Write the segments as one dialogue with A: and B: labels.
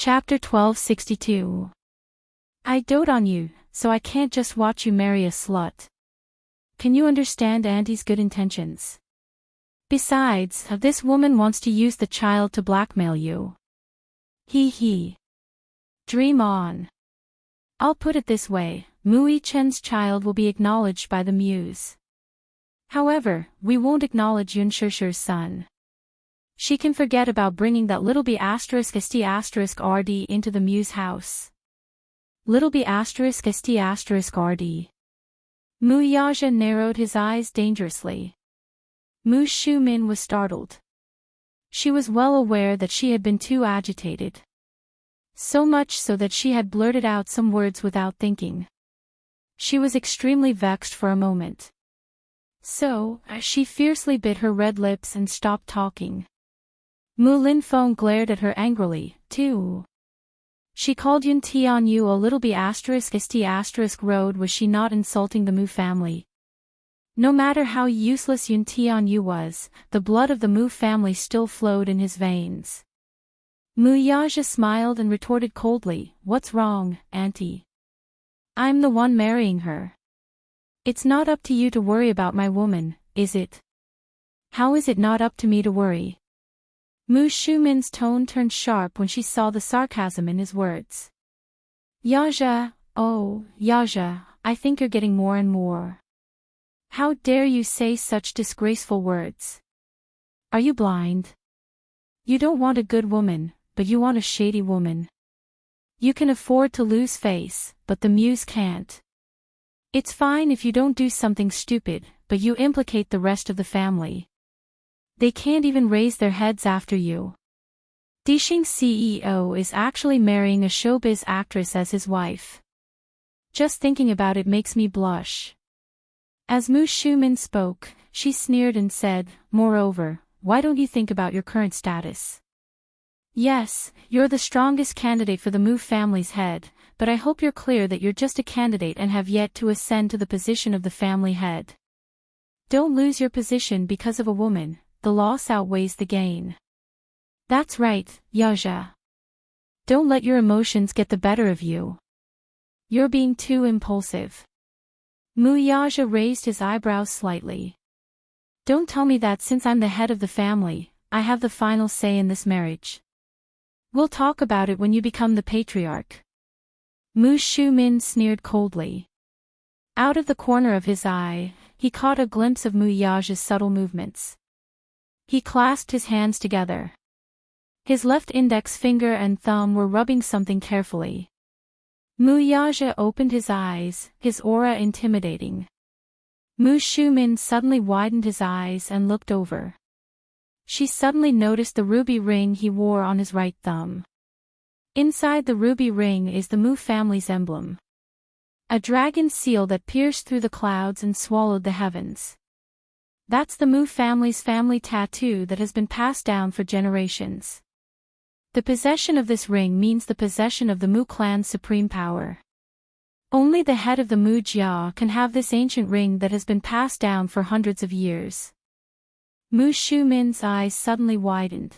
A: Chapter 1262. I dote on you, so I can't just watch you marry a slut. Can you understand Auntie's good intentions? Besides, this woman wants to use the child to blackmail you. He. Dream on. I'll put it this way, Mui Chen's child will be acknowledged by the muse. However, we won't acknowledge Yun Shishir's son. She can forget about bringing that little b*st*st rd into the muse house. Little b*st*st rd. Mu Yaja narrowed his eyes dangerously. Mu Shumin was startled. She was well aware that she had been too agitated. So much so that she had blurted out some words without thinking. She was extremely vexed for a moment. So, she fiercely bit her red lips and stopped talking. Mu Linfeng glared at her angrily, too. She called Yun Tianyu a little b***st road. Was she not insulting the Mu family? No matter how useless Yun Tianyu was, the blood of the Mu family still flowed in his veins. Mu Yaja smiled and retorted coldly, "What's wrong, Auntie? I'm the one marrying her. It's not up to you to worry about my woman, is it? How is it not up to me to worry?" Mu Shumin's tone turned sharp when she saw the sarcasm in his words. Yaja, oh, Yaja, I think you're getting more and more. How dare you say such disgraceful words? Are you blind? You don't want a good woman, but you want a shady woman. You can afford to lose face, but the muse can't. It's fine if you don't do something stupid, but you implicate the rest of the family. They can't even raise their heads after you. Dixing CEO is actually marrying a showbiz actress as his wife. Just thinking about it makes me blush. As Mu Shumin spoke, she sneered and said, "Moreover, why don't you think about your current status? Yes, you're the strongest candidate for the Mu family's head, but I hope you're clear that you're just a candidate and have yet to ascend to the position of the family head. Don't lose your position because of a woman. The loss outweighs the gain." That's right, Yaja. Don't let your emotions get the better of you. You're being too impulsive. Mu Yaja raised his eyebrows slightly. Don't tell me that since I'm the head of the family, I have the final say in this marriage. We'll talk about it when you become the patriarch. Mu Shumin sneered coldly. Out of the corner of his eye, he caught a glimpse of Mu Yaja's subtle movements. He clasped his hands together. His left index finger and thumb were rubbing something carefully. Mu Yaja opened his eyes, his aura intimidating. Mu Shumin suddenly widened his eyes and looked over. She suddenly noticed the ruby ring he wore on his right thumb. Inside the ruby ring is the Mu family's emblem. A dragon seal that pierced through the clouds and swallowed the heavens. That's the Mu family's family tattoo that has been passed down for generations. The possession of this ring means the possession of the Mu clan's supreme power. Only the head of the Mu Jia can have this ancient ring that has been passed down for hundreds of years. Mu Shumin's eyes suddenly widened.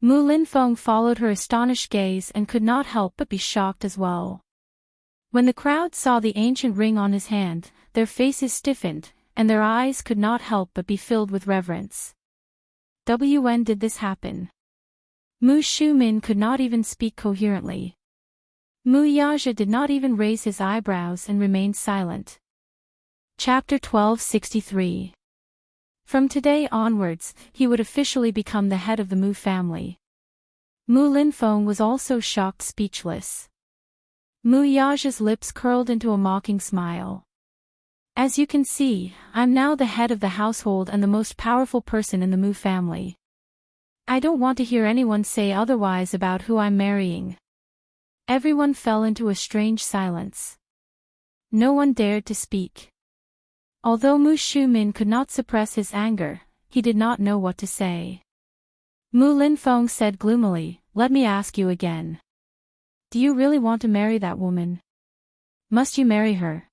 A: Mu Linfeng followed her astonished gaze and could not help but be shocked as well. When the crowd saw the ancient ring on his hand, their faces stiffened, and their eyes could not help but be filled with reverence. When did this happen? Mu Shumin could not even speak coherently. Mu Yaja did not even raise his eyebrows and remained silent. Chapter 1263. From today onwards, he would officially become the head of the Mu family. Mu Linfeng was also shocked speechless. Mu Yaja's lips curled into a mocking smile. As you can see, I'm now the head of the household and the most powerful person in the Mu family. I don't want to hear anyone say otherwise about who I'm marrying. Everyone fell into a strange silence. No one dared to speak. Although Mu Shumin could not suppress his anger, he did not know what to say. Mu Linfeng said gloomily, "Let me ask you again. Do you really want to marry that woman? Must you marry her?"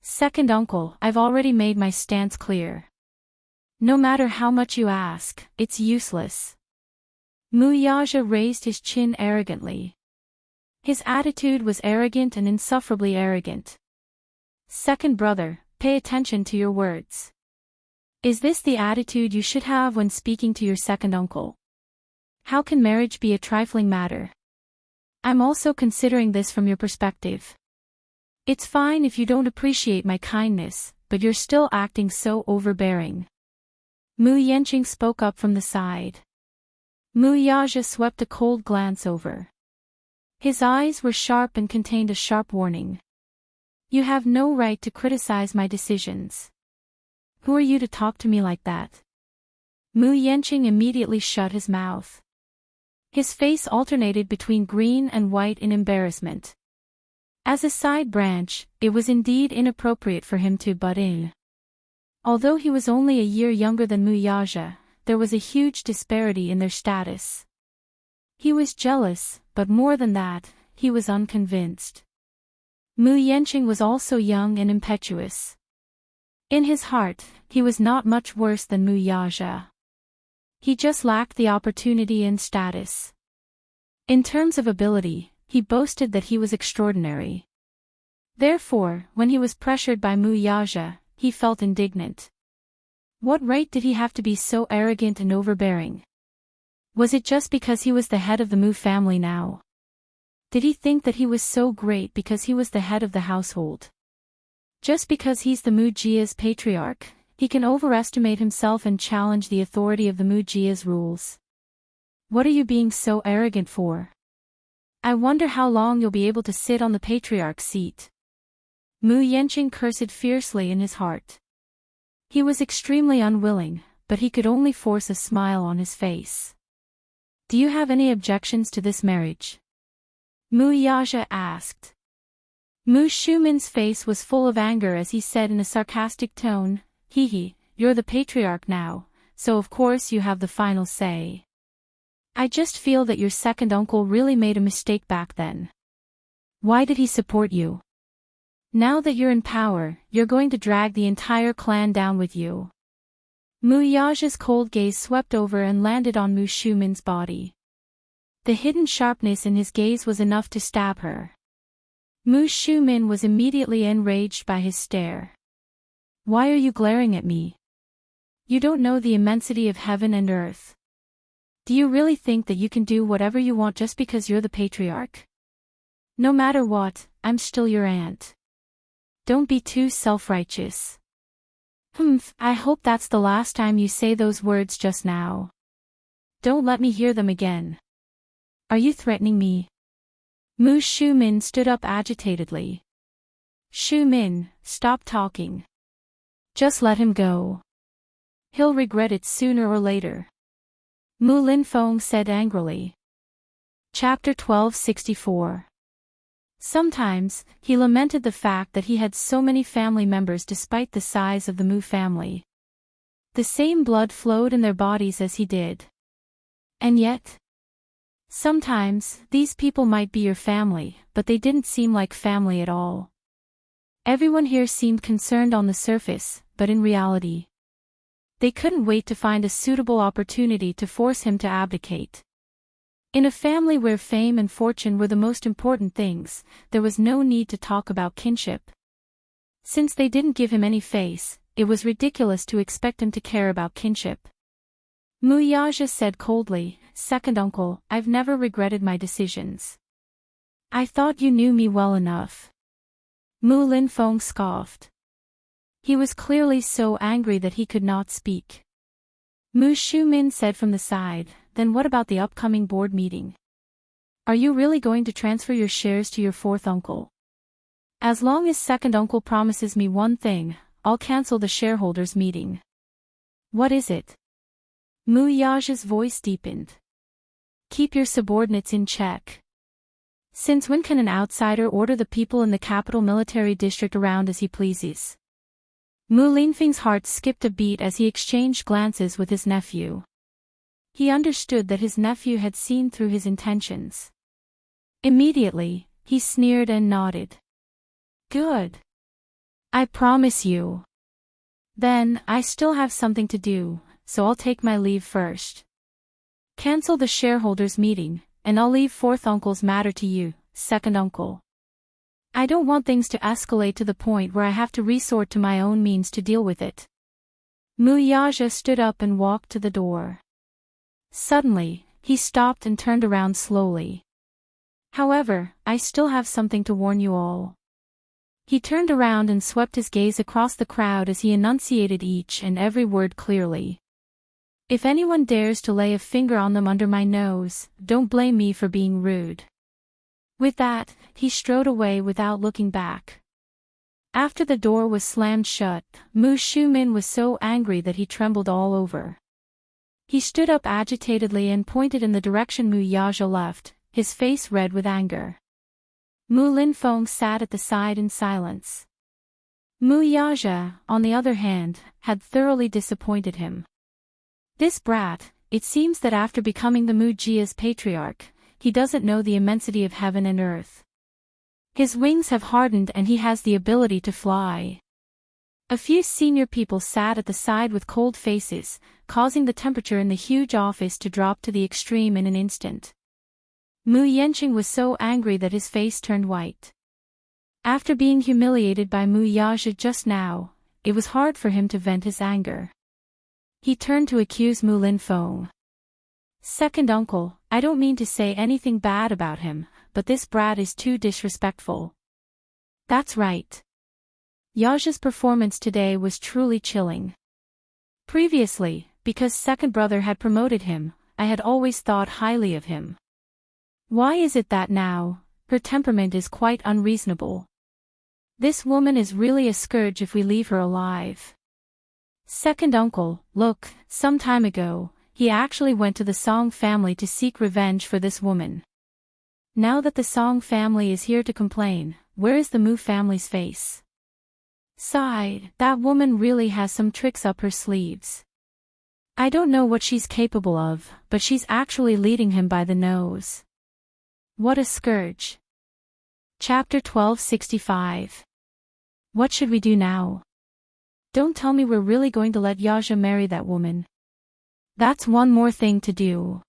A: "Second uncle, I've already made my stance clear. No matter how much you ask, it's useless. Muyaja raised his chin arrogantly. His attitude was arrogant and insufferably arrogant. Second brother, pay attention to your words. Is this the attitude you should have when speaking to your second uncle? How can marriage be a trifling matter? I'm also considering this from your perspective. It's fine if you don't appreciate my kindness, but you're still acting so overbearing. Mu Yenqing spoke up from the side. Muyaja swept a cold glance over. His eyes were sharp and contained a sharp warning. You have no right to criticize my decisions. Who are you to talk to me like that? Mu Yenqing immediately shut his mouth. His face alternated between green and white in embarrassment. As a side branch, it was indeed inappropriate for him to butt in. Although he was only a year younger than Muyaja, there was a huge disparity in their status. He was jealous, but more than that, he was unconvinced. Mu Yenqing was also young and impetuous. In his heart, he was not much worse than Muyaja. He just lacked the opportunity and status. In terms of ability, he boasted that he was extraordinary. Therefore, when he was pressured by Muyaja, he felt indignant. What right did he have to be so arrogant and overbearing? Was it just because he was the head of the Mu family now? Did he think that he was so great because he was the head of the household? Just because he's the Mujia's patriarch, he can overestimate himself and challenge the authority of the Mujia's rules. What are you being so arrogant for? I wonder how long you'll be able to sit on the patriarch's seat. Mu Yenqing cursed fiercely in his heart. He was extremely unwilling, but he could only force a smile on his face. Do you have any objections to this marriage? Muyaja asked. Mu Shumin's face was full of anger as he said in a sarcastic tone, "Hee, you're the patriarch now, so of course you have the final say. I just feel that your second uncle really made a mistake back then. Why did he support you? Now that you're in power, you're going to drag the entire clan down with you." Muyaja's cold gaze swept over and landed on Mu Shumin's body. The hidden sharpness in his gaze was enough to stab her. Mu Shumin was immediately enraged by his stare. Why are you glaring at me? You don't know the immensity of heaven and earth. Do you really think that you can do whatever you want just because you're the patriarch? No matter what, I'm still your aunt. Don't be too self-righteous. I hope that's the last time you say those words just now. Don't let me hear them again. Are you threatening me? Mu Shumin stood up agitatedly. Shumin, stop talking. Just let him go. He'll regret it sooner or later. Mu Linfeng said angrily. Chapter 1264. Sometimes, he lamented the fact that he had so many family members despite the size of the Mu family. The same blood flowed in their bodies as he did. And yet, sometimes, these people might be your family, but they didn't seem like family at all. Everyone here seemed concerned on the surface, but in reality, they couldn't wait to find a suitable opportunity to force him to abdicate. In a family where fame and fortune were the most important things, there was no need to talk about kinship. Since they didn't give him any face, it was ridiculous to expect him to care about kinship. Muyaja said coldly, "Second uncle, I've never regretted my decisions. I thought you knew me well enough." Mu Linfeng scoffed. He was clearly so angry that he could not speak. Mu Shumin said from the side, "Then what about the upcoming board meeting? Are you really going to transfer your shares to your fourth uncle? As long as second uncle promises me one thing, I'll cancel the shareholders' meeting." "What is it?" Muyaja's voice deepened. "Keep your subordinates in check. Since when can an outsider order the people in the capital military district around as he pleases?" Mu Linfeng's heart skipped a beat as he exchanged glances with his nephew. He understood that his nephew had seen through his intentions. Immediately, he sneered and nodded. "Good. I promise you. Then, I still have something to do, so I'll take my leave first." Cancel the shareholders' meeting, and I'll leave fourth uncle's matter to you, second uncle. I don't want things to escalate to the point where I have to resort to my own means to deal with it. Muyaja stood up and walked to the door. Suddenly, he stopped and turned around slowly. However, I still have something to warn you all. He turned around and swept his gaze across the crowd as he enunciated each and every word clearly. If anyone dares to lay a finger on them under my nose, don't blame me for being rude. With that, he strode away without looking back. After the door was slammed shut, Mu Shumin was so angry that he trembled all over. He stood up agitatedly and pointed in the direction Mu Yaja left, his face red with anger. Mu Linfeng sat at the side in silence. Mu Yaja, on the other hand, had thoroughly disappointed him. This brat, it seems that after becoming the Mu Jia's patriarch, he doesn't know the immensity of heaven and earth. His wings have hardened and he has the ability to fly. A few senior people sat at the side with cold faces, causing the temperature in the huge office to drop to the extreme in an instant. Mu Yanqing was so angry that his face turned white. After being humiliated by Mu Yaja just now, it was hard for him to vent his anger. He turned to accuse Mu Linfeng. Second uncle, I don't mean to say anything bad about him, but this brat is too disrespectful. That's right. Yaja's performance today was truly chilling. Previously, because second brother had promoted him, I had always thought highly of him. Why is it that now, her temperament is quite unreasonable? This woman is really a scourge if we leave her alive. Second uncle, look, some time ago, he actually went to the Song family to seek revenge for this woman. Now that the Song family is here to complain, where is the Mu family's face? Sighed, that woman really has some tricks up her sleeves. I don't know what she's capable of, but she's actually leading him by the nose. What a scourge. Chapter 1265. What should we do now? Don't tell me we're really going to let Yaja marry that woman. That's one more thing to do.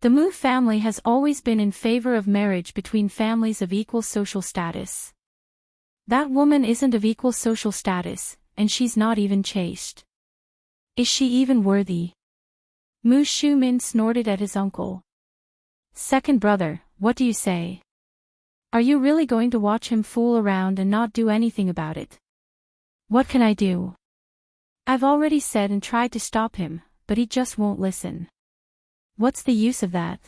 A: The Mu family has always been in favor of marriage between families of equal social status. That woman isn't of equal social status, and she's not even chaste. Is she even worthy? Mu Shumin snorted at his uncle. Second brother, what do you say? Are you really going to watch him fool around and not do anything about it? What can I do? I've already said and tried to stop him, but he just won't listen. What's the use of that?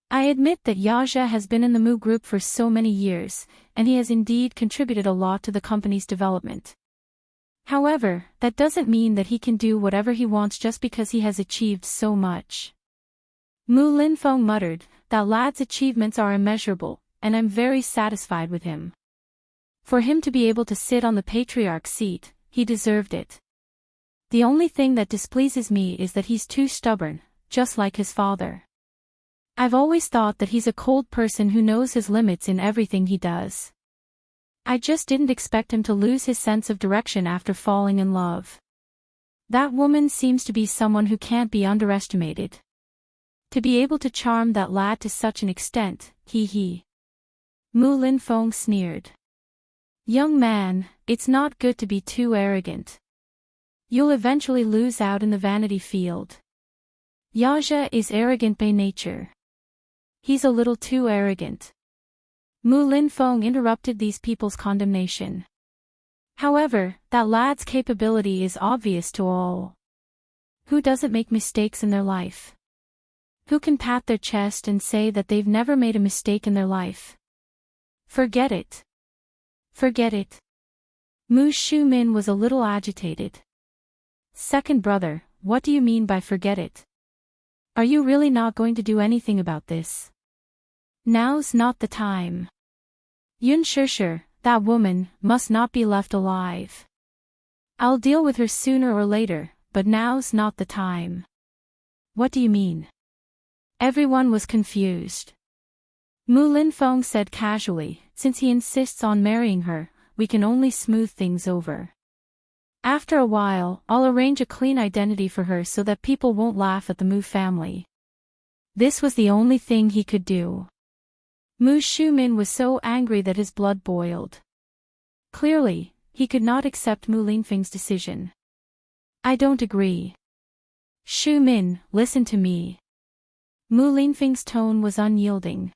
A: I admit that Yaja has been in the Mu group for so many years, and he has indeed contributed a lot to the company's development. However, that doesn't mean that he can do whatever he wants just because he has achieved so much. Mu Linfeng muttered, that lad's achievements are immeasurable, and I'm very satisfied with him. For him to be able to sit on the patriarch's seat, he deserved it. The only thing that displeases me is that he's too stubborn, just like his father. I've always thought that he's a cold person who knows his limits in everything he does. I just didn't expect him to lose his sense of direction after falling in love. That woman seems to be someone who can't be underestimated. To be able to charm that lad to such an extent, he. Mu Linfeng sneered. Young man, it's not good to be too arrogant. You'll eventually lose out in the vanity field. Yaja is arrogant by nature. He's a little too arrogant. Mu Linfeng interrupted these people's condemnation. However, that lad's capability is obvious to all. Who doesn't make mistakes in their life? Who can pat their chest and say that they've never made a mistake in their life? Forget it. Forget it. Mu Shumin was a little agitated. Second brother, what do you mean by forget it? Are you really not going to do anything about this? Now's not the time. Yun Shishir, that woman, must not be left alive. I'll deal with her sooner or later, but now's not the time. What do you mean? Everyone was confused. Mu Linfeng said casually, since he insists on marrying her, we can only smooth things over. After a while, I'll arrange a clean identity for her so that people won't laugh at the Mu family. This was the only thing he could do. Mu Shumin was so angry that his blood boiled. Clearly, he could not accept Mu Linfeng's decision. I don't agree. Shumin, listen to me. Mu Linfeng's tone was unyielding.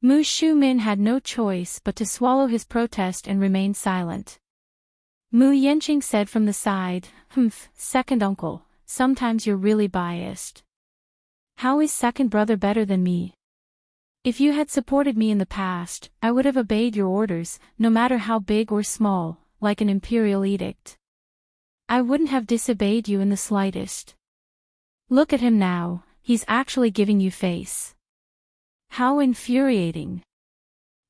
A: Mu Shumin had no choice but to swallow his protest and remain silent. Mu Yanqing said from the side, second uncle, sometimes you're really biased. How is second brother better than me? If you had supported me in the past, I would have obeyed your orders, no matter how big or small, like an imperial edict. I wouldn't have disobeyed you in the slightest. Look at him now, he's actually giving you face. How infuriating.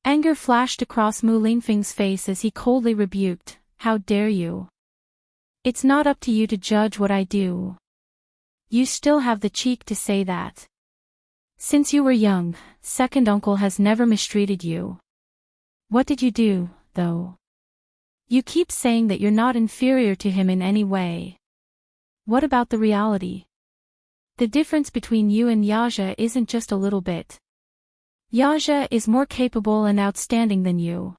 A: Anger flashed across Mu Linfeng's face as he coldly rebuked, how dare you? It's not up to you to judge what I do. You still have the cheek to say that. Since you were young, second uncle has never mistreated you. What did you do, though? You keep saying that you're not inferior to him in any way. What about the reality? The difference between you and Yaja isn't just a little bit. Yaja is more capable and outstanding than you.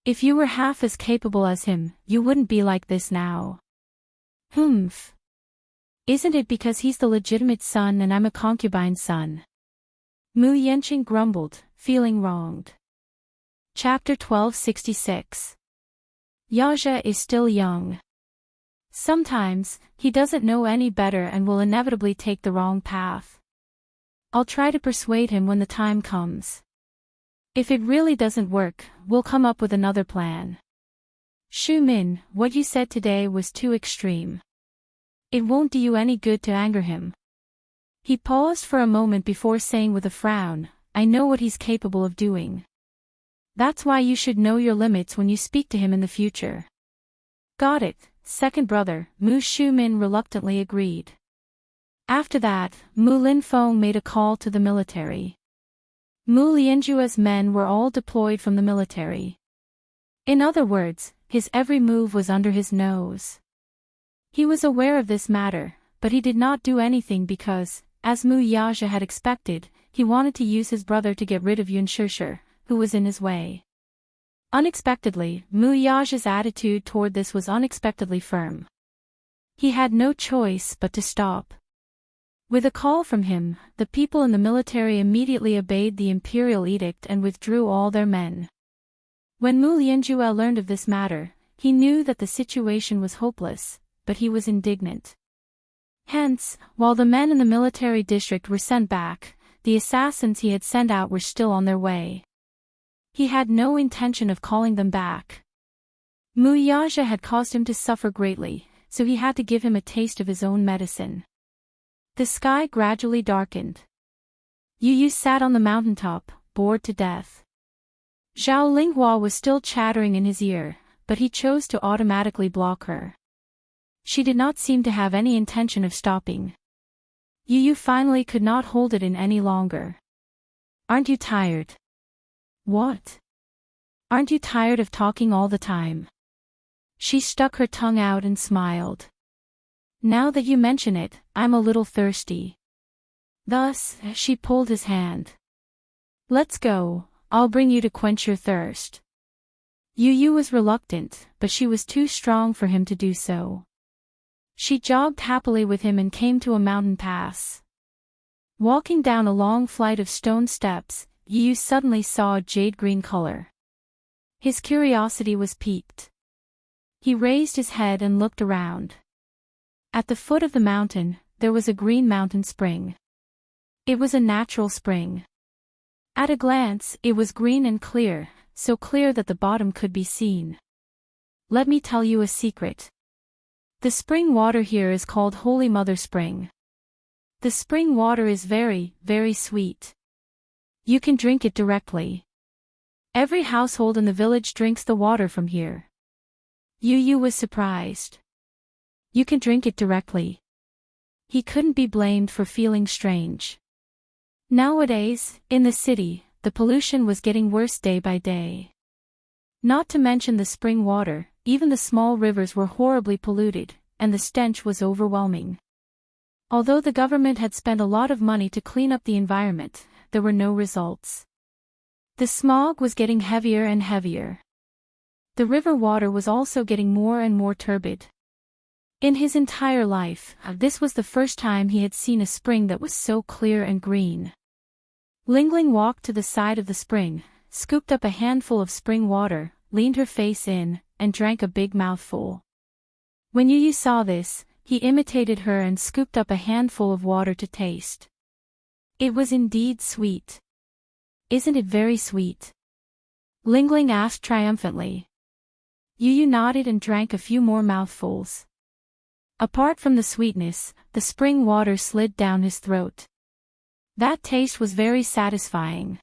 A: If you were half as capable as him, you wouldn't be like this now. Isn't it because he's the legitimate son and I'm a concubine's son? Mu Yanqing grumbled, feeling wronged. Chapter 1266. Yaja is still young. Sometimes, he doesn't know any better and will inevitably take the wrong path. I'll try to persuade him when the time comes. If it really doesn't work, we'll come up with another plan. Shu Min, what you said today was too extreme. It won't do you any good to anger him. He paused for a moment before saying with a frown, I know what he's capable of doing. That's why you should know your limits when you speak to him in the future. Got it, second brother, Mu Shumin reluctantly agreed. After that, Mu Linfeng made a call to the military. Mu Lianjua's men were all deployed from the military. In other words, his every move was under his nose. He was aware of this matter, but he did not do anything because, as Mu Yaja had expected, he wanted to use his brother to get rid of Yun Shishir, who was in his way. Unexpectedly, Mu Yaja's attitude toward this was unexpectedly firm. He had no choice but to stop. With a call from him, the people in the military immediately obeyed the imperial edict and withdrew all their men. When Mu Lianjua learned of this matter, he knew that the situation was hopeless, but he was indignant. Hence, while the men in the military district were sent back, the assassins he had sent out were still on their way. He had no intention of calling them back. Mu Yaja had caused him to suffer greatly, so he had to give him a taste of his own medicine. The sky gradually darkened. Yu Yu sat on the mountaintop, bored to death. Zhao Linghua was still chattering in his ear, but he chose to automatically block her. She did not seem to have any intention of stopping. Yu Yu finally could not hold it in any longer. Aren't you tired? What? Aren't you tired of talking all the time? She stuck her tongue out and smiled. Now that you mention it, I'm a little thirsty. Thus, she pulled his hand. Let's go, I'll bring you to quench your thirst. Yu Yu was reluctant, but she was too strong for him to do so. She jogged happily with him and came to a mountain pass. Walking down a long flight of stone steps, Yu Yu suddenly saw a jade-green color. His curiosity was piqued. He raised his head and looked around. At the foot of the mountain, there was a green mountain spring. It was a natural spring. At a glance, it was green and clear, so clear that the bottom could be seen. Let me tell you a secret. The spring water here is called Holy Mother Spring. The spring water is very, very sweet. You can drink it directly. Every household in the village drinks the water from here. Yu Yu was surprised. You can drink it directly. He couldn't be blamed for feeling strange. Nowadays, in the city, the pollution was getting worse day by day. Not to mention the spring water, even the small rivers were horribly polluted, and the stench was overwhelming. Although the government had spent a lot of money to clean up the environment, there were no results. The smog was getting heavier and heavier. The river water was also getting more and more turbid. In his entire life, this was the first time he had seen a spring that was so clear and green. Lingling walked to the side of the spring, scooped up a handful of spring water, leaned her face in, and drank a big mouthful. When Yu saw this, he imitated her and scooped up a handful of water to taste. It was indeed sweet. Isn't it very sweet? Lingling asked triumphantly. Yu nodded and drank a few more mouthfuls. Apart from the sweetness, the spring water slid down his throat. That taste was very satisfying.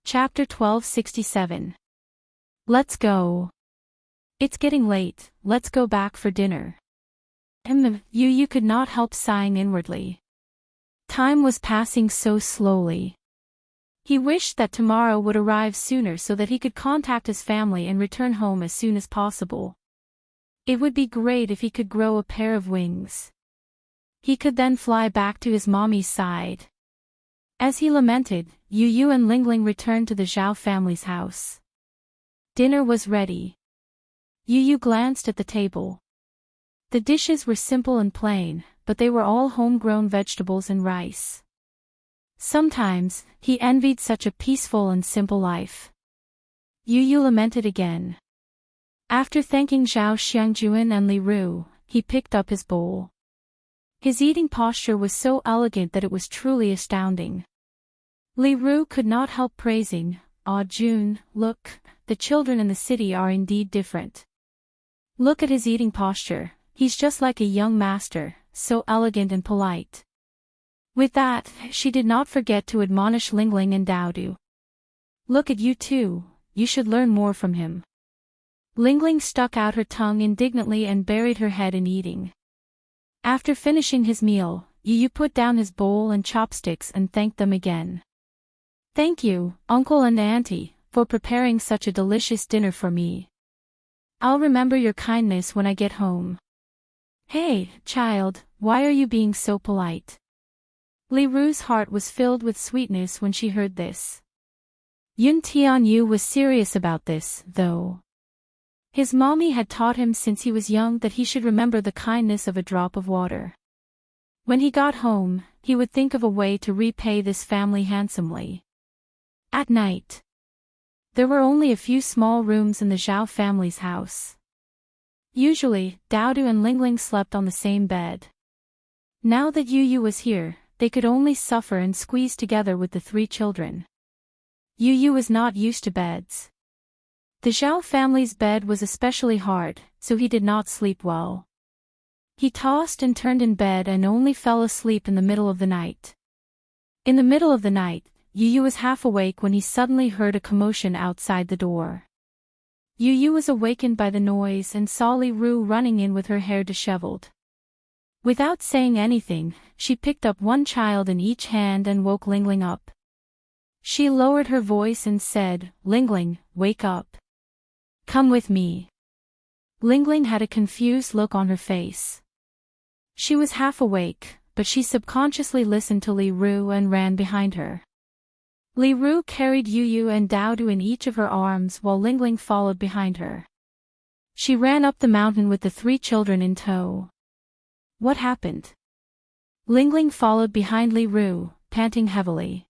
A: Chapter 1267. Let's go. It's getting late, let's go back for dinner. Yu could not help sighing inwardly. Time was passing so slowly. He wished that tomorrow would arrive sooner so that he could contact his family and return home as soon as possible. It would be great if he could grow a pair of wings. He could then fly back to his mommy's side. As he lamented, Yu and Lingling returned to the Zhao family's house. Dinner was ready. Yu glanced at the table. The dishes were simple and plain, but they were all homegrown vegetables and rice. Sometimes, he envied such a peaceful and simple life. Yu lamented again. After thanking Zhao Xiangjuan and Li Ru, he picked up his bowl. His eating posture was so elegant that it was truly astounding. Li Ru could not help praising, "Ah Jun, look, the children in the city are indeed different. Look at his eating posture, he's just like a young master, so elegant and polite." With that, she did not forget to admonish Lingling and Daodu. "Look at you too, you should learn more from him." Lingling stuck out her tongue indignantly and buried her head in eating. After finishing his meal, Yu put down his bowl and chopsticks and thanked them again. "Thank you, Uncle and Auntie, for preparing such a delicious dinner for me. I'll remember your kindness when I get home." "Hey, child, why are you being so polite?" Li Ru's heart was filled with sweetness when she heard this. Yun Tianyu was serious about this, though. His mommy had taught him since he was young that he should remember the kindness of a drop of water. When he got home, he would think of a way to repay this family handsomely. At night, there were only a few small rooms in the Zhao family's house. Usually, Daodu and Lingling slept on the same bed. Now that Yu was here, they could only suffer and squeeze together with the three children. Yu was not used to beds. The Zhao family's bed was especially hard, so he did not sleep well. He tossed and turned in bed and only fell asleep in the middle of the night. In the middle of the night, Yu was half awake when he suddenly heard a commotion outside the door. Yu was awakened by the noise and saw Li Ru running in with her hair disheveled. Without saying anything, she picked up one child in each hand and woke Lingling up. She lowered her voice and said, "Lingling, wake up. Come with me." Lingling had a confused look on her face. She was half awake, but she subconsciously listened to Li Ru and ran behind her. Li Ru carried Yu and Daodu in each of her arms while Lingling followed behind her. She ran up the mountain with the three children in tow. What happened? Lingling followed behind Li Ru, panting heavily.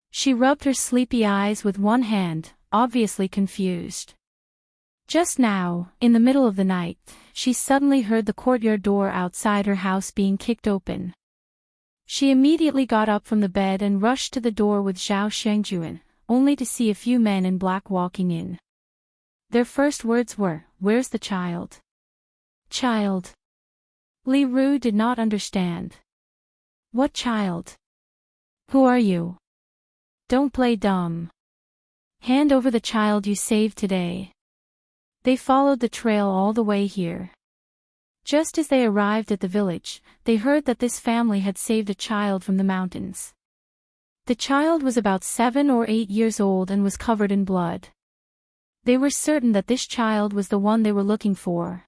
A: She rubbed her sleepy eyes with one hand, obviously confused. Just now, in the middle of the night, she suddenly heard the courtyard door outside her house being kicked open. She immediately got up from the bed and rushed to the door with Zhao Shengjuan, only to see a few men in black walking in. Their first words were, "Where's the child?" "Child?" Li Ru did not understand. "What child? Who are you? Don't play dumb. Hand over the child you saved today." They followed the trail all the way here. Just as they arrived at the village, they heard that this family had saved a child from the mountains. The child was about 7 or 8 years old and was covered in blood. They were certain that this child was the one they were looking for.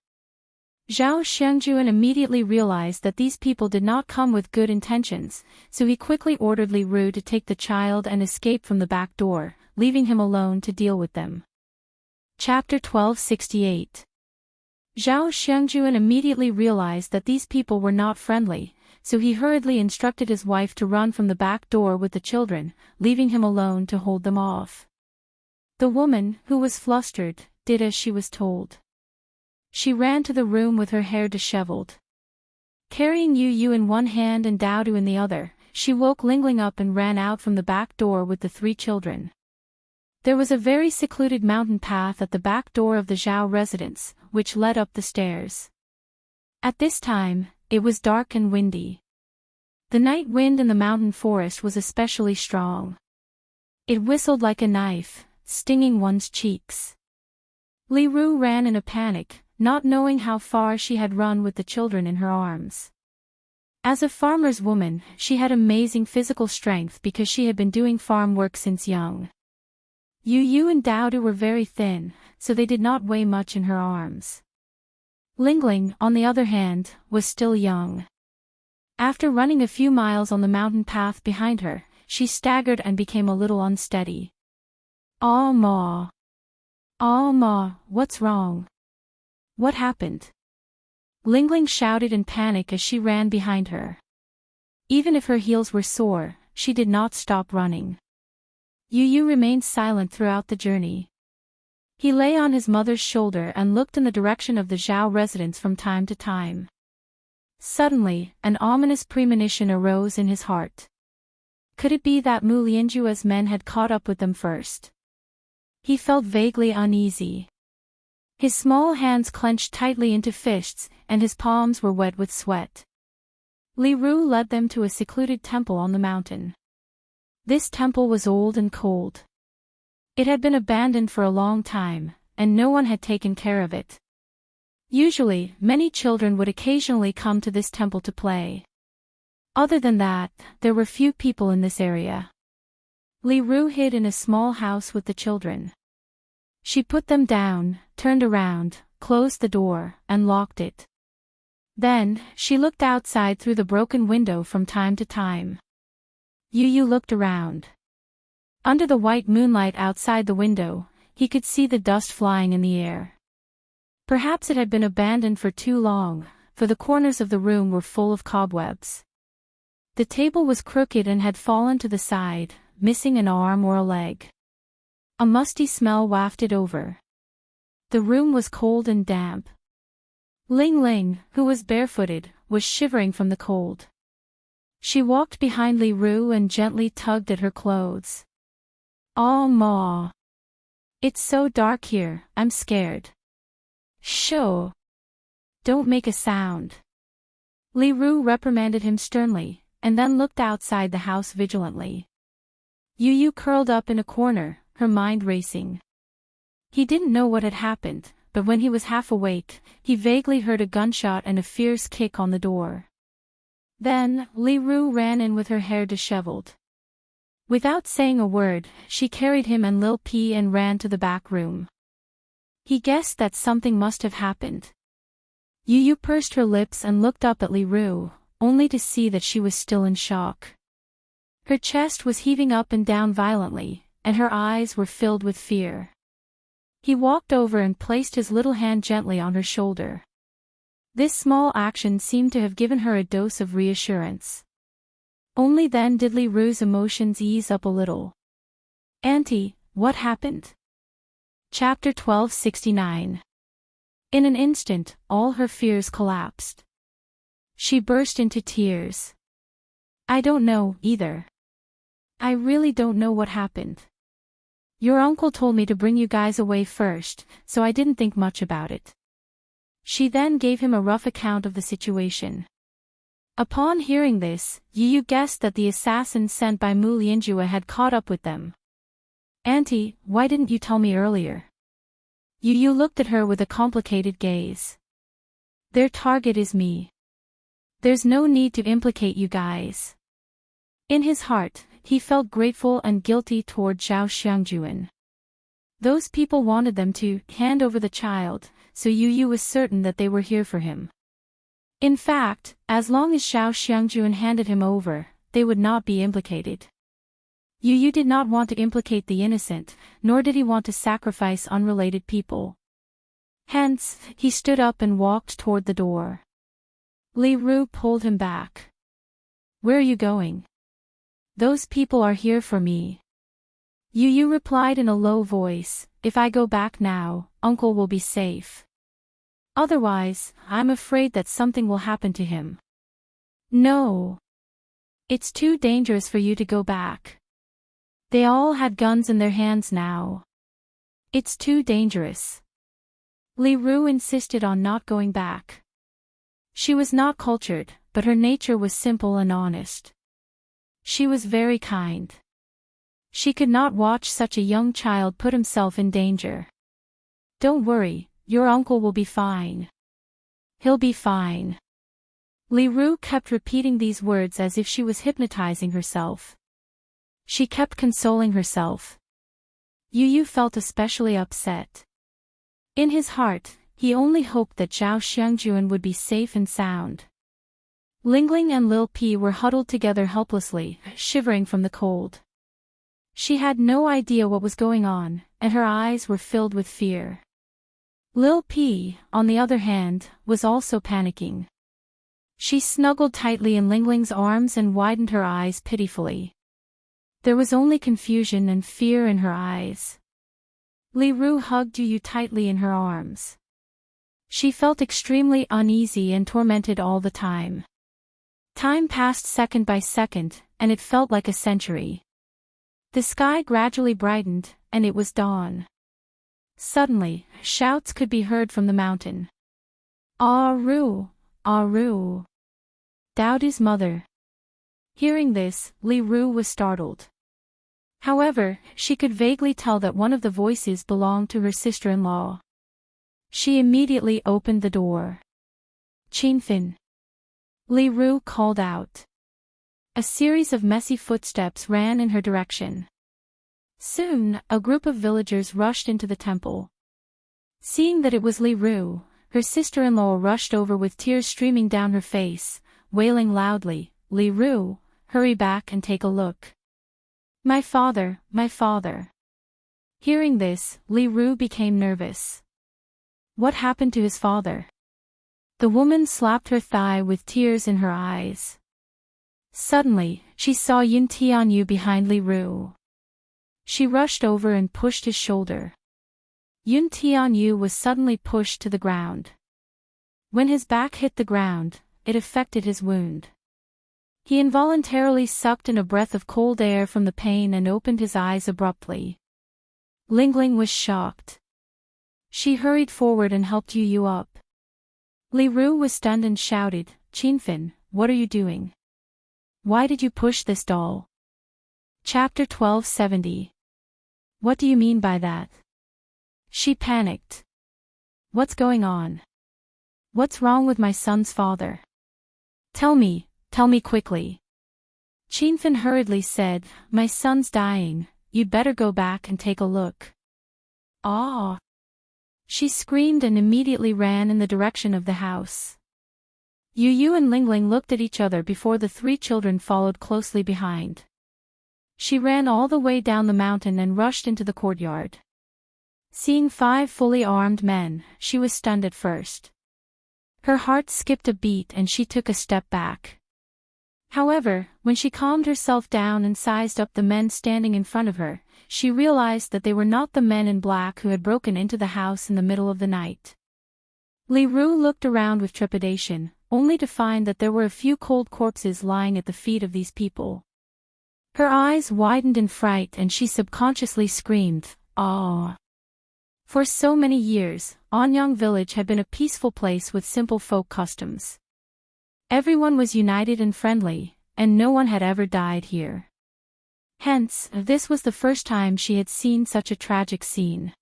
A: Zhao Xiangjuan immediately realized that these people did not come with good intentions, so he quickly ordered Li Ru to take the child and escape from the back door, leaving him alone to deal with them. Chapter 1268. Zhao Xiangjuan immediately realized that these people were not friendly, so he hurriedly instructed his wife to run from the back door with the children, leaving him alone to hold them off. The woman, who was flustered, did as she was told. She ran to the room with her hair disheveled. Carrying Yu Yu in one hand and Dao Du in the other, she woke Lingling up and ran out from the back door with the 3 children. There was a very secluded mountain path at the back door of the Zhao residence, which led up the stairs. At this time, it was dark and windy. The night wind in the mountain forest was especially strong. It whistled like a knife, stinging one's cheeks. Li Ru ran in a panic, not knowing how far she had run with the children in her arms. As a farmer's woman, she had amazing physical strength because she had been doing farm work since young. Yu Yu and Dao Du were very thin, so they did not weigh much in her arms. Lingling, on the other hand, was still young. After running a few miles on the mountain path behind her, she staggered and became a little unsteady. "Ah Ma! Ah Ma, what's wrong? What happened?" Lingling shouted in panic as she ran behind her. Even if her heels were sore, she did not stop running. Yu Yu remained silent throughout the journey. He lay on his mother's shoulder and looked in the direction of the Zhao residence from time to time. Suddenly, an ominous premonition arose in his heart. Could it be that Mu Lianjue's men had caught up with them first? He felt vaguely uneasy. His small hands clenched tightly into fists, and his palms were wet with sweat. Li Ru led them to a secluded temple on the mountain. This temple was old and cold. It had been abandoned for a long time, and no one had taken care of it. Usually, many children would occasionally come to this temple to play. Other than that, there were few people in this area. Li Ru hid in a small house with the children. She put them down, turned around, closed the door, and locked it. Then, she looked outside through the broken window from time to time. Yu Yu looked around. Under the white moonlight outside the window, he could see the dust flying in the air. Perhaps it had been abandoned for too long, for the corners of the room were full of cobwebs. The table was crooked and had fallen to the side, missing an arm or a leg. A musty smell wafted over. The room was cold and damp. Ling Ling, who was barefooted, was shivering from the cold. She walked behind Li Ru and gently tugged at her clothes. "Ah Ma! It's so dark here, I'm scared." "Shoo! Don't make a sound." Li Ru reprimanded him sternly, and then looked outside the house vigilantly. Yu Yu curled up in a corner, her mind racing. He didn't know what had happened, but when he was half awake, he vaguely heard a gunshot and a fierce kick on the door. Then, Li Ru ran in with her hair disheveled. Without saying a word, she carried him and Lil P and ran to the back room. He guessed that something must have happened. Yu Yu pursed her lips and looked up at Li Ru, only to see that she was still in shock. Her chest was heaving up and down violently, and her eyes were filled with fear. He walked over and placed his little hand gently on her shoulder. This small action seemed to have given her a dose of reassurance. Only then did Li Ru's emotions ease up a little. "Auntie, what happened?" Chapter 1269. In an instant, all her fears collapsed. She burst into tears. "I don't know, either. I really don't know what happened. Your uncle told me to bring you guys away first, so I didn't think much about it." She then gave him a rough account of the situation. Upon hearing this, Yu Yu guessed that the assassin sent by Mu Lianjue had caught up with them. "Auntie, why didn't you tell me earlier?" Yu Yu looked at her with a complicated gaze. "Their target is me. There's no need to implicate you guys." In his heart, he felt grateful and guilty toward Zhao Xiangjuan. Those people wanted them to hand over the child, so Yu Yu was certain that they were here for him. In fact, as long as Xiao Xiangjun handed him over, they would not be implicated. Yu Yu did not want to implicate the innocent, nor did he want to sacrifice unrelated people. Hence, he stood up and walked toward the door. Li Ru pulled him back. "Where are you going?" "Those people are here for me." Yu Yu replied in a low voice, "If I go back now, Uncle will be safe. Otherwise, I'm afraid that something will happen to him." "No. It's too dangerous for you to go back. They all had guns in their hands now. It's too dangerous." Li Ru insisted on not going back. She was not cultured, but her nature was simple and honest. She was very kind. She could not watch such a young child put himself in danger. "Don't worry, your uncle will be fine. He'll be fine." Li Ru kept repeating these words as if she was hypnotizing herself. She kept consoling herself. Yu Yu felt especially upset. In his heart, he only hoped that Zhao Xiangjuan would be safe and sound. Lingling and Lil P were huddled together helplessly, shivering from the cold. She had no idea what was going on, and her eyes were filled with fear. Lil P, on the other hand, was also panicking. She snuggled tightly in Lingling's arms and widened her eyes pitifully. There was only confusion and fear in her eyes. Li Ru hugged Yu Yu tightly in her arms. She felt extremely uneasy and tormented all the time. Time passed second by second, and it felt like a century. The sky gradually brightened, and it was dawn. Suddenly, shouts could be heard from the mountain. "Ah Ru! Ah Ru! Daodu's mother!" Hearing this, Li Ru was startled. However, she could vaguely tell that one of the voices belonged to her sister-in-law. She immediately opened the door. "Qinfin!" Li Ru called out. A series of messy footsteps ran in her direction. Soon, a group of villagers rushed into the temple. Seeing that it was Li Ru, her sister-in-law rushed over with tears streaming down her face, wailing loudly, "Li Ru, hurry back and take a look. My father, my father." Hearing this, Li Ru became nervous. What happened to his father? The woman slapped her thigh with tears in her eyes. Suddenly, she saw Yun Tianyu behind Li Ru. She rushed over and pushed his shoulder. Yun Tianyu was suddenly pushed to the ground. When his back hit the ground, it affected his wound. He involuntarily sucked in a breath of cold air from the pain and opened his eyes abruptly. Lingling was shocked. She hurried forward and helped Yu Yu up. Li Ru was stunned and shouted, "Qinfin, what are you doing? Why did you push this doll?" Chapter 1270. What do you mean by that? She panicked. What's going on? What's wrong with my son's father? Tell me quickly. Qinfin hurriedly said, "My son's dying, you'd better go back and take a look." "Ah!" She screamed and immediately ran in the direction of the house. Yu Yu and Lingling looked at each other before the three children followed closely behind. She ran all the way down the mountain and rushed into the courtyard. Seeing 5 fully armed men, she was stunned at first. Her heart skipped a beat and she took a step back. However, when she calmed herself down and sized up the men standing in front of her, she realized that they were not the men in black who had broken into the house in the middle of the night. Li Ru looked around with trepidation, only to find that there were a few cold corpses lying at the feet of these people. Her eyes widened in fright and she subconsciously screamed, "Ah!" For so many years, Anyang village had been a peaceful place with simple folk customs. Everyone was united and friendly, and no one had ever died here. Hence, this was the first time she had seen such a tragic scene.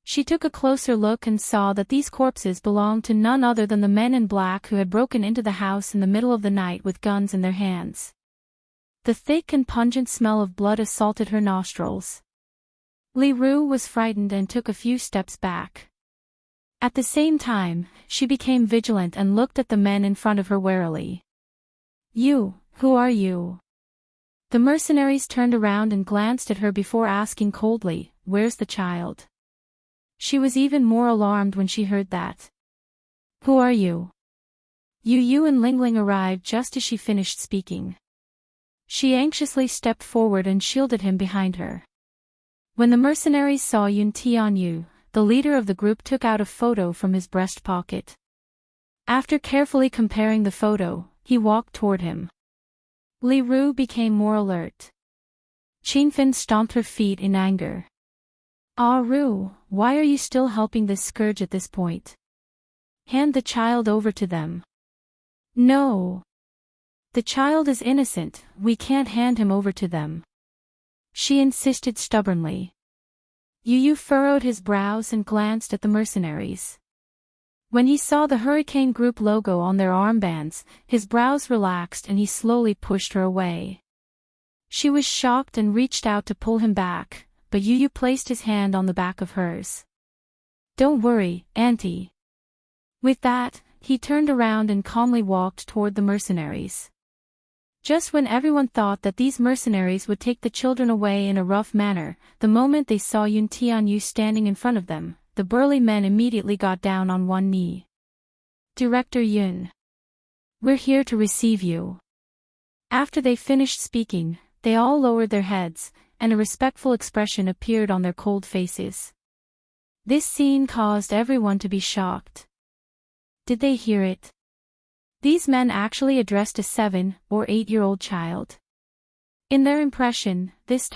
A: She took a closer look and saw that these corpses belonged to none other than the men in black who had broken into the house in the middle of the night with guns in their hands. The thick and pungent smell of blood assaulted her nostrils. Li Ru was frightened and took a few steps back. At the same time, she became vigilant and looked at the men in front of her warily. Who are you? The mercenaries turned around and glanced at her before asking coldly, "Where's the child?" She was even more alarmed when she heard that. "Who are you?" Yu and Lingling arrived just as she finished speaking. She anxiously stepped forward and shielded him behind her. When the mercenaries saw Yun Tianyu, the leader of the group took out a photo from his breast pocket. After carefully comparing the photo, he walked toward him. Li Ru became more alert. Qingfen stomped her feet in anger. "Ah Ru, why are you still helping this scourge at this point? Hand the child over to them." "No. The child is innocent, we can't hand him over to them," she insisted stubbornly. Yu furrowed his brows and glanced at the mercenaries. When he saw the Hurricane Group logo on their armbands, his brows relaxed and he slowly pushed her away. She was shocked and reached out to pull him back, but Yu placed his hand on the back of hers. "Don't worry, Auntie." With that, he turned around and calmly walked toward the mercenaries. Just when everyone thought that these mercenaries would take the children away in a rough manner, the moment they saw Yun Tianyu standing in front of them, the burly men immediately got down on one knee. "Director Yun. We're here to receive you." After they finished speaking, they all lowered their heads, and a respectful expression appeared on their cold faces. This scene caused everyone to be shocked. Did they hear it? These men actually addressed a 7- or 8-year-old child. In their impression, this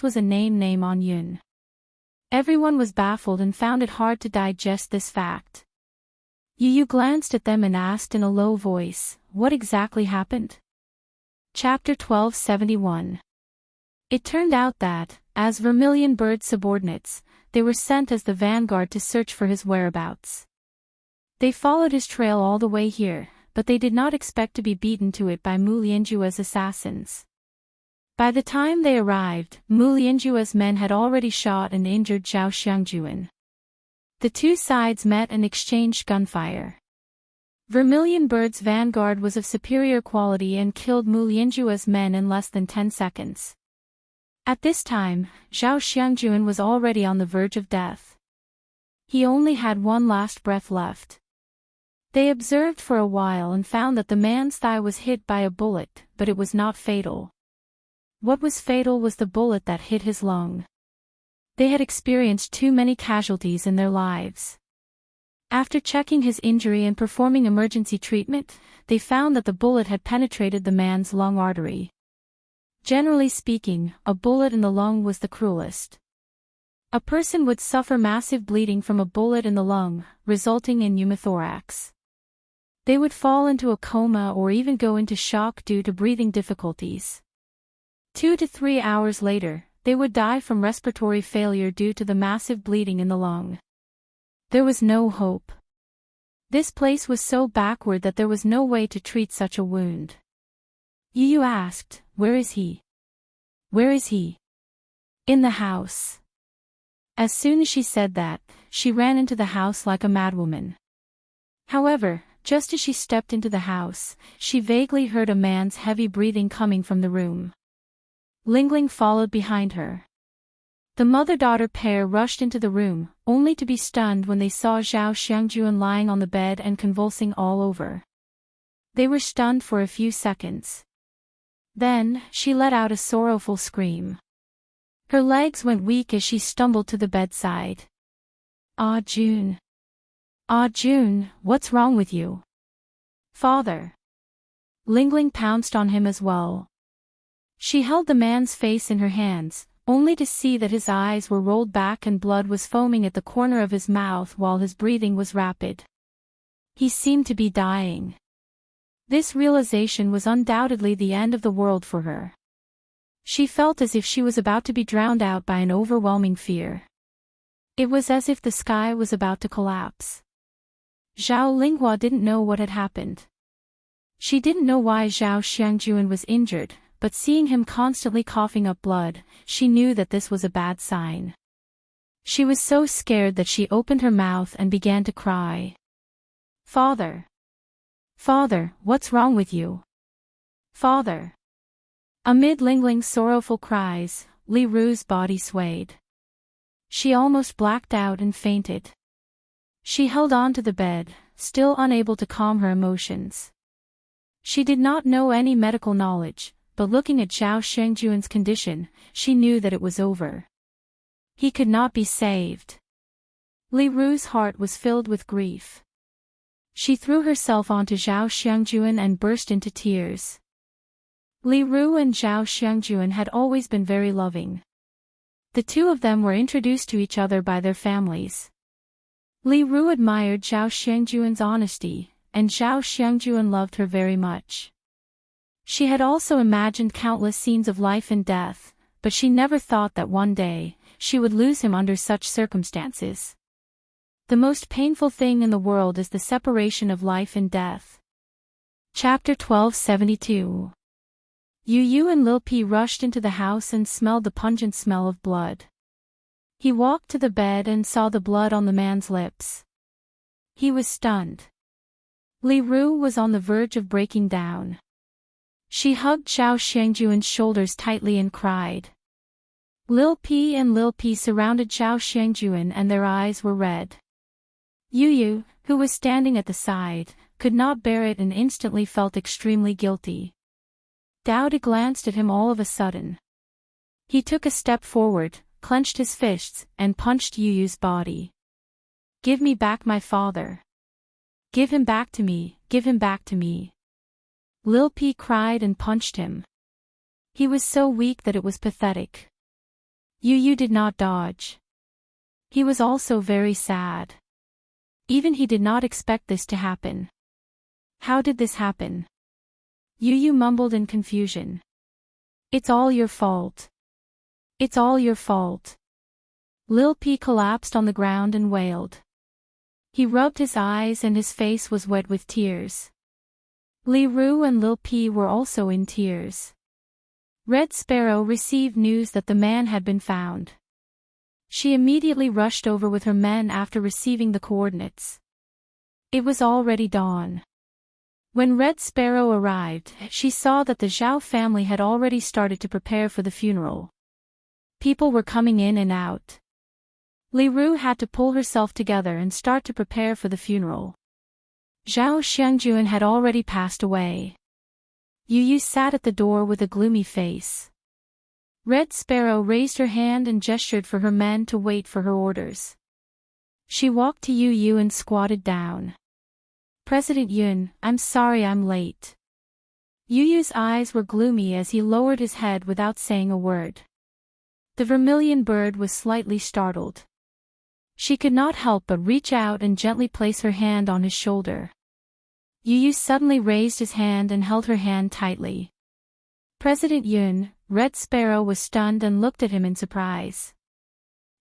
A: was a name on Yun. Everyone was baffled and found it hard to digest this fact. Yu glanced at them and asked in a low voice, "What exactly happened?" Chapter 1271. It turned out that, as Vermilion Bird's subordinates, they were sent as the vanguard to search for his whereabouts. They followed his trail all the way here, but they did not expect to be beaten to it by Mu Lianjue's assassins. By the time they arrived, Mu Lianjue's men had already shot and injured Zhao Xiangjuan. The two sides met and exchanged gunfire. Vermilion Bird's vanguard was of superior quality and killed Mu Lianjue's men in less than 10 seconds. At this time, Zhao Xiangjuan was already on the verge of death. He only had one last breath left. They observed for a while and found that the man's thigh was hit by a bullet, but it was not fatal. What was fatal was the bullet that hit his lung. They had experienced too many casualties in their lives. After checking his injury and performing emergency treatment, they found that the bullet had penetrated the man's lung artery. Generally speaking, a bullet in the lung was the cruelest. A person would suffer massive bleeding from a bullet in the lung, resulting in pneumothorax. They would fall into a coma or even go into shock due to breathing difficulties. 2 to 3 hours later, they would die from respiratory failure due to the massive bleeding in the lung. There was no hope. This place was so backward that there was no way to treat such a wound. Yu asked, "Where is he?" "Where is he?" "In the house." As soon as she said that, she ran into the house like a madwoman. However, just as she stepped into the house, she vaguely heard a man's heavy breathing coming from the room. Lingling followed behind her. The mother-daughter pair rushed into the room, only to be stunned when they saw Zhao Xiangjuan lying on the bed and convulsing all over. They were stunned for a few seconds. Then, she let out a sorrowful scream. Her legs went weak as she stumbled to the bedside. "Ah June. Ah June, what's wrong with you?" "Father." Lingling pounced on him as well. She held the man's face in her hands, only to see that his eyes were rolled back and blood was foaming at the corner of his mouth while his breathing was rapid. He seemed to be dying. This realization was undoubtedly the end of the world for her. She felt as if she was about to be drowned out by an overwhelming fear. It was as if the sky was about to collapse. Zhao Linghua didn't know what had happened. She didn't know why Zhao Xiangjuan was injured, but seeing him constantly coughing up blood, she knew that this was a bad sign. She was so scared that she opened her mouth and began to cry. Father! Father, what's wrong with you? Father! Amid Lingling sorrowful cries, Li Ru's body swayed. She almost blacked out and fainted. She held on to the bed, still unable to calm her emotions. She did not know any medical knowledge, but looking at Zhao Shengjuan's condition, she knew that it was over. He could not be saved. Li Ru's heart was filled with grief. She threw herself onto Zhao Shengjuan and burst into tears. Li Ru and Zhao Shengjuan had always been very loving. The two of them were introduced to each other by their families. Li Ru admired Zhao Shengjuan's honesty, and Zhao Shengjuan loved her very much. She had also imagined countless scenes of life and death, but she never thought that one day, she would lose him under such circumstances. The most painful thing in the world is the separation of life and death. Chapter 1272. Yu Yu and Lil P rushed into the house and smelled the pungent smell of blood. He walked to the bed and saw the blood on the man's lips. He was stunned. Li Ru was on the verge of breaking down. She hugged Zhao Shengjuan's shoulders tightly and cried. Lil P surrounded Zhao Shengjuan and their eyes were red. Yu Yu, who was standing at the side, could not bear it and instantly felt extremely guilty. Dowdy glanced at him all of a sudden. He took a step forward, clenched his fists, and punched Yu Yu's body. Give me back my father. Give him back to me, give him back to me. Lil P cried and punched him. He was so weak that it was pathetic. Yu Yu did not dodge. He was also very sad. Even he did not expect this to happen. How did this happen? Yu Yu mumbled in confusion. It's all your fault. It's all your fault. Lil P collapsed on the ground and wailed. He rubbed his eyes and his face was wet with tears. Li Ru and Lil P were also in tears. Red Sparrow received news that the man had been found. She immediately rushed over with her men after receiving the coordinates. It was already dawn. When Red Sparrow arrived, she saw that the Zhao family had already started to prepare for the funeral. People were coming in and out. Li Ru had to pull herself together and start to prepare for the funeral. Zhao Shengjuan had already passed away. Yu Yu sat at the door with a gloomy face. Red Sparrow raised her hand and gestured for her men to wait for her orders. She walked to Yu Yu and squatted down. President Yun, I'm sorry I'm late. Yu Yu's eyes were gloomy as he lowered his head without saying a word. The vermilion bird was slightly startled. She could not help but reach out and gently place her hand on his shoulder. Yu Yu suddenly raised his hand and held her hand tightly. President Yun, Red Sparrow was stunned and looked at him in surprise.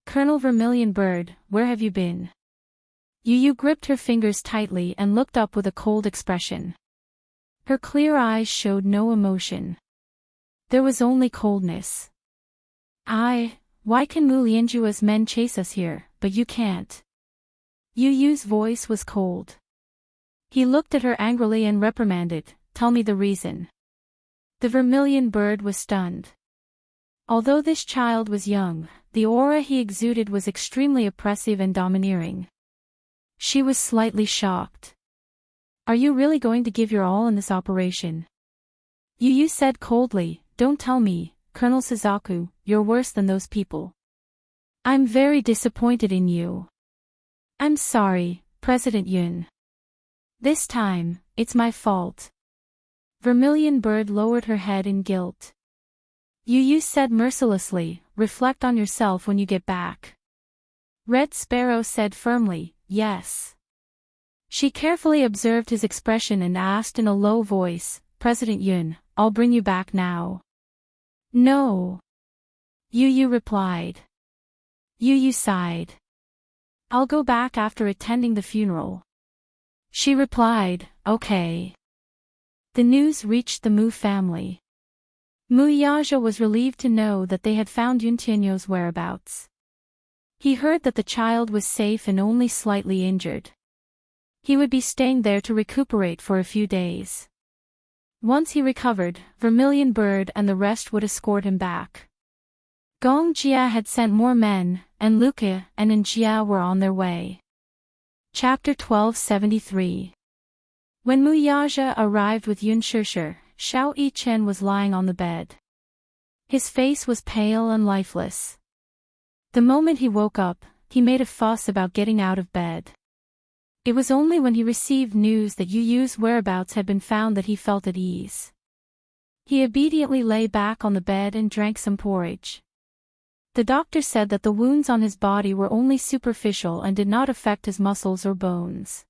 A: Colonel Vermilion Bird, where have you been? Yu Yu gripped her fingers tightly and looked up with a cold expression. Her clear eyes showed no emotion. There was only coldness. Why can Mu Lianjua's men chase us here, but you can't? Yu Yu's voice was cold. He looked at her angrily and reprimanded, tell me the reason. The Vermilion Bird was stunned. Although this child was young, the aura he exuded was extremely oppressive and domineering. She was slightly shocked. Are you really going to give your all in this operation? Yu Yu said coldly, don't tell me, Colonel Suzaku, you're worse than those people. I'm very disappointed in you. I'm sorry, President Yun. This time, it's my fault. Vermilion Bird lowered her head in guilt. Yu Yu said mercilessly, reflect on yourself when you get back. Red Sparrow said firmly, yes. She carefully observed his expression and asked in a low voice, President Yun, I'll bring you back now. No. Yu Yu replied. Yu Yu sighed. I'll go back after attending the funeral. She replied, okay. The news reached the Mu family. Mu Yaja was relieved to know that they had found Yun Tianyo's whereabouts. He heard that the child was safe and only slightly injured. He would be staying there to recuperate for a few days. Once he recovered, Vermilion Bird and the rest would escort him back. Gong Jia had sent more men, and Luca and Njia were on their way. Chapter 1273. When Mu Yaja arrived with Yun Shishir, Xiao Yichen was lying on the bed. His face was pale and lifeless. The moment he woke up, he made a fuss about getting out of bed. It was only when he received news that Yu Yu's whereabouts had been found that he felt at ease. He obediently lay back on the bed and drank some porridge. The doctor said that the wounds on his body were only superficial and did not affect his muscles or bones.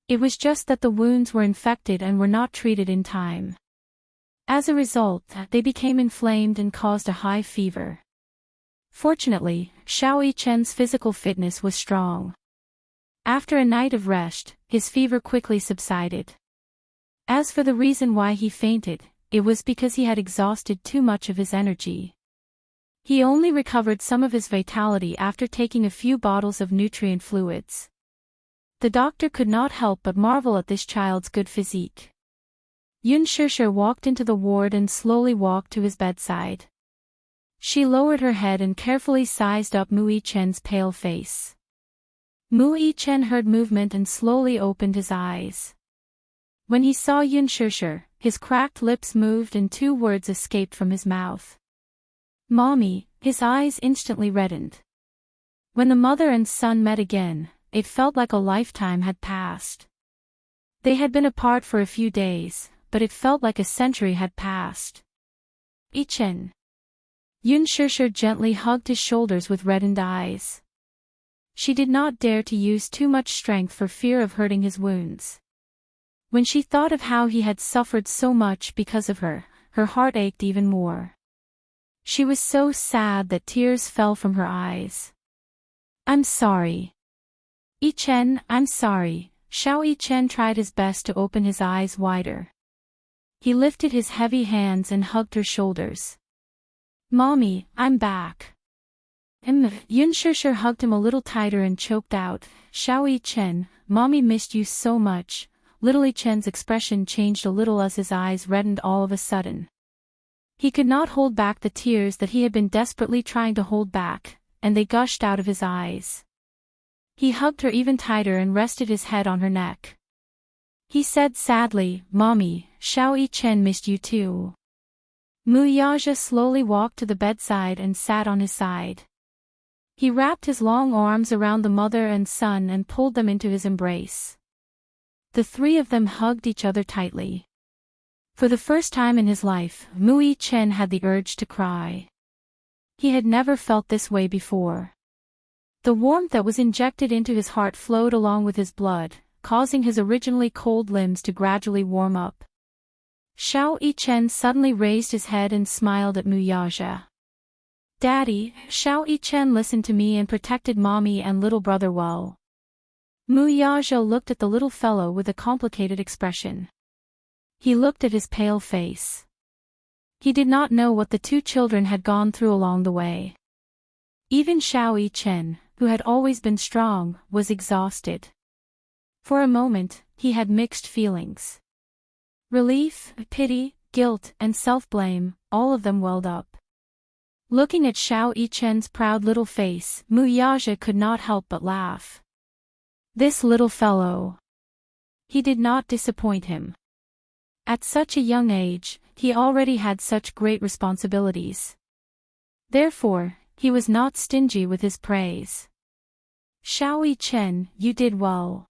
A: It was just that the wounds were infected and were not treated in time. As a result, they became inflamed and caused a high fever. Fortunately, Xiao Yichen's physical fitness was strong. After a night of rest, his fever quickly subsided. As for the reason why he fainted, it was because he had exhausted too much of his energy. He only recovered some of his vitality after taking a few bottles of nutrient fluids. The doctor could not help but marvel at this child's good physique. Yun Shishir walked into the ward and slowly walked to his bedside. She lowered her head and carefully sized up Mu Yichen's pale face. Mu Yichen heard movement and slowly opened his eyes. When he saw Yun Shishir, his cracked lips moved and two words escaped from his mouth. "Mommy," his eyes instantly reddened. When the mother and son met again, it felt like a lifetime had passed. They had been apart for a few days, but it felt like a century had passed. "Yichen." Yun Shishir gently hugged his shoulders with reddened eyes. She did not dare to use too much strength for fear of hurting his wounds. When she thought of how he had suffered so much because of her, her heart ached even more. She was so sad that tears fell from her eyes. "I'm sorry. Yichen, I'm sorry." Xiao Yichen tried his best to open his eyes wider. He lifted his heavy hands and hugged her shoulders. "Mommy, I'm back." Yun Shishir hugged him a little tighter and choked out, "Xiao Yichen, Mommy missed you so much." Little Yichen's expression changed a little as his eyes reddened all of a sudden. He could not hold back the tears that he had been desperately trying to hold back, and they gushed out of his eyes. He hugged her even tighter and rested his head on her neck. He said sadly, "Mommy, Xiao Yichen missed you too." Mu Yaja slowly walked to the bedside and sat on his side. He wrapped his long arms around the mother and son and pulled them into his embrace. The three of them hugged each other tightly. For the first time in his life, Mu Yichen had the urge to cry. He had never felt this way before. The warmth that was injected into his heart flowed along with his blood, causing his originally cold limbs to gradually warm up. Xiao Yichen suddenly raised his head and smiled at Mu Yaja. "Daddy, Xiao Yichen listened to me and protected Mommy and little brother well." Mu Yaja looked at the little fellow with a complicated expression. He looked at his pale face. He did not know what the two children had gone through along the way. Even Xiao Yichen, who had always been strong, was exhausted. For a moment, he had mixed feelings. Relief, pity, guilt, and self-blame, all of them welled up. Looking at Xiao Yichen's proud little face, Mu Yaja could not help but laugh. This little fellow. He did not disappoint him. At such a young age, he already had such great responsibilities. Therefore, he was not stingy with his praise. "Xiao Yichen, you did well."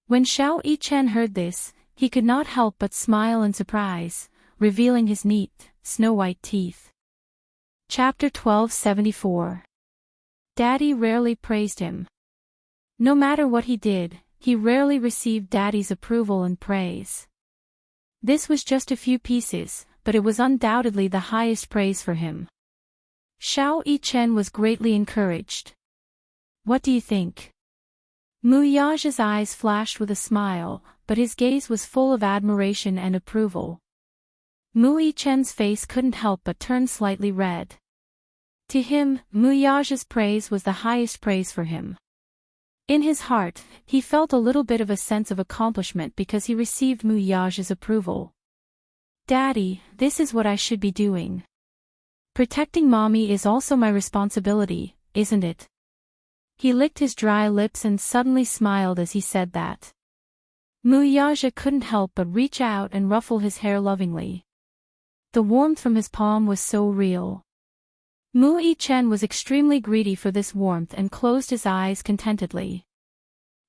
A: When Xiao Yichen heard this, he could not help but smile in surprise, revealing his neat, snow-white teeth. Chapter 1274. Daddy rarely praised him. No matter what he did, he rarely received Daddy's approval and praise. This was just a few pieces, but it was undoubtedly the highest praise for him. Xiao Yichen was greatly encouraged. "What do you think?" Mu Yaja's eyes flashed with a smile, but his gaze was full of admiration and approval. Mu Yichen's face couldn't help but turn slightly red. To him, Muyaja's praise was the highest praise for him. In his heart, he felt a little bit of a sense of accomplishment because he received Muyaja's approval. Daddy, this is what I should be doing. Protecting mommy is also my responsibility, isn't it? He licked his dry lips and suddenly smiled as he said that. Muyaja couldn't help but reach out and ruffle his hair lovingly. The warmth from his palm was so real. Mu-I-chen was extremely greedy for this warmth and closed his eyes contentedly.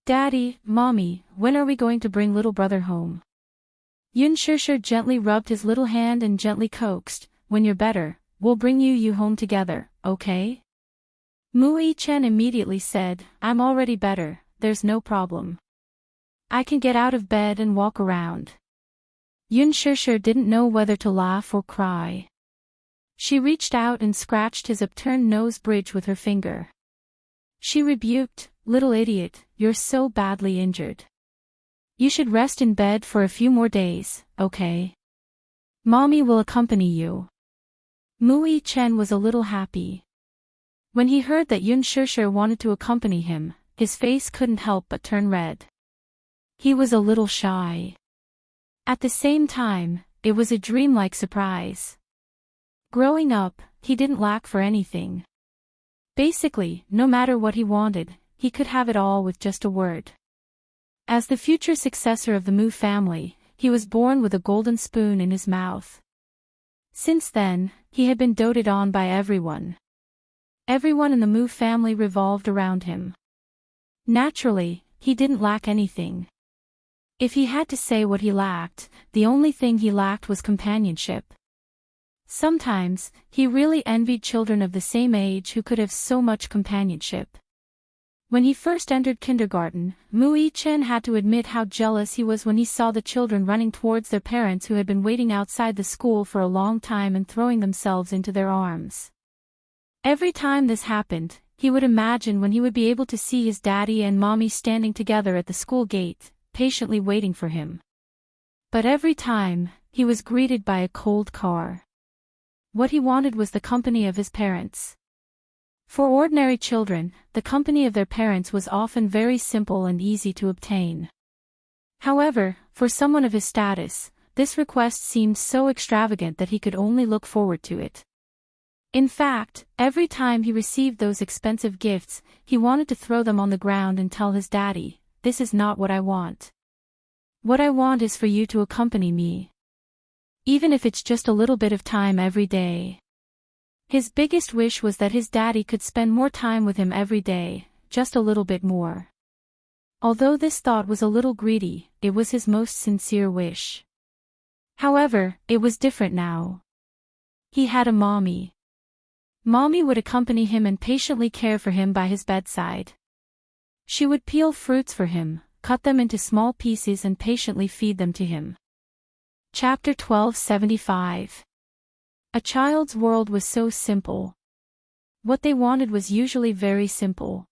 A: Daddy, Mommy, when are we going to bring little brother home? Yun Shishir gently rubbed his little hand and gently coaxed, when you're better, we'll bring you home together, okay? Mu-I-chen immediately said, I'm already better, there's no problem. I can get out of bed and walk around. Yun Shishir didn't know whether to laugh or cry. She reached out and scratched his upturned nose bridge with her finger. She rebuked, little idiot, you're so badly injured. You should rest in bed for a few more days, okay? Mommy will accompany you. Mu-I-chen was a little happy. When he heard that Yun Shishir wanted to accompany him, his face couldn't help but turn red. He was a little shy. At the same time, it was a dreamlike surprise. Growing up, he didn't lack for anything. Basically, no matter what he wanted, he could have it all with just a word. As the future successor of the Mu family, he was born with a golden spoon in his mouth. Since then, he had been doted on by everyone. Everyone in the Mu family revolved around him. Naturally, he didn't lack anything. If he had to say what he lacked, the only thing he lacked was companionship. Sometimes, he really envied children of the same age who could have so much companionship. When he first entered kindergarten, Mu-I-chen had to admit how jealous he was when he saw the children running towards their parents who had been waiting outside the school for a long time and throwing themselves into their arms. Every time this happened, he would imagine when he would be able to see his daddy and mommy standing together at the school gate, patiently waiting for him. But every time, he was greeted by a cold car. What he wanted was the company of his parents. For ordinary children, the company of their parents was often very simple and easy to obtain. However, for someone of his status, this request seemed so extravagant that he could only look forward to it. In fact, every time he received those expensive gifts, he wanted to throw them on the ground and tell his daddy, "This is not what I want. What I want is for you to accompany me. Even if it's just a little bit of time every day." His biggest wish was that his daddy could spend more time with him every day, just a little bit more. Although this thought was a little greedy, it was his most sincere wish. However, it was different now. He had a mommy. Mommy would accompany him and patiently care for him by his bedside. She would peel fruits for him, cut them into small pieces and patiently feed them to him. Chapter 1275. A child's world was so simple. What they wanted was usually very simple.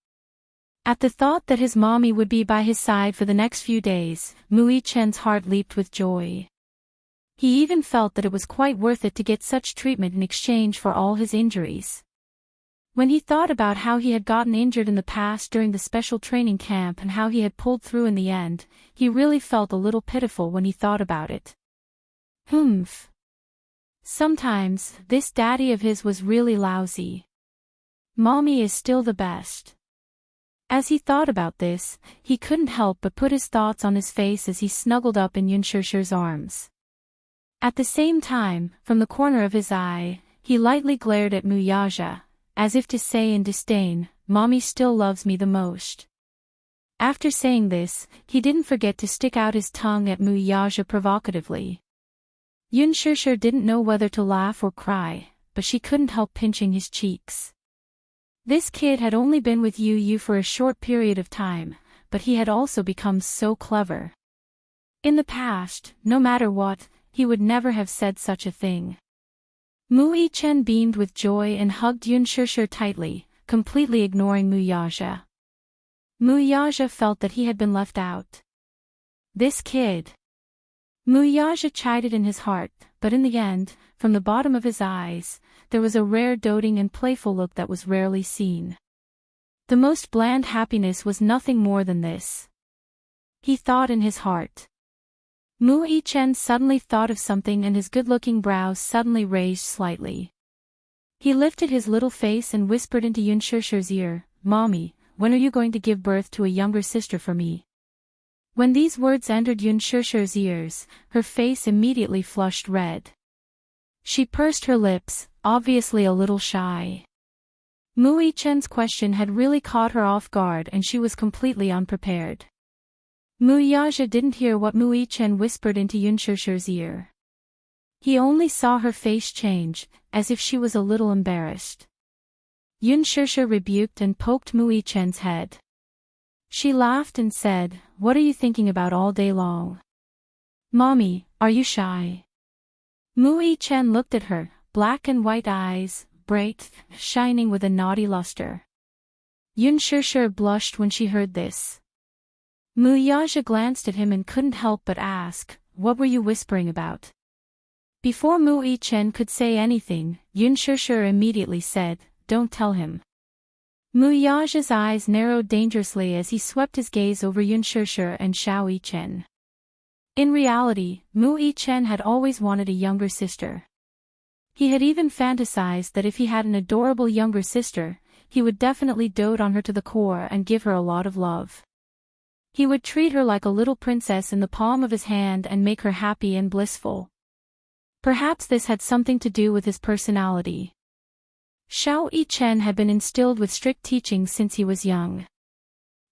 A: At the thought that his mommy would be by his side for the next few days, Mu-I-chen's heart leaped with joy. He even felt that it was quite worth it to get such treatment in exchange for all his injuries. When he thought about how he had gotten injured in the past during the special training camp and how he had pulled through in the end, he really felt a little pitiful when he thought about it. Humph. Sometimes, this daddy of his was really lousy. Mommy is still the best. As he thought about this, he couldn't help but put his thoughts on his face as he snuggled up in Yun Shishir's arms. At the same time, from the corner of his eye, he lightly glared at Muyaja, as if to say in disdain, "Mommy still loves me the most." After saying this, he didn't forget to stick out his tongue at Muyaja provocatively. Yun Shishir didn't know whether to laugh or cry, but she couldn't help pinching his cheeks. This kid had only been with Yu for a short period of time, but he had also become so clever. In the past, no matter what, he would never have said such a thing. Mu-I-chen beamed with joy and hugged Yun Shishir tightly, completely ignoring Muyaja. Muyaja felt that he had been left out. This kid. Muyaja chided in his heart, but in the end, from the bottom of his eyes, there was a rare doting and playful look that was rarely seen. The most bland happiness was nothing more than this. He thought in his heart. Mu-I-chen suddenly thought of something and his good-looking brows suddenly raised slightly. He lifted his little face and whispered into Yun Shusher's ear, "Mommy, when are you going to give birth to a younger sister for me?" When these words entered Yun Shusher's ears, her face immediately flushed red. She pursed her lips, obviously a little shy. Mu-I-chen's question had really caught her off guard and she was completely unprepared. Muyaja didn't hear what Mu-I-chen whispered into Yun Shusher's ear. He only saw her face change, as if she was a little embarrassed. Yun Shusher rebuked and poked Mu-I-chen's head. She laughed and said, "What are you thinking about all day long? Mommy, are you shy?" Mu-I-chen looked at her, black and white eyes, bright, shining with a naughty luster. Yun Shusher blushed when she heard this. Muyaja glanced at him and couldn't help but ask, "What were you whispering about?" Before Mu-I-chen could say anything, Yun Shusher immediately said, "Don't tell him." Muyaja's eyes narrowed dangerously as he swept his gaze over Yun Shusher and Xiao I-chen. In reality, Mu-I-chen had always wanted a younger sister. He had even fantasized that if he had an adorable younger sister, he would definitely dote on her to the core and give her a lot of love. He would treat her like a little princess in the palm of his hand and make her happy and blissful. Perhaps this had something to do with his personality. Xiao I-chen had been instilled with strict teachings since he was young.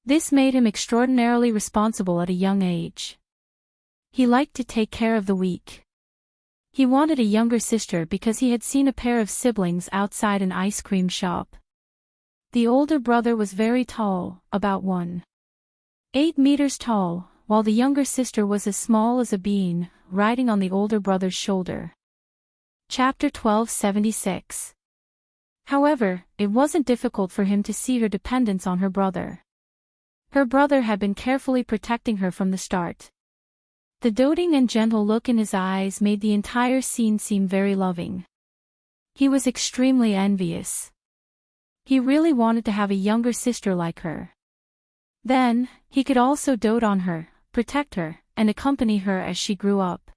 A: This made him extraordinarily responsible at a young age. He liked to take care of the weak. He wanted a younger sister because he had seen a pair of siblings outside an ice cream shop. The older brother was very tall, about 1.8 meters tall, while the younger sister was as small as a bean, riding on the older brother's shoulder. Chapter 1276. However, it wasn't difficult for him to see her dependence on her brother. Her brother had been carefully protecting her from the start. The doting and gentle look in his eyes made the entire scene seem very loving. He was extremely envious. He really wanted to have a younger sister like her. Then, he could also dote on her, protect her, and accompany her as she grew up.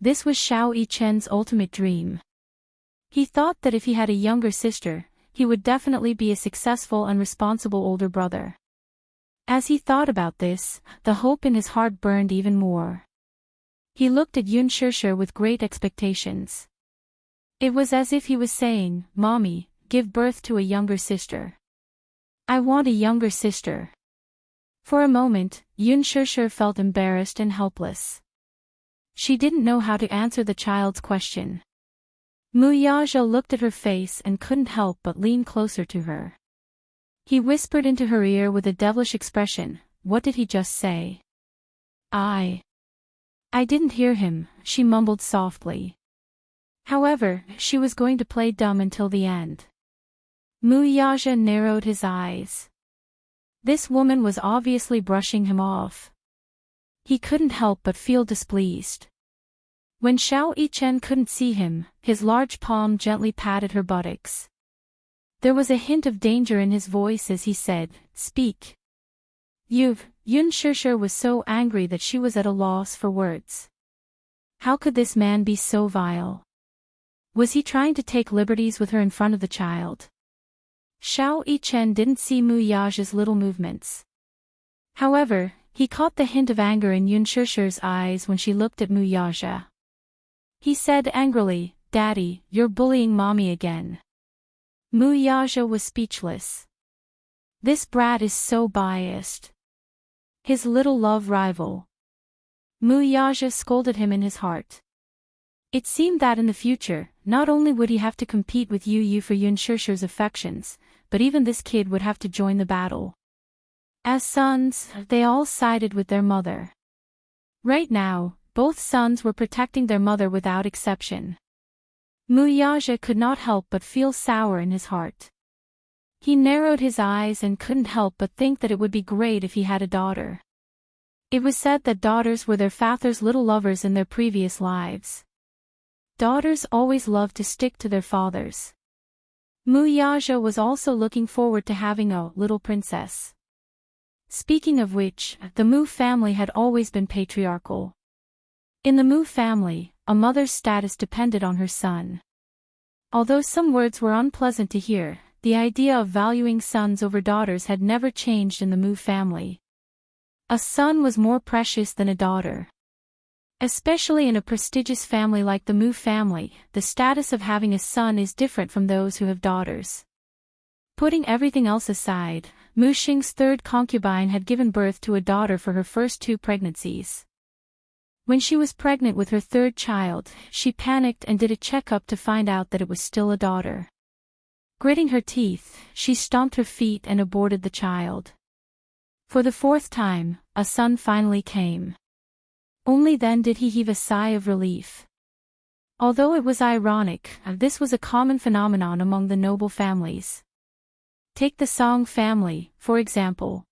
A: This was Xiao I-chen's ultimate dream. He thought that if he had a younger sister, he would definitely be a successful and responsible older brother. As he thought about this, the hope in his heart burned even more. He looked at Yun Shusher with great expectations. It was as if he was saying, "Mommy, give birth to a younger sister. I want a younger sister." For a moment, Yun Shusher felt embarrassed and helpless. She didn't know how to answer the child's question. Muyaja looked at her face and couldn't help but lean closer to her. He whispered into her ear with a devilish expression, "What did he just say?" I didn't hear him," she mumbled softly. However, she was going to play dumb until the end. Muyaja narrowed his eyes. This woman was obviously brushing him off. He couldn't help but feel displeased. When Xiao I-chen couldn't see him, his large palm gently patted her buttocks. There was a hint of danger in his voice as he said, "Speak." Yun Shusher was so angry that she was at a loss for words. How could this man be so vile? Was he trying to take liberties with her in front of the child? Xiao I-chen didn't see Muyaja's little movements. However, he caught the hint of anger in Yun Shusher's eyes when she looked at Muyaja. He said angrily, "Daddy, you're bullying Mommy again." Muyaja was speechless. This brat is so biased. His little love rival. Muyaja scolded him in his heart. It seemed that in the future, not only would he have to compete with Yu for Yun Shusher's affections, but even this kid would have to join the battle. As sons, they all sided with their mother. Right now, both sons were protecting their mother without exception. Muyaja could not help but feel sour in his heart. He narrowed his eyes and couldn't help but think that it would be great if he had a daughter. It was said that daughters were their father's little lovers in their previous lives. Daughters always loved to stick to their fathers. Muyaja was also looking forward to having a little princess. Speaking of which, the Mu family had always been patriarchal. In the Mu family, a mother's status depended on her son. Although some words were unpleasant to hear, the idea of valuing sons over daughters had never changed in the Mu family. A son was more precious than a daughter. Especially in a prestigious family like the Mu family, the status of having a son is different from those who have daughters. Putting everything else aside, Mu Xing's third concubine had given birth to a daughter for her first 2 pregnancies. When she was pregnant with her 3rd child, she panicked and did a checkup to find out that it was still a daughter. Gritting her teeth, she stomped her feet and aborted the child. For the 4th time, a son finally came. Only then did he heave a sigh of relief. Although it was ironic, this was a common phenomenon among the noble families. Take the Song family, for example.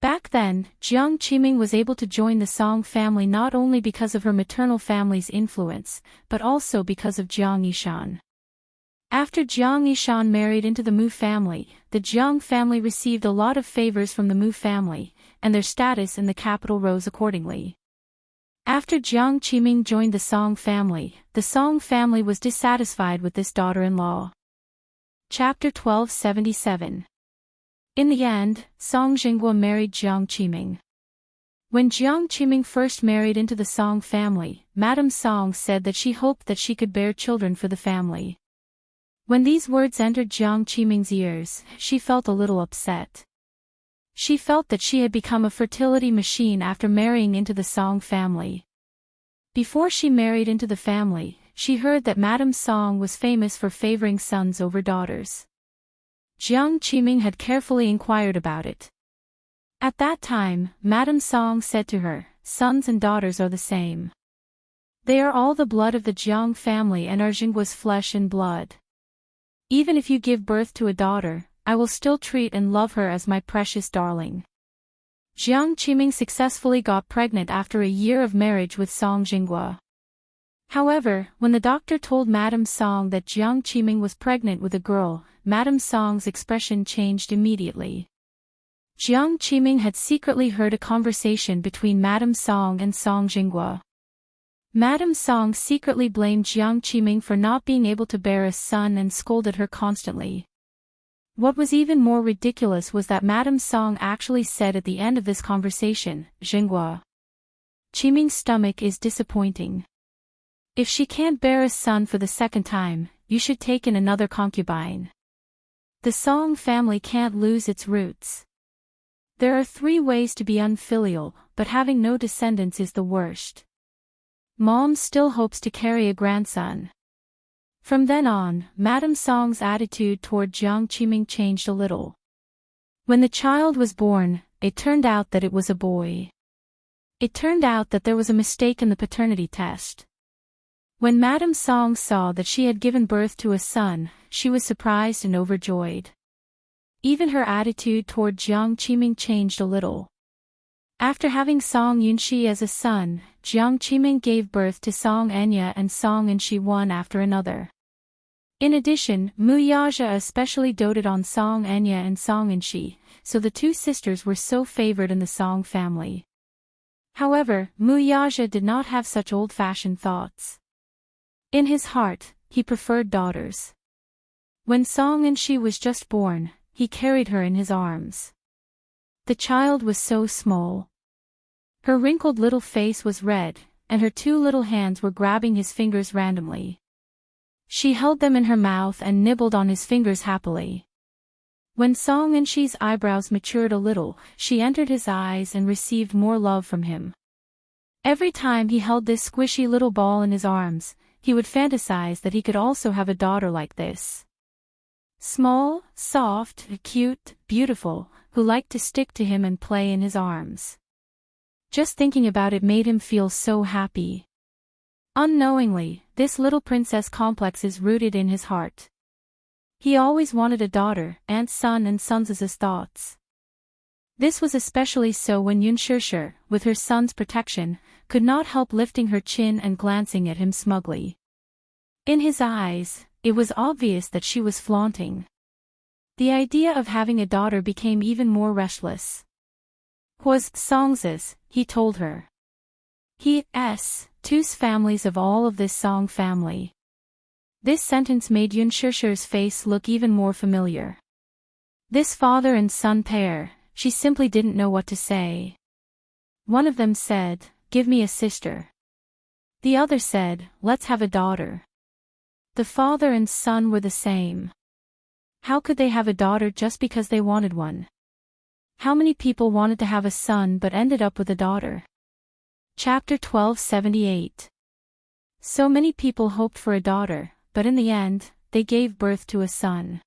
A: Back then, Jiang Qiming was able to join the Song family not only because of her maternal family's influence, but also because of Jiang Yishan. After Jiang Yishan married into the Mu family, the Jiang family received a lot of favors from the Mu family, and their status in the capital rose accordingly. After Jiang Qiming joined the Song family was dissatisfied with this daughter-in-law. Chapter 1277. In the end, Song Jinghua married Jiang Qiming. When Jiang Qiming first married into the Song family, Madame Song said that she hoped that she could bear children for the family. When these words entered Jiang Qiming's ears, she felt a little upset. She felt that she had become a fertility machine after marrying into the Song family. Before she married into the family, she heard that Madame Song was famous for favoring sons over daughters. Jiang Qiming had carefully inquired about it. At that time, Madame Song said to her, "Sons and daughters are the same. They are all the blood of the Jiang family and are Jinggua's flesh and blood. Even if you give birth to a daughter, I will still treat and love her as my precious darling." Jiang Qiming successfully got pregnant after a year of marriage with Song Jinghua. However, when the doctor told Madame Song that Jiang Qiming was pregnant with a girl, Madame Song's expression changed immediately. Jiang Qiming had secretly heard a conversation between Madame Song and Song Jinghua. Madame Song secretly blamed Jiang Qiming for not being able to bear a son and scolded her constantly. What was even more ridiculous was that Madame Song actually said at the end of this conversation, "Jinghua, Qiming's stomach is disappointing. If she can't bear a son for the 2nd time, you should take in another concubine. The Song family can't lose its roots. There are 3 ways to be unfilial, but having no descendants is the worst. Mom still hopes to carry a grandson." From then on, Madame Song's attitude toward Jiang Qiming changed a little. When the child was born, it turned out that it was a boy. It turned out that there was a mistake in the paternity test. When Madame Song saw that she had given birth to a son, she was surprised and overjoyed. Even her attitude toward Jiang Qiming changed a little. After having Song Yunxi as a son, Jiang Qiming gave birth to Song Enya and Song Enshi one after another. In addition, Muyaja especially doted on Song Enya and Song Enshi, so the 2 sisters were so favored in the Song family. However, Muyaja did not have such old-fashioned thoughts. In his heart, he preferred daughters. When Song Enshi was just born, he carried her in his arms. The child was so small. Her wrinkled little face was red, and her 2 little hands were grabbing his fingers randomly. She held them in her mouth and nibbled on his fingers happily. When Song Enshi's eyebrows matured a little, she entered his eyes and received more love from him. Every time he held this squishy little ball in his arms, he would fantasize that he could also have a daughter like this. Small, soft, cute, beautiful, who liked to stick to him and play in his arms. Just thinking about it made him feel so happy. Unknowingly, this little princess complex is rooted in his heart. He always wanted a daughter, and sons as his thoughts. This was especially so when Yunshushu, with her son's protection, could not help lifting her chin and glancing at him smugly. In his eyes, it was obvious that she was flaunting. The idea of having a daughter became even more restless. "Was Song's," he told her. Two's families of all of this Song family. This sentence made Yunshushu's face look even more familiar. This father and son pair, she simply didn't know what to say. One of them said, "Give me a sister." The other said, "Let's have a daughter." The father and son were the same. How could they have a daughter just because they wanted one? How many people wanted to have a son but ended up with a daughter? Chapter 1278. So many people hoped for a daughter, but in the end, they gave birth to a son.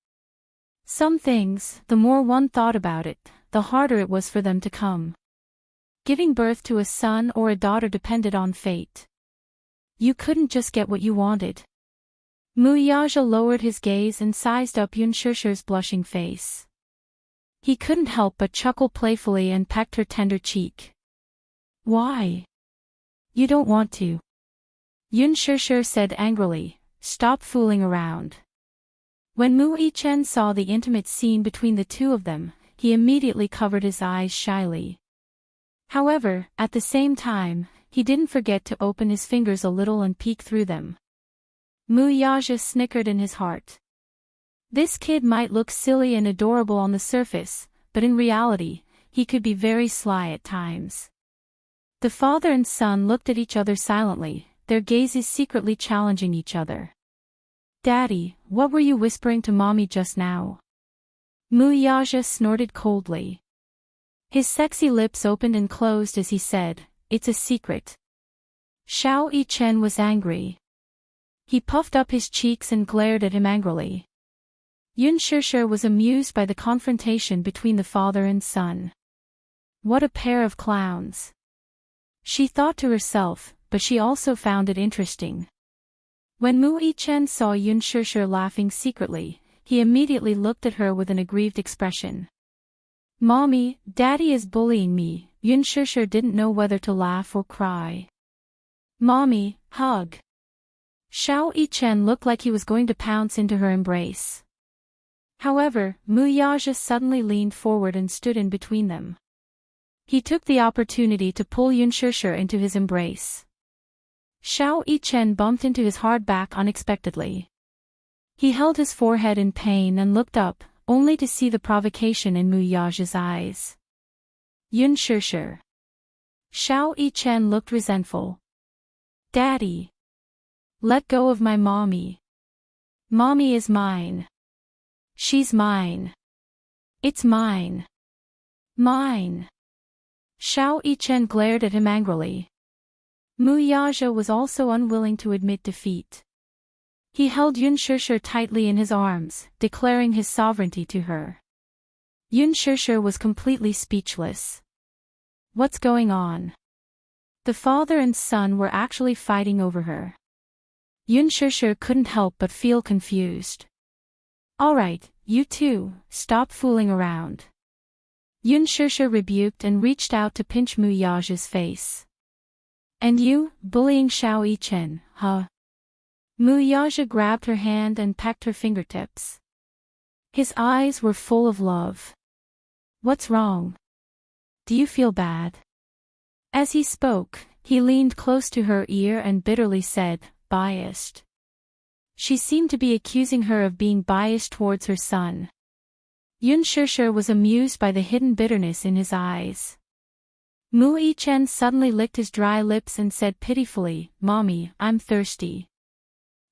A: Some things, the more one thought about it, the harder it was for them to come. Giving birth to a son or a daughter depended on fate. You couldn't just get what you wanted. Muyaja lowered his gaze and sized up Yunshushu's blushing face. He couldn't help but chuckle playfully and pecked her tender cheek. "Why? You don't want to?" Yunshushu said angrily, "Stop fooling around." When Mu Yichen saw the intimate scene between the two of them, he immediately covered his eyes shyly. However, at the same time, he didn't forget to open his fingers a little and peek through them. Muyaja snickered in his heart. This kid might look silly and adorable on the surface, but in reality, he could be very sly at times. The father and son looked at each other silently, their gazes secretly challenging each other. "Daddy, what were you whispering to Mommy just now?" Muyaja snorted coldly. His sexy lips opened and closed as he said, "It's a secret." Xiao Yichen was angry. He puffed up his cheeks and glared at him angrily. Yunshushu was amused by the confrontation between the father and son. What a pair of clowns. She thought to herself, but she also found it interesting. When Mu Yichen saw Yunshushu laughing secretly, he immediately looked at her with an aggrieved expression. "Mommy, Daddy is bullying me." Yunshushu didn't know whether to laugh or cry. "Mommy, hug." Xiao Yichen looked like he was going to pounce into her embrace. However, Muyaja suddenly leaned forward and stood in between them. He took the opportunity to pull Yunshushu into his embrace. Xiao Yichen bumped into his hard back unexpectedly. He held his forehead in pain and looked up, only to see the provocation in Muyaja's eyes. "Yunshushu." Xiao Yichen looked resentful. "Daddy. Let go of my mommy. Mommy is mine. She's mine. It's mine. Mine." Xiao Yichen glared at him angrily. Muyaja was also unwilling to admit defeat. He held Yunshushu tightly in his arms, declaring his sovereignty to her. Yunshushu was completely speechless. What's going on? The father and son were actually fighting over her. Yunshushu couldn't help but feel confused. "All right, you two, stop fooling around." Yunshushu rebuked and reached out to pinch Muyaja's face. "And you, bullying Xiao Yichen, huh?" Muyaja grabbed her hand and pecked her fingertips. His eyes were full of love. "What's wrong? Do you feel bad?" As he spoke, he leaned close to her ear and bitterly said, "Biased." She seemed to be accusing her of being biased towards her son. Yunshushu was amused by the hidden bitterness in his eyes. Mu Yichen suddenly licked his dry lips and said pitifully, "Mommy, I'm thirsty."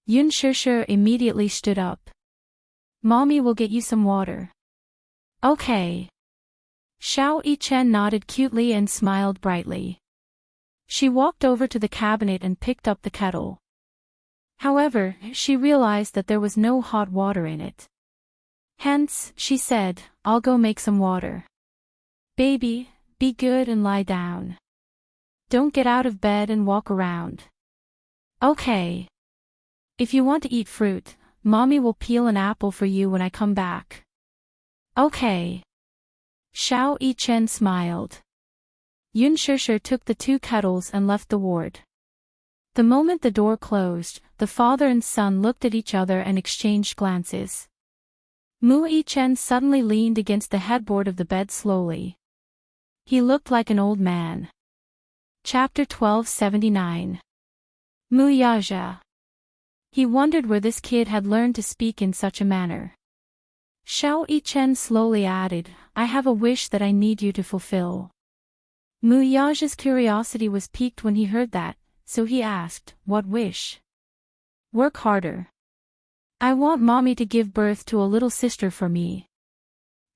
A: Yunshushu immediately stood up. "Mommy will get you some water." "Okay." Xiao Yichen nodded cutely and smiled brightly. She walked over to the cabinet and picked up the kettle. However, she realized that there was no hot water in it. Hence, she said, "I'll go make some water. Baby, be good and lie down. Don't get out of bed and walk around." "Okay. If you want to eat fruit, Mommy will peel an apple for you when I come back." "Okay." Xiao Yichen smiled. Yun Shishir took the 2 kettles and left the ward. The moment the door closed, the father and son looked at each other and exchanged glances. Mu Yichen suddenly leaned against the headboard of the bed slowly. He looked like an old man. Chapter 1279. Mu Yaja. He wondered where this kid had learned to speak in such a manner. Xiao Yichen slowly added, I have a wish that I need you to fulfill. Mu Yaja's curiosity was piqued when he heard that, so he asked, what wish? Work harder. I want mommy to give birth to a little sister for me.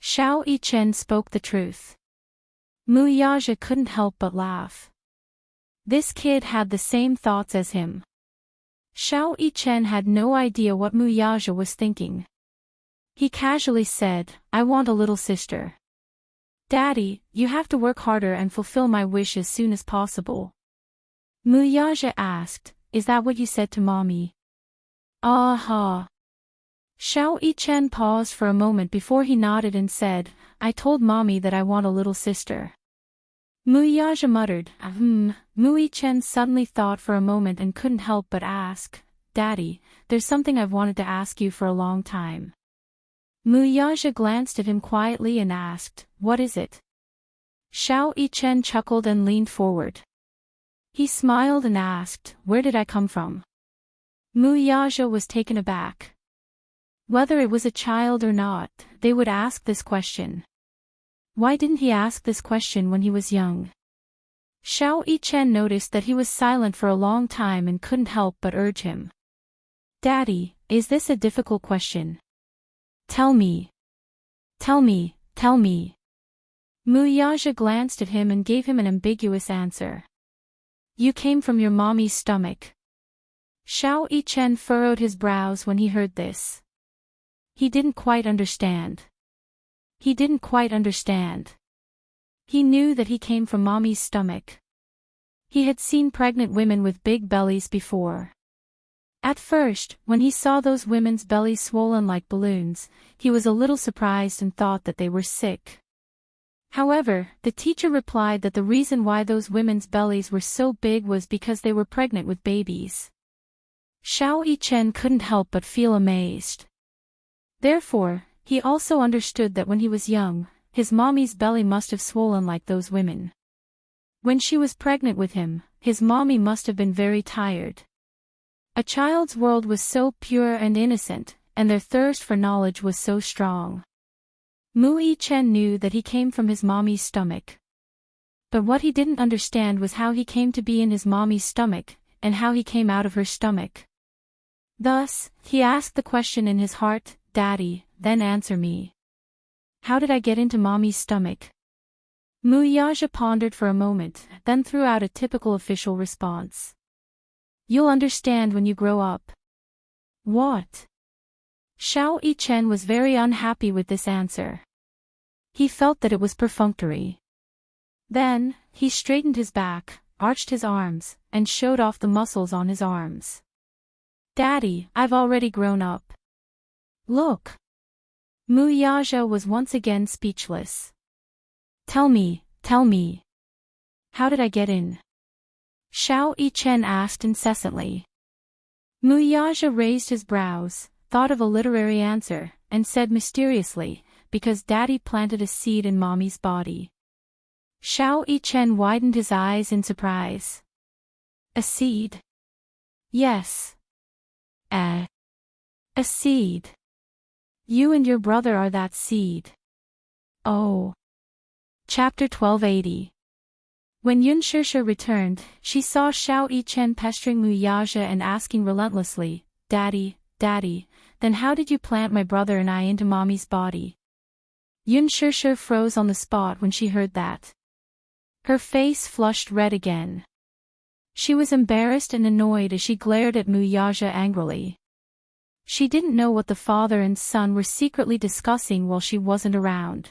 A: Xiao Yichen spoke the truth. Mu Yaja couldn't help but laugh. This kid had the same thoughts as him. Xiao Yichen had no idea what Mu Yaja was thinking. He casually said, I want a little sister. Daddy, you have to work harder and fulfill my wish as soon as possible. Mu Yaja asked, is that what you said to mommy? Aha. Xiao Yichen paused for a moment before he nodded and said, I told mommy that I want a little sister. Mu Yaja muttered, Mu Yichen suddenly thought for a moment and couldn't help but ask, Daddy, there's something I've wanted to ask you for a long time. Mu Yaja glanced at him quietly and asked, what is it? Xiao Yichen chuckled and leaned forward. He smiled and asked, where did I come from? Mu Yaja was taken aback. Whether it was a child or not, they would ask this question. Why didn't he ask this question when he was young? Xiao Yichen noticed that he was silent for a long time and couldn't help but urge him. Daddy, is this a difficult question? Tell me. Tell me, tell me. Mu Yaja glanced at him and gave him an ambiguous answer. You came from your mommy's stomach. Xiao Yichen furrowed his brows when he heard this. He didn't quite understand. He didn't quite understand. He knew that he came from mommy's stomach. He had seen pregnant women with big bellies before. At first, when he saw those women's bellies swollen like balloons, he was a little surprised and thought that they were sick. However, the teacher replied that the reason why those women's bellies were so big was because they were pregnant with babies. Xiao Yichen couldn't help but feel amazed. Therefore, he also understood that when he was young, his mommy's belly must have swollen like those women. When she was pregnant with him, his mommy must have been very tired. A child's world was so pure and innocent, and their thirst for knowledge was so strong. Mu Yichen knew that he came from his mommy's stomach. But what he didn't understand was how he came to be in his mommy's stomach, and how he came out of her stomach. Thus, he asked the question in his heart, Daddy, then answer me. How did I get into mommy's stomach? Mu Yaja pondered for a moment, then threw out a typical official response. You'll understand when you grow up. What? Xiao Yichen was very unhappy with this answer. He felt that it was perfunctory. Then, he straightened his back, arched his arms, and showed off the muscles on his arms. Daddy, I've already grown up. Look. Mu Yaja was once again speechless. Tell me, tell me. How did I get in? Xiao Yichen asked incessantly. Mu Yaja raised his brows, thought of a literary answer, and said mysteriously, because Daddy planted a seed in mommy's body. Xiao Yichen widened his eyes in surprise. A seed? Yes. A seed. You and your brother are that seed. Oh. Chapter 1280. When Yun Shishir returned, she saw Xiao Yichen pestering Mu Yaja and asking relentlessly, Daddy, Daddy, then how did you plant my brother and I into mommy's body? Yun Shishir froze on the spot when she heard that. Her face flushed red again. She was embarrassed and annoyed as she glared at Mu Yaja angrily. She didn't know what the father and son were secretly discussing while she wasn't around.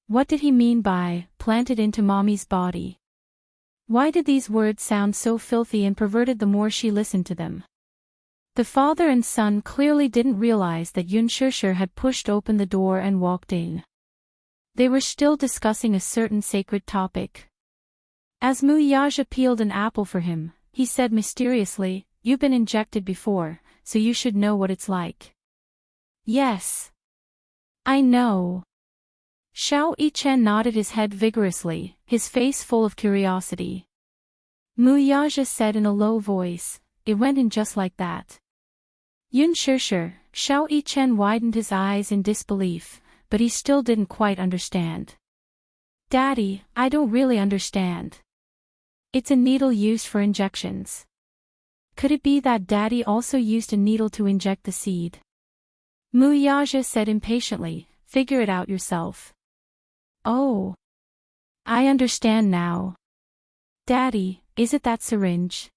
A: What did he mean by, planted into mommy's body? Why did these words sound so filthy and perverted the more she listened to them? The father and son clearly didn't realize that Yun Shishir had pushed open the door and walked in. They were still discussing a certain sacred topic. As Muyaja peeled an apple for him, he said mysteriously, "You've been injected before, so you should know what it's like." "Yes. I know." Xiao Yichen nodded his head vigorously, his face full of curiosity. Muyaja said in a low voice, "It went in just like that." Yun Shishir, Xiao Yichen widened his eyes in disbelief, but he still didn't quite understand. "Daddy, I don't really understand." "It's a needle used for injections." "Could it be that Daddy also used a needle to inject the seed?" Muyaja said impatiently, "Figure it out yourself." "Oh. I understand now. Daddy, is it that syringe?"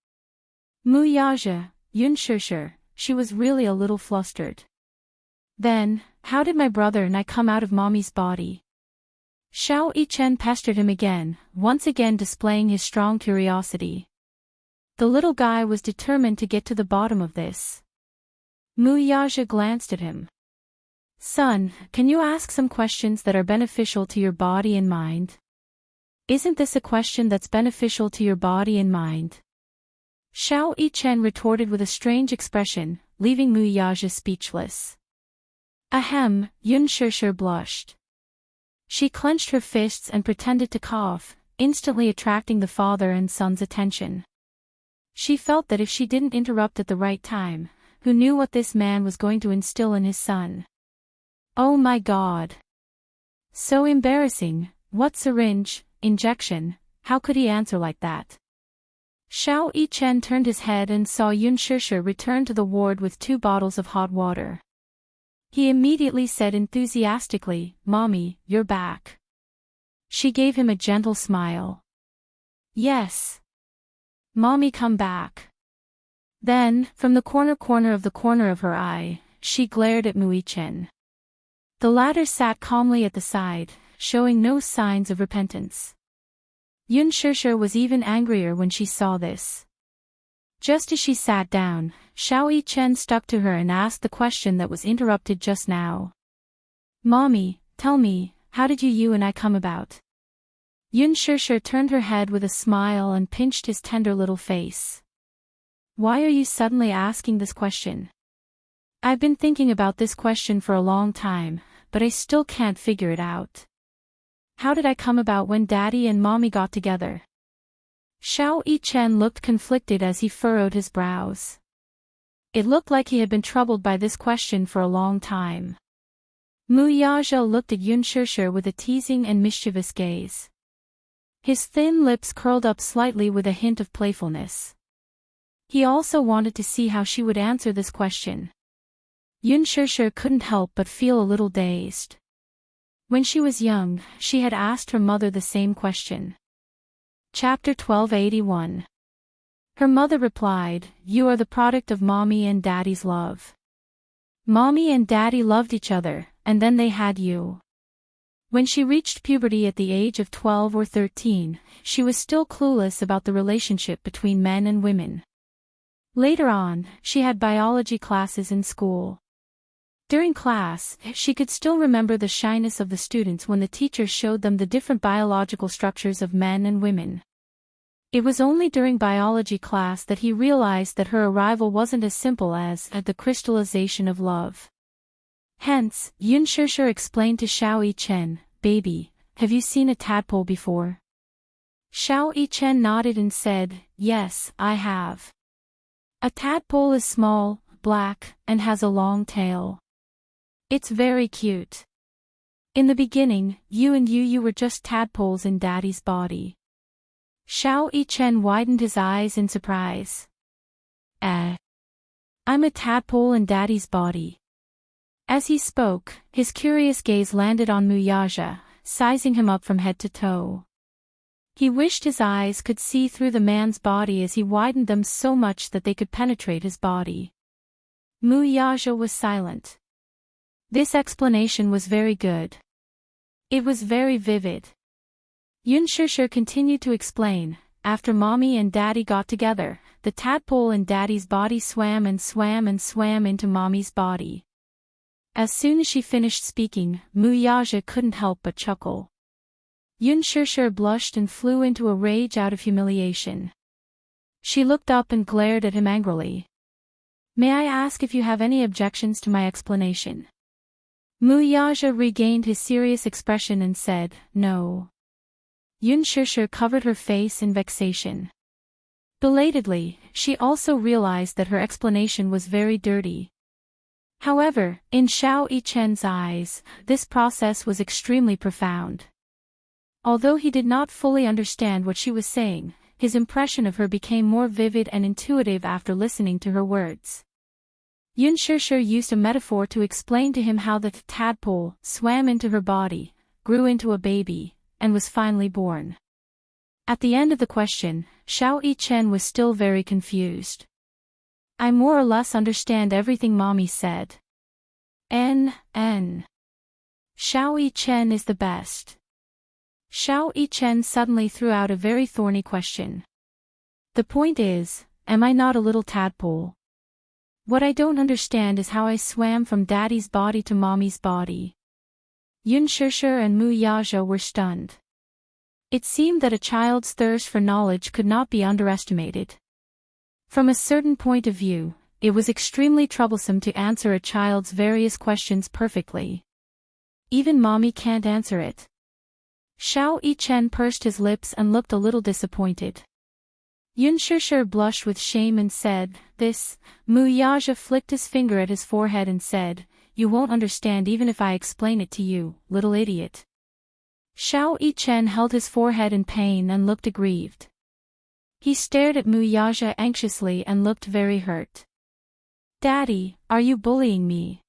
A: Muyaja, Yun Shishir, she was really a little flustered. "Then, how did my brother and I come out of Mommy's body?" Xiao Yichen pestered him again, once again displaying his strong curiosity. The little guy was determined to get to the bottom of this. Muyaja glanced at him. "Son, can you ask some questions that are beneficial to your body and mind?" "Isn't this a question that's beneficial to your body and mind?" Xiao Yichen retorted with a strange expression, leaving Muyaja speechless. Ahem, Yun Shishir blushed. She clenched her fists and pretended to cough, instantly attracting the father and son's attention. She felt that if she didn't interrupt at the right time, who knew what this man was going to instill in his son? Oh my God! So embarrassing. What syringe, injection, how could he answer like that? Xiao Yichen turned his head and saw Yun Shishir return to the ward with 2 bottles of hot water. He immediately said enthusiastically, "Mommy, you're back." She gave him a gentle smile. "Yes. Mommy, come back." Then, from the corner of her eye, she glared at Muyichen. The latter sat calmly at the side, showing no signs of repentance. Yun Shishir was even angrier when she saw this. Just as she sat down, Xiao Yichen stuck to her and asked the question that was interrupted just now. "Mommy, tell me, how did you and I come about?" Yun Shishir turned her head with a smile and pinched his tender little face. "Why are you suddenly asking this question?" "I've been thinking about this question for a long time, but I still can't figure it out. How did I come about when Daddy and Mommy got together?" Xiao Yichen looked conflicted as he furrowed his brows. It looked like he had been troubled by this question for a long time. Muyaja looked at Yun Shishir with a teasing and mischievous gaze. His thin lips curled up slightly with a hint of playfulness. He also wanted to see how she would answer this question. Yun Shishir couldn't help but feel a little dazed. When she was young, she had asked her mother the same question. Chapter 1281. Her mother replied, "You are the product of Mommy and Daddy's love. Mommy and Daddy loved each other, and then they had you." When she reached puberty at the age of 12 or 13, she was still clueless about the relationship between men and women. Later on, she had biology classes in school. During class, she could still remember the shyness of the students when the teacher showed them the different biological structures of men and women. It was only during biology class that he realized that her arrival wasn't as simple as the crystallization of love. Hence, Yun Shishir explained to Xiao Yichen, "Baby, have you seen a tadpole before?" Xiao Yichen nodded and said, "Yes, I have. A tadpole is small, black, and has a long tail. It's very cute. In the beginning, you were just tadpoles in Daddy's body." Xiao Yichen widened his eyes in surprise. I'm a tadpole in Daddy's body." As he spoke, his curious gaze landed on Muyaja, sizing him up from head to toe. He wished his eyes could see through the man's body as he widened them so much that they could penetrate his body. Muyaja was silent. This explanation was very good. It was very vivid. Yun Shishir continued to explain, "After Mommy and Daddy got together, the tadpole in Daddy's body swam and swam and swam into Mommy's body. As soon as she finished speaking, Muyaja couldn't help but chuckle. Yun Shishir blushed and flew into a rage out of humiliation. She looked up and glared at him angrily. May I ask if you have any objections to my explanation? Muyaja regained his serious expression and said, no. Yun Shishir covered her face in vexation. Belatedly, she also realized that her explanation was very dirty. However, in Xiao Yichen's eyes, this process was extremely profound. Although he did not fully understand what she was saying, his impression of her became more vivid and intuitive after listening to her words. Yun Shishir used a metaphor to explain to him how the tadpole swam into her body, grew into a baby, and was finally born. At the end of the question, Xiao Yichen was still very confused. I more or less understand everything Mommy said. Xiao Yichen is the best. Xiao Yichen suddenly threw out a very thorny question. The point is, am I not a little tadpole? What I don't understand is how I swam from Daddy's body to Mommy's body. Yun Shishir and Muyaja were stunned. It seemed that a child's thirst for knowledge could not be underestimated. From a certain point of view, it was extremely troublesome to answer a child's various questions perfectly. Even Mommy can't answer it. Xiao Yichen pursed his lips and looked a little disappointed. Yun Shishir blushed with shame and said, this. Muyaja flicked his finger at his forehead and said, you won't understand even if I explain it to you, little idiot. Xiao Yichen held his forehead in pain and looked aggrieved. He stared at Muyaja anxiously and looked very hurt. Daddy, are you bullying me?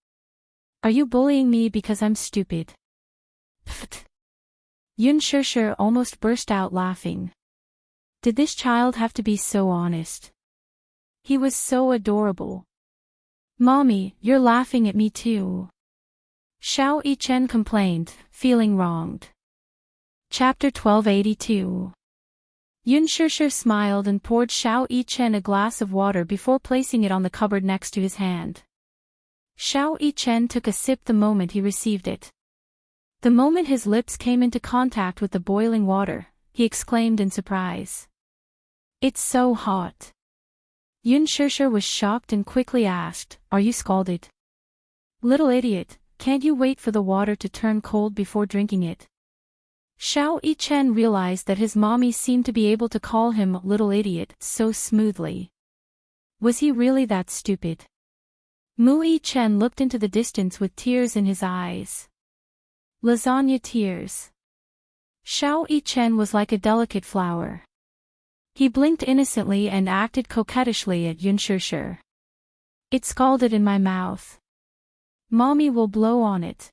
A: Are you bullying me because I'm stupid? Pfft. Yun Shishir almost burst out laughing. Did this child have to be so honest? He was so adorable. Mommy, you're laughing at me too. Xiao Yichen complained, feeling wronged. Chapter 1282. Yun Shishir smiled and poured Xiao Yichen a glass of water before placing it on the cupboard next to his hand. Xiao Yichen took a sip the moment he received it. The moment his lips came into contact with the boiling water, he exclaimed in surprise. It's so hot. Yun Shishir was shocked and quickly asked, are you scalded? Little idiot, can't you wait for the water to turn cold before drinking it? Xiao Yichen realized that his mommy seemed to be able to call him little idiot so smoothly. Was he really that stupid? Mu Yichen looked into the distance with tears in his eyes. Lasagna tears. Xiao Yichen was like a delicate flower. He blinked innocently and acted coquettishly at Yun Shishir. It scalded in my mouth. Mommy will blow on it.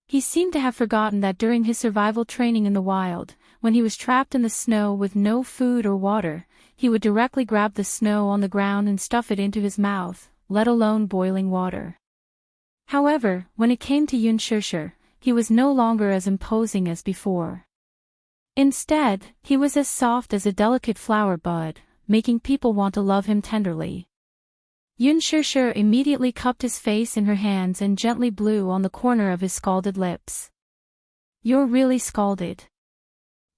A: He seemed to have forgotten that during his survival training in the wild, when he was trapped in the snow with no food or water, he would directly grab the snow on the ground and stuff it into his mouth, let alone boiling water. However, when it came to Yun Shishir, he was no longer as imposing as before. Instead, he was as soft as a delicate flower bud, making people want to love him tenderly. Yun Shishir immediately cupped his face in her hands and gently blew on the corner of his scalded lips. You're really scalded.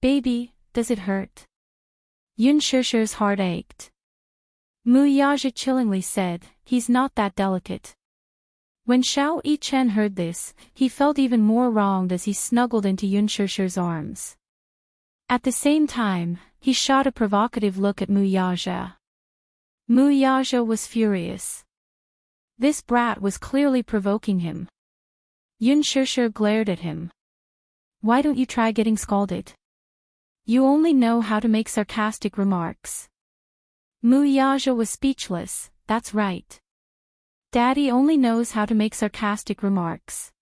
A: Baby, does it hurt? Yun Shishir's heart ached. Muyaja chillingly said, he's not that delicate. When Xiao Yichen heard this, he felt even more wronged as he snuggled into Yun Shishir's arms. At the same time, he shot a provocative look at Muyaja. Muyaja was furious. This brat was clearly provoking him. Yun Shishir glared at him. Why don't you try getting scalded? You only know how to make sarcastic remarks. Muyaja was speechless, that's right. Daddy only knows how to make sarcastic remarks.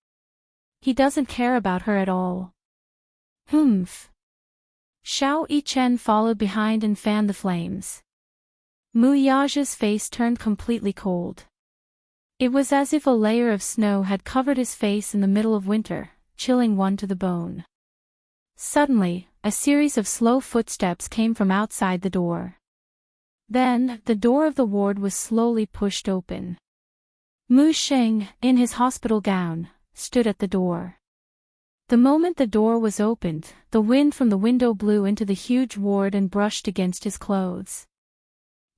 A: He doesn't care about her at all. Humph. Xiao Yichen followed behind and fanned the flames. Muyaja's face turned completely cold. It was as if a layer of snow had covered his face in the middle of winter, chilling one to the bone. Suddenly, a series of slow footsteps came from outside the door. Then, the door of the ward was slowly pushed open. Mu Sheng, in his hospital gown, stood at the door. The moment the door was opened, the wind from the window blew into the huge ward and brushed against his clothes.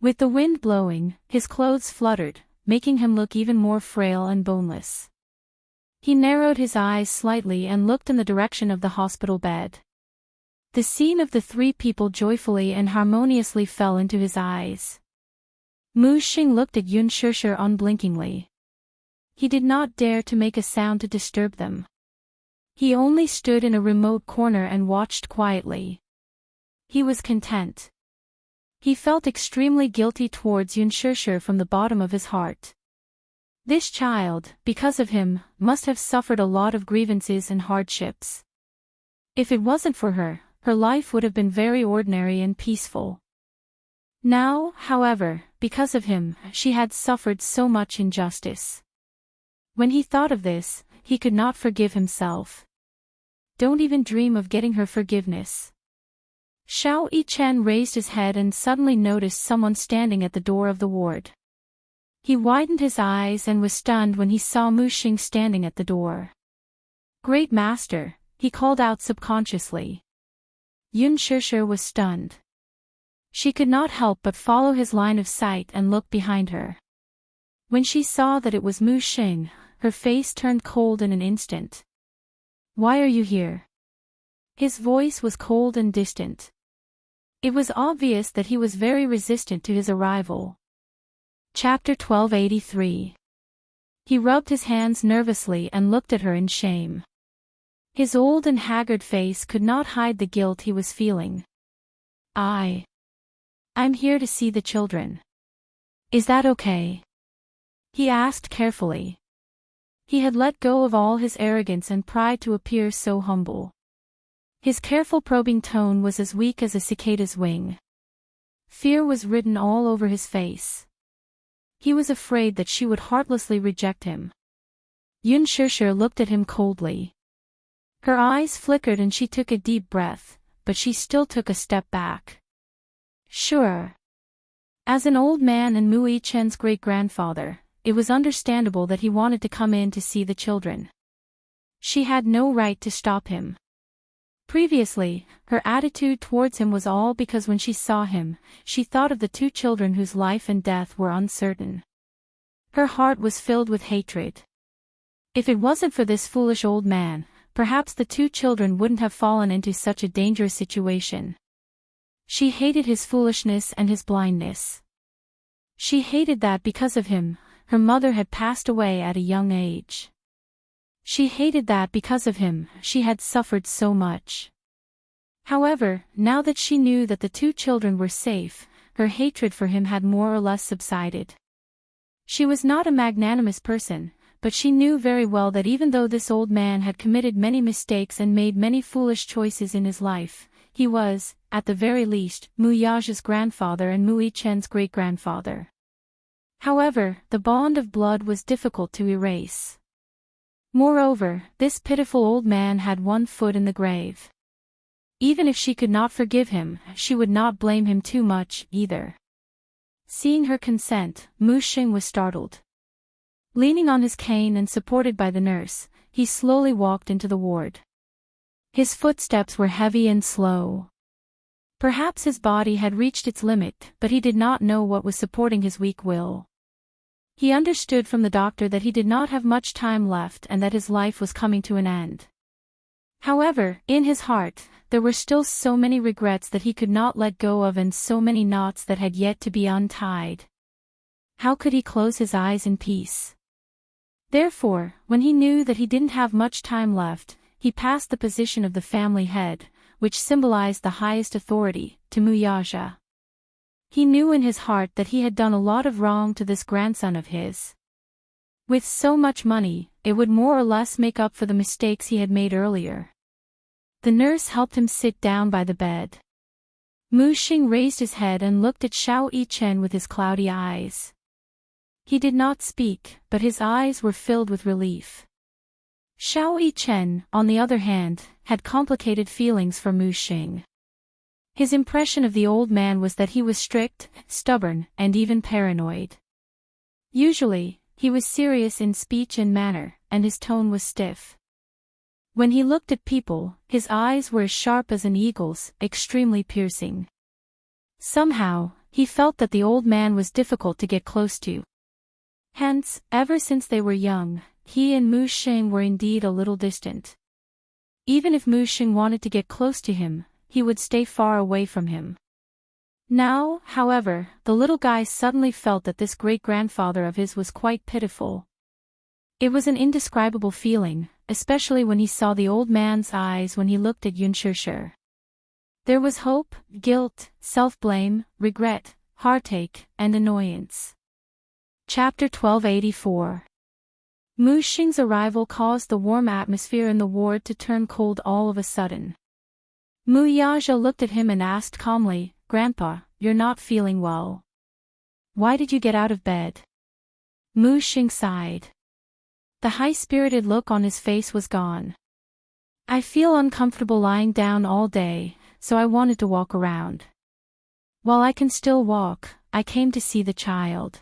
A: With the wind blowing, his clothes fluttered, making him look even more frail and boneless. He narrowed his eyes slightly and looked in the direction of the hospital bed. The scene of the three people joyfully and harmoniously fell into his eyes. Mu Xing looked at Yun Shishir unblinkingly. He did not dare to make a sound to disturb them. He only stood in a remote corner and watched quietly. He was content. He felt extremely guilty towards Yun Shishir from the bottom of his heart. This child, because of him, must have suffered a lot of grievances and hardships. If it wasn't for her, her life would have been very ordinary and peaceful. Now, however, because of him, she had suffered so much injustice. When he thought of this, he could not forgive himself. Don't even dream of getting her forgiveness. Xiao Yichen raised his head and suddenly noticed someone standing at the door of the ward. He widened his eyes and was stunned when he saw Mu Xing standing at the door. "Great Master," he called out subconsciously. Yun Shishir was stunned. She could not help but follow his line of sight and look behind her. When she saw that it was Mu Xing, her face turned cold in an instant. "Why are you here?" His voice was cold and distant. It was obvious that he was very resistant to his arrival. Chapter 1283. He rubbed his hands nervously and looked at her in shame. His old and haggard face could not hide the guilt he was feeling. I'm here to see the children. Is that okay?" he asked carefully. He had let go of all his arrogance and pride to appear so humble. His careful probing tone was as weak as a cicada's wing. Fear was written all over his face. He was afraid that she would heartlessly reject him. Yun Shishir looked at him coldly. Her eyes flickered and she took a deep breath, but she still took a step back. Sure. As an old man and Mu Yichen's great-grandfather, it was understandable that he wanted to come in to see the children. She had no right to stop him. Previously, her attitude towards him was all because when she saw him, she thought of the two children whose life and death were uncertain. Her heart was filled with hatred. If it wasn't for this foolish old man, perhaps the two children wouldn't have fallen into such a dangerous situation. She hated his foolishness and his blindness. She hated that because of him, her mother had passed away at a young age. She hated that because of him, she had suffered so much. However, now that she knew that the two children were safe, her hatred for him had more or less subsided. She was not a magnanimous person, but she knew very well that even though this old man had committed many mistakes and made many foolish choices in his life, he was, at the very least, Mu Yaja's grandfather and Mu Yichen's great-grandfather. However, the bond of blood was difficult to erase. Moreover, this pitiful old man had one foot in the grave. Even if she could not forgive him, she would not blame him too much, either. Seeing her consent, Mu Xing was startled. Leaning on his cane and supported by the nurse, he slowly walked into the ward. His footsteps were heavy and slow. Perhaps his body had reached its limit, but he did not know what was supporting his weak will. He understood from the doctor that he did not have much time left and that his life was coming to an end. However, in his heart, there were still so many regrets that he could not let go of and so many knots that had yet to be untied. How could he close his eyes in peace? Therefore, when he knew that he didn't have much time left, he passed the position of the family head, which symbolized the highest authority, to Mu Yaja. He knew in his heart that he had done a lot of wrong to this grandson of his. With so much money, it would more or less make up for the mistakes he had made earlier. The nurse helped him sit down by the bed. Mu Xing raised his head and looked at Xiao Yichen with his cloudy eyes. He did not speak, but his eyes were filled with relief. Xiao Yichen, on the other hand, had complicated feelings for Mu Xing. His impression of the old man was that he was strict, stubborn, and even paranoid. Usually, he was serious in speech and manner, and his tone was stiff. When he looked at people, his eyes were as sharp as an eagle's, extremely piercing. Somehow, he felt that the old man was difficult to get close to. Hence, ever since they were young, he and Mu Xing were indeed a little distant. Even if Mu Xing wanted to get close to him, he would stay far away from him. Now, however, the little guy suddenly felt that this great-grandfather of his was quite pitiful. It was an indescribable feeling, especially when he saw the old man's eyes when he looked at Yunshushu. There was hope, guilt, self-blame, regret, heartache, and annoyance. Chapter 1284. Mu Xing's arrival caused the warm atmosphere in the ward to turn cold all of a sudden. Mu Yaja looked at him and asked calmly, "Grandpa, you're not feeling well. Why did you get out of bed?" Mu Xing sighed. The high-spirited look on his face was gone. "I feel uncomfortable lying down all day, so I wanted to walk around. While I can still walk, I came to see the child."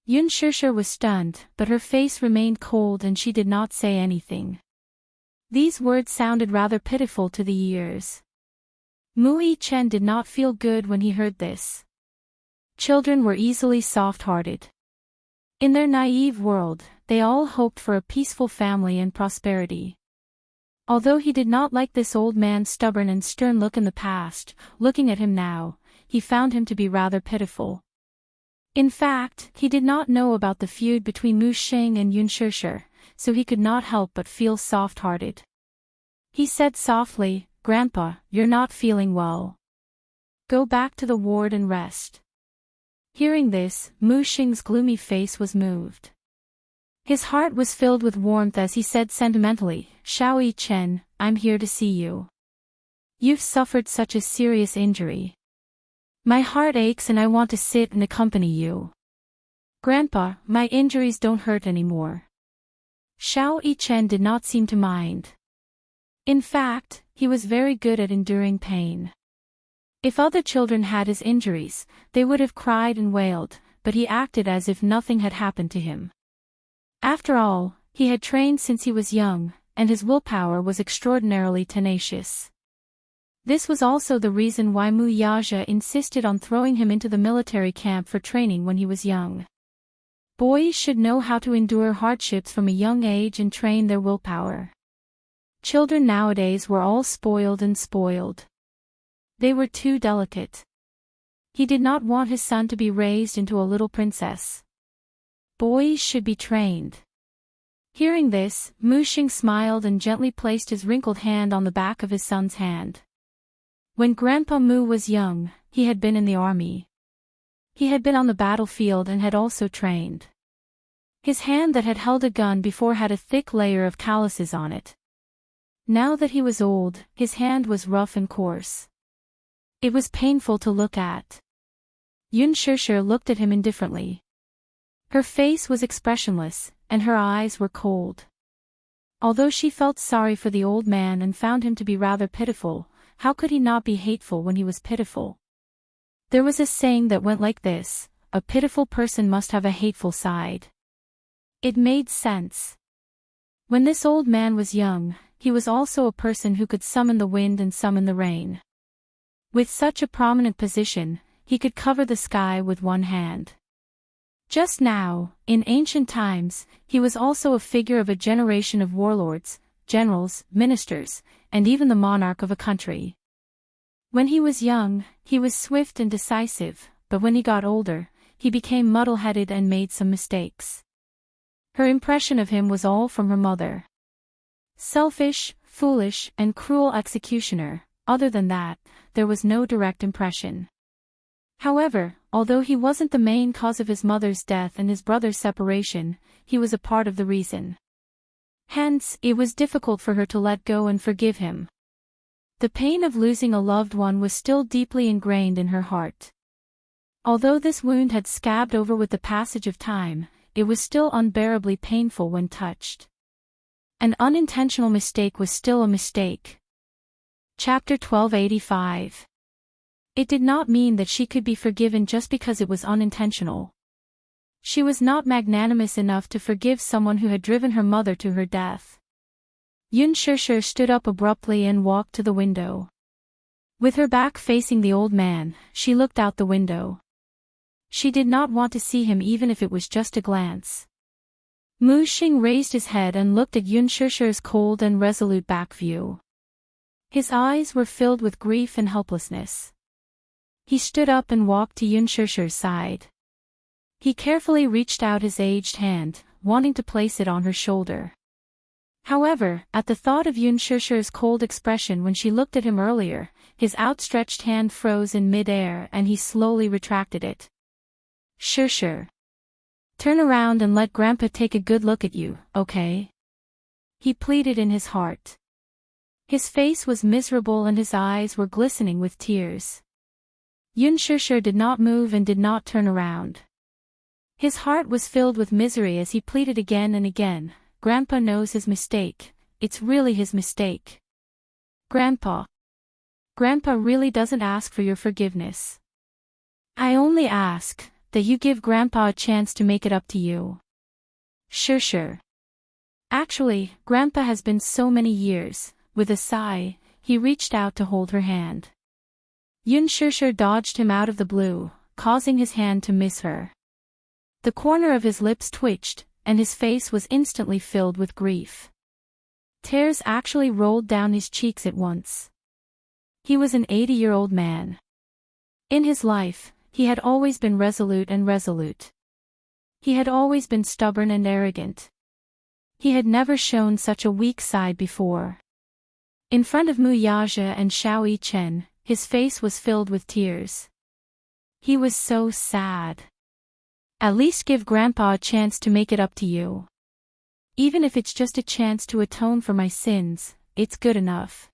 A: Yunshushu was stunned, but her face remained cold and she did not say anything. These words sounded rather pitiful to the ears. Mu Yichen did not feel good when he heard this. Children were easily soft-hearted. In their naive world, they all hoped for a peaceful family and prosperity. Although he did not like this old man's stubborn and stern look in the past, looking at him now, he found him to be rather pitiful. In fact, he did not know about the feud between Mu Xing and Yunshushu, so he could not help but feel soft-hearted. He said softly, "Grandpa, you're not feeling well. Go back to the ward and rest." Hearing this, Mu Xing's gloomy face was moved. His heart was filled with warmth as he said sentimentally, "Xiao Yichen, I'm here to see you. You've suffered such a serious injury. My heart aches and I want to sit and accompany you." "Grandpa, my injuries don't hurt anymore." Xiao Yichen did not seem to mind. In fact, he was very good at enduring pain. If other children had his injuries, they would have cried and wailed, but he acted as if nothing had happened to him. After all, he had trained since he was young, and his willpower was extraordinarily tenacious. This was also the reason why Mu Yaja insisted on throwing him into the military camp for training when he was young. Boys should know how to endure hardships from a young age and train their willpower. Children nowadays were all spoiled and spoiled. They were too delicate. He did not want his son to be raised into a little princess. Boys should be trained. Hearing this, Mu Xing smiled and gently placed his wrinkled hand on the back of his son's hand. When Grandpa Mu was young, he had been in the army. He had been on the battlefield and had also trained. His hand that had held a gun before had a thick layer of calluses on it. Now that he was old, his hand was rough and coarse. It was painful to look at. Yunshushu looked at him indifferently. Her face was expressionless, and her eyes were cold. Although she felt sorry for the old man and found him to be rather pitiful, how could he not be hateful when he was pitiful? There was a saying that went like this, "A pitiful person must have a hateful side." It made sense. When this old man was young, he was also a person who could summon the wind and summon the rain. With such a prominent position, he could cover the sky with one hand. Just now, in ancient times, he was also a figure of a generation of warlords, generals, ministers, and even the monarch of a country. When he was young, he was swift and decisive, but when he got older, he became muddle-headed and made some mistakes. Her impression of him was all from her mother. Selfish, foolish, and cruel executioner. Other than that, there was no direct impression. However, although he wasn't the main cause of his mother's death and his brother's separation, he was a part of the reason. Hence, it was difficult for her to let go and forgive him. The pain of losing a loved one was still deeply ingrained in her heart. Although this wound had scabbed over with the passage of time, it was still unbearably painful when touched. An unintentional mistake was still a mistake. Chapter 1285. It did not mean that she could be forgiven just because it was unintentional. She was not magnanimous enough to forgive someone who had driven her mother to her death. Yun Shishir stood up abruptly and walked to the window. With her back facing the old man, she looked out the window. She did not want to see him even if it was just a glance. Mu Xing raised his head and looked at Yun Shishir's cold and resolute back view. His eyes were filled with grief and helplessness. He stood up and walked to Yun Shishir's side. He carefully reached out his aged hand, wanting to place it on her shoulder. However, at the thought of Yun Shishir's cold expression when she looked at him earlier, his outstretched hand froze in mid-air and he slowly retracted it. Shishir. Turn around and let Grandpa take a good look at you, okay? He pleaded in his heart. His face was miserable and his eyes were glistening with tears. Yun Shishir did not move and did not turn around. His heart was filled with misery as he pleaded again and again, Grandpa knows his mistake, it's really his mistake. Grandpa. Grandpa really doesn't ask for your forgiveness. I only ask that you give Grandpa a chance to make it up to you. Sure. Actually, Grandpa has been so many years. With a sigh, he reached out to hold her hand. Yun Shishir dodged him out of the blue, causing his hand to miss her. The corner of his lips twitched, and his face was instantly filled with grief. Tears actually rolled down his cheeks at once. He was an 80-year-old man. In his life, he had always been resolute. He had always been stubborn and arrogant. He had never shown such a weak side before. In front of Mu Yaja and Xiao Yichen, his face was filled with tears. He was so sad. At least give Grandpa a chance to make it up to you. Even if it's just a chance to atone for my sins, it's good enough.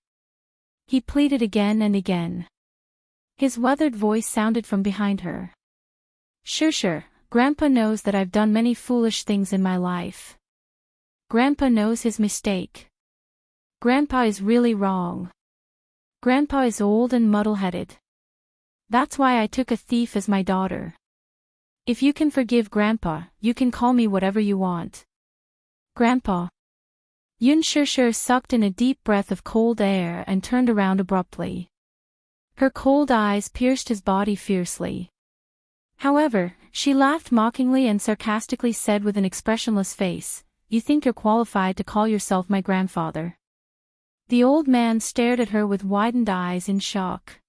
A: He pleaded again and again. His weathered voice sounded from behind her. Sure, Grandpa knows that I've done many foolish things in my life. Grandpa knows his mistake. Grandpa is really wrong. Grandpa is old and muddle-headed. That's why I took a thief as my daughter. If you can forgive Grandpa, you can call me whatever you want. Grandpa. Yun Shishir sucked in a deep breath of cold air and turned around abruptly. Her cold eyes pierced his body fiercely. However, she laughed mockingly and sarcastically said with an expressionless face, You think you're qualified to call yourself my grandfather? The old man stared at her with widened eyes in shock.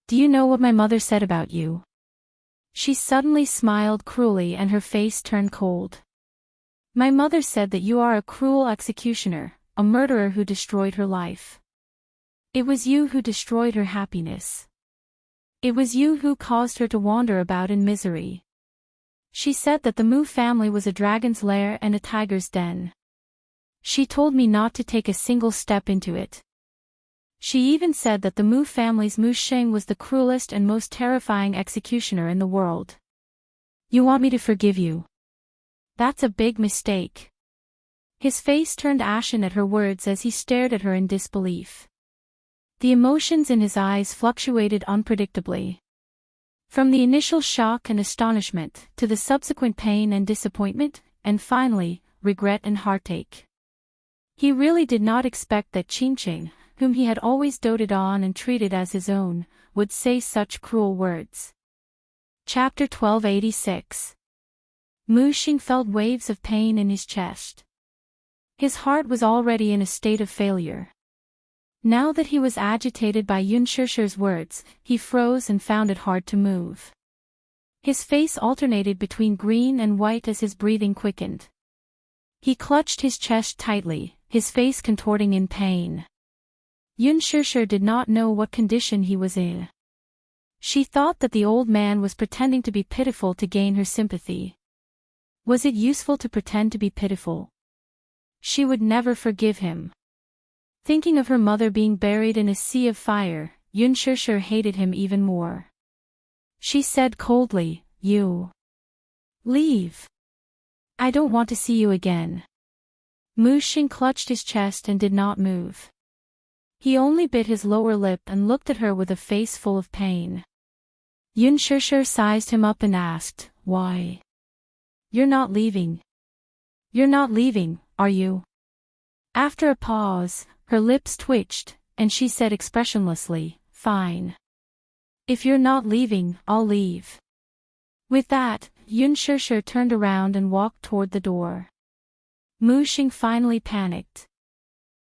A: Do you know what my mother said about you? She suddenly smiled cruelly and her face turned cold. My mother said that you are a cruel executioner, a murderer who destroyed her life. It was you who destroyed her happiness. It was you who caused her to wander about in misery. She said that the Mu family was a dragon's lair and a tiger's den. She told me not to take a single step into it. She even said that the Mu family's Mu Sheng was the cruelest and most terrifying executioner in the world. You want me to forgive you? That's a big mistake. His face turned ashen at her words as he stared at her in disbelief. The emotions in his eyes fluctuated unpredictably. From the initial shock and astonishment, to the subsequent pain and disappointment, and finally, regret and heartache. He really did not expect that Qingqing, whom he had always doted on and treated as his own, would say such cruel words. Chapter 1286. Mu Xing felt waves of pain in his chest. His heart was already in a state of failure. Now that he was agitated by Yun Shishir's words, he froze and found it hard to move. His face alternated between green and white as his breathing quickened. He clutched his chest tightly, his face contorting in pain. Yun Shishir did not know what condition he was in. She thought that the old man was pretending to be pitiful to gain her sympathy. Was it useful to pretend to be pitiful? She would never forgive him. Thinking of her mother being buried in a sea of fire, Yun Shishir hated him even more. She said coldly, You. Leave. I don't want to see you again. Mu Xing clutched his chest and did not move. He only bit his lower lip and looked at her with a face full of pain. Yun Shishir sized him up and asked, Why? You're not leaving. You're not leaving, are you? After a pause, her lips twitched, and she said expressionlessly, "Fine. If you're not leaving, I'll leave." With that, Yun Shishir turned around and walked toward the door. Mu Xing finally panicked.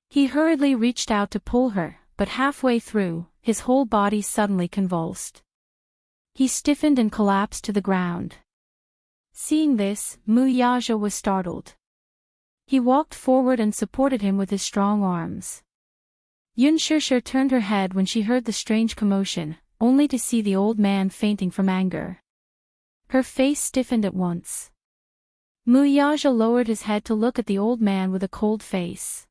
A: He hurriedly reached out to pull her, but halfway through, his whole body suddenly convulsed. He stiffened and collapsed to the ground. Seeing this, Mu Yaja was startled. He walked forward and supported him with his strong arms. Yun Shishir turned her head when she heard the strange commotion, only to see the old man fainting from anger. Her face stiffened at once. Mu Yaja lowered his head to look at the old man with a cold face.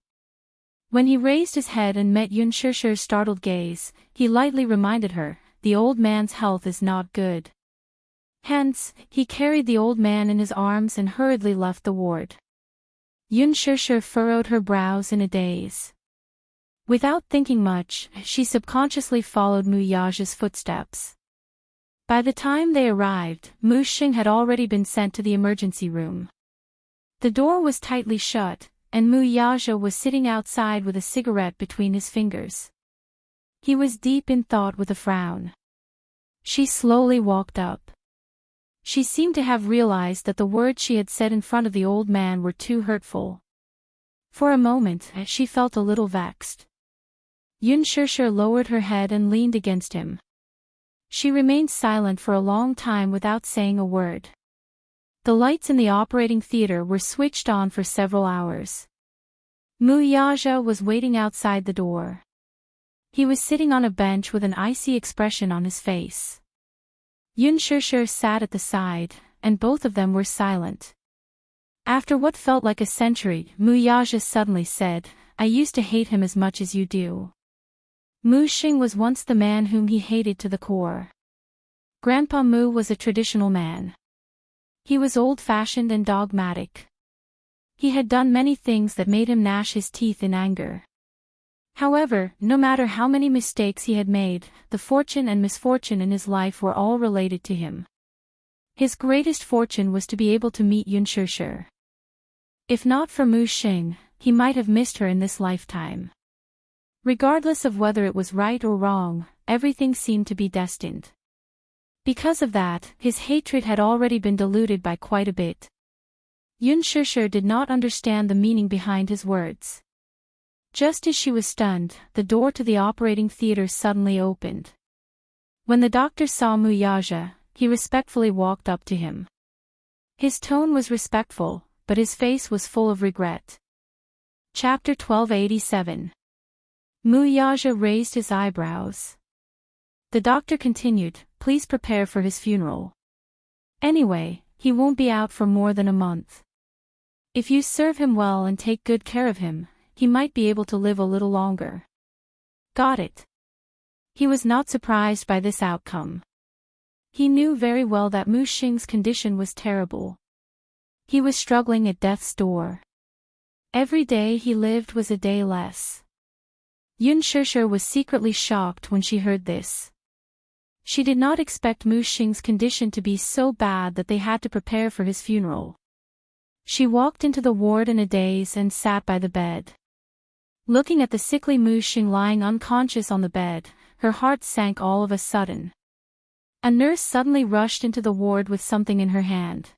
A: When he raised his head and met Yun Shishir's startled gaze, he lightly reminded her, "The old man's health is not good." Hence, he carried the old man in his arms and hurriedly left the ward. Yun Shishir furrowed her brows in a daze. Without thinking much, she subconsciously followed Mu Yaja's footsteps. By the time they arrived, Mu Xing had already been sent to the emergency room. The door was tightly shut, and Mu Yaja was sitting outside with a cigarette between his fingers. He was deep in thought with a frown. She slowly walked up. She seemed to have realized that the words she had said in front of the old man were too hurtful. For a moment, she felt a little vexed. Yun Shishir lowered her head and leaned against him. She remained silent for a long time without saying a word. The lights in the operating theater were switched on for several hours. Mu Yaja was waiting outside the door. He was sitting on a bench with an icy expression on his face. Yun Shishir sat at the side, and both of them were silent. After what felt like a century, Mu Yaja suddenly said, "I used to hate him as much as you do." Mu Xing was once the man whom he hated to the core. Grandpa Mu was a traditional man. He was old-fashioned and dogmatic. He had done many things that made him gnash his teeth in anger. However, no matter how many mistakes he had made, the fortune and misfortune in his life were all related to him. His greatest fortune was to be able to meet Yun Shishir. If not for Mu Xing, he might have missed her in this lifetime. Regardless of whether it was right or wrong, everything seemed to be destined. Because of that, his hatred had already been diluted by quite a bit. Yun Shishir did not understand the meaning behind his words. Just as she was stunned, the door to the operating theater suddenly opened. When the doctor saw Mu Yaja, he respectfully walked up to him. His tone was respectful, but his face was full of regret. Chapter 1287. Mu Yaja raised his eyebrows. The doctor continued, "Please prepare for his funeral. Anyway, he won't be out for more than a month. If you serve him well and take good care of him, he might be able to live a little longer." Got it. He was not surprised by this outcome. He knew very well that Mu Xing's condition was terrible. He was struggling at death's door. Every day he lived was a day less. Yun Shishir was secretly shocked when she heard this. She did not expect Mu Xing's condition to be so bad that they had to prepare for his funeral. She walked into the ward in a daze and sat by the bed. Looking at the sickly Mu Xing lying unconscious on the bed, her heart sank all of a sudden. A nurse suddenly rushed into the ward with something in her hand.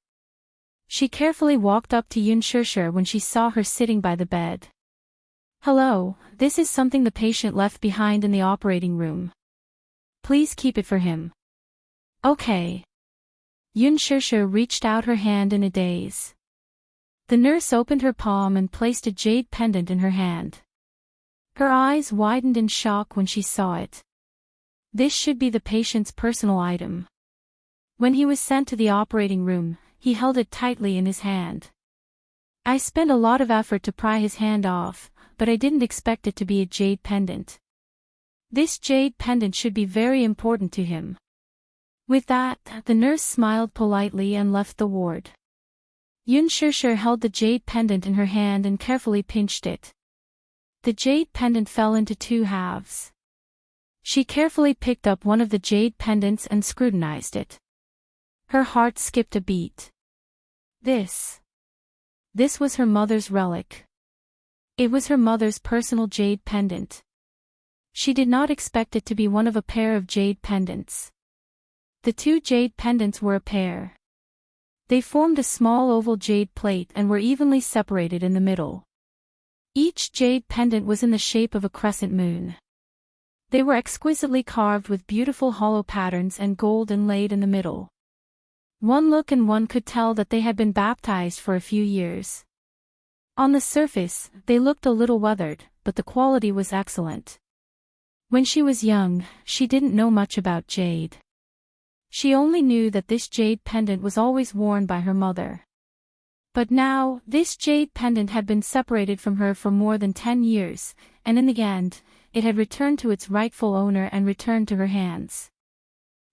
A: She carefully walked up to Yun Shishir when she saw her sitting by the bed. "Hello, this is something the patient left behind in the operating room. Please keep it for him." "Okay." Yun Shishir reached out her hand in a daze. The nurse opened her palm and placed a jade pendant in her hand. Her eyes widened in shock when she saw it. This should be the patient's personal item. When he was sent to the operating room, he held it tightly in his hand. "I spent a lot of effort to pry his hand off, but I didn't expect it to be a jade pendant. This jade pendant should be very important to him." With that, the nurse smiled politely and left the ward. Yun Shishir held the jade pendant in her hand and carefully pinched it. The jade pendant fell into two halves. She carefully picked up one of the jade pendants and scrutinized it. Her heart skipped a beat. This was her mother's relic. It was her mother's personal jade pendant. She did not expect it to be one of a pair of jade pendants. The two jade pendants were a pair. They formed a small oval jade plate and were evenly separated in the middle. Each jade pendant was in the shape of a crescent moon. They were exquisitely carved with beautiful hollow patterns and gold inlaid in the middle. One look and one could tell that they had been baptized for a few years. On the surface, they looked a little weathered, but the quality was excellent. When she was young, she didn't know much about jade. She only knew that this jade pendant was always worn by her mother. But now, this jade pendant had been separated from her for more than 10 years, and in the end, it had returned to its rightful owner and returned to her hands.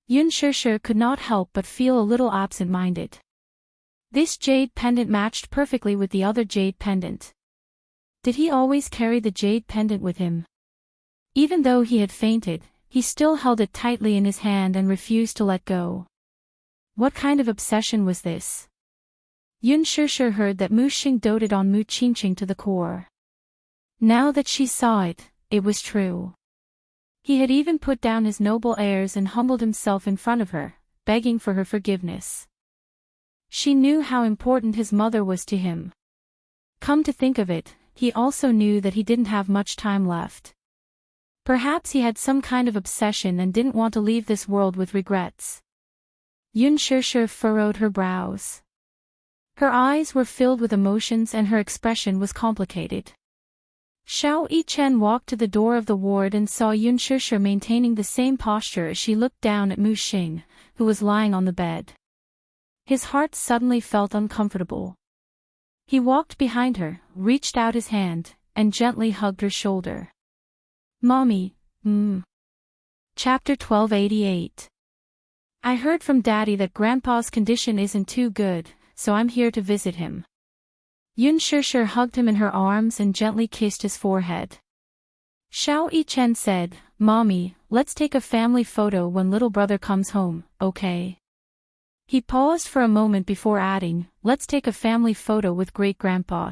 A: Yun Shishir could not help but feel a little absent-minded. This jade pendant matched perfectly with the other jade pendant. Did he always carry the jade pendant with him? Even though he had fainted, he still held it tightly in his hand and refused to let go. What kind of obsession was this? Yun Shishir heard that Mu Xing doted on Mu Qingqing to the core. Now that she saw it, it was true. He had even put down his noble airs and humbled himself in front of her, begging for her forgiveness. She knew how important his mother was to him. Come to think of it, he also knew that he didn't have much time left. Perhaps he had some kind of obsession and didn't want to leave this world with regrets. Yun Shishir furrowed her brows. Her eyes were filled with emotions and her expression was complicated. Xiao Yichen walked to the door of the ward and saw Yun Shishir maintaining the same posture as she looked down at Mu Xing, who was lying on the bed. His heart suddenly felt uncomfortable. He walked behind her, reached out his hand, and gently hugged her shoulder. Mommy, Chapter 1288. I heard from Daddy that Grandpa's condition isn't too good, so I'm here to visit him. Yun Shishir hugged him in her arms and gently kissed his forehead. Xiao Yichen said, Mommy, let's take a family photo when little brother comes home, okay? He paused for a moment before adding, let's take a family photo with great-grandpa.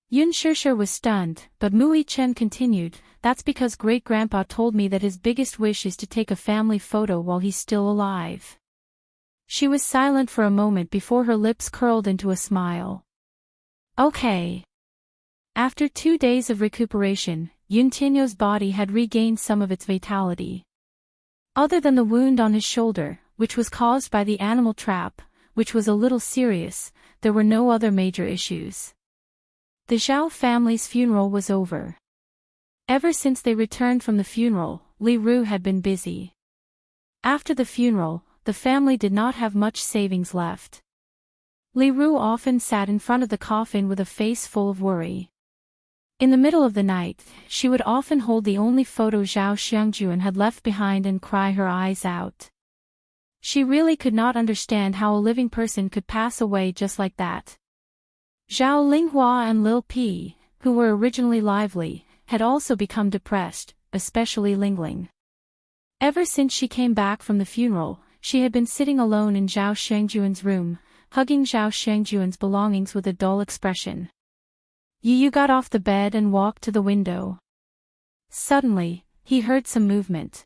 A: Yun Shishir was stunned, but Mu Yichen continued, that's because great-grandpa told me that his biggest wish is to take a family photo while he's still alive. She was silent for a moment before her lips curled into a smile. Okay. After 2 days of recuperation, Yun Tinyo's body had regained some of its vitality. Other than the wound on his shoulder, which was caused by the animal trap, which was a little serious, there were no other major issues. The Zhao family's funeral was over. Ever since they returned from the funeral, Li Ru had been busy. After the funeral, the family did not have much savings left. Li Ru often sat in front of the coffin with a face full of worry. In the middle of the night, she would often hold the only photo Zhao Xiangjuan had left behind and cry her eyes out. She really could not understand how a living person could pass away just like that. Zhao Linghua and Lil Pi, who were originally lively, had also become depressed, especially Lingling. Ever since she came back from the funeral, she had been sitting alone in Zhao Shengjuan's room, hugging Zhao Shengjuan's belongings with a dull expression. Yu got off the bed and walked to the window. Suddenly, he heard some movement.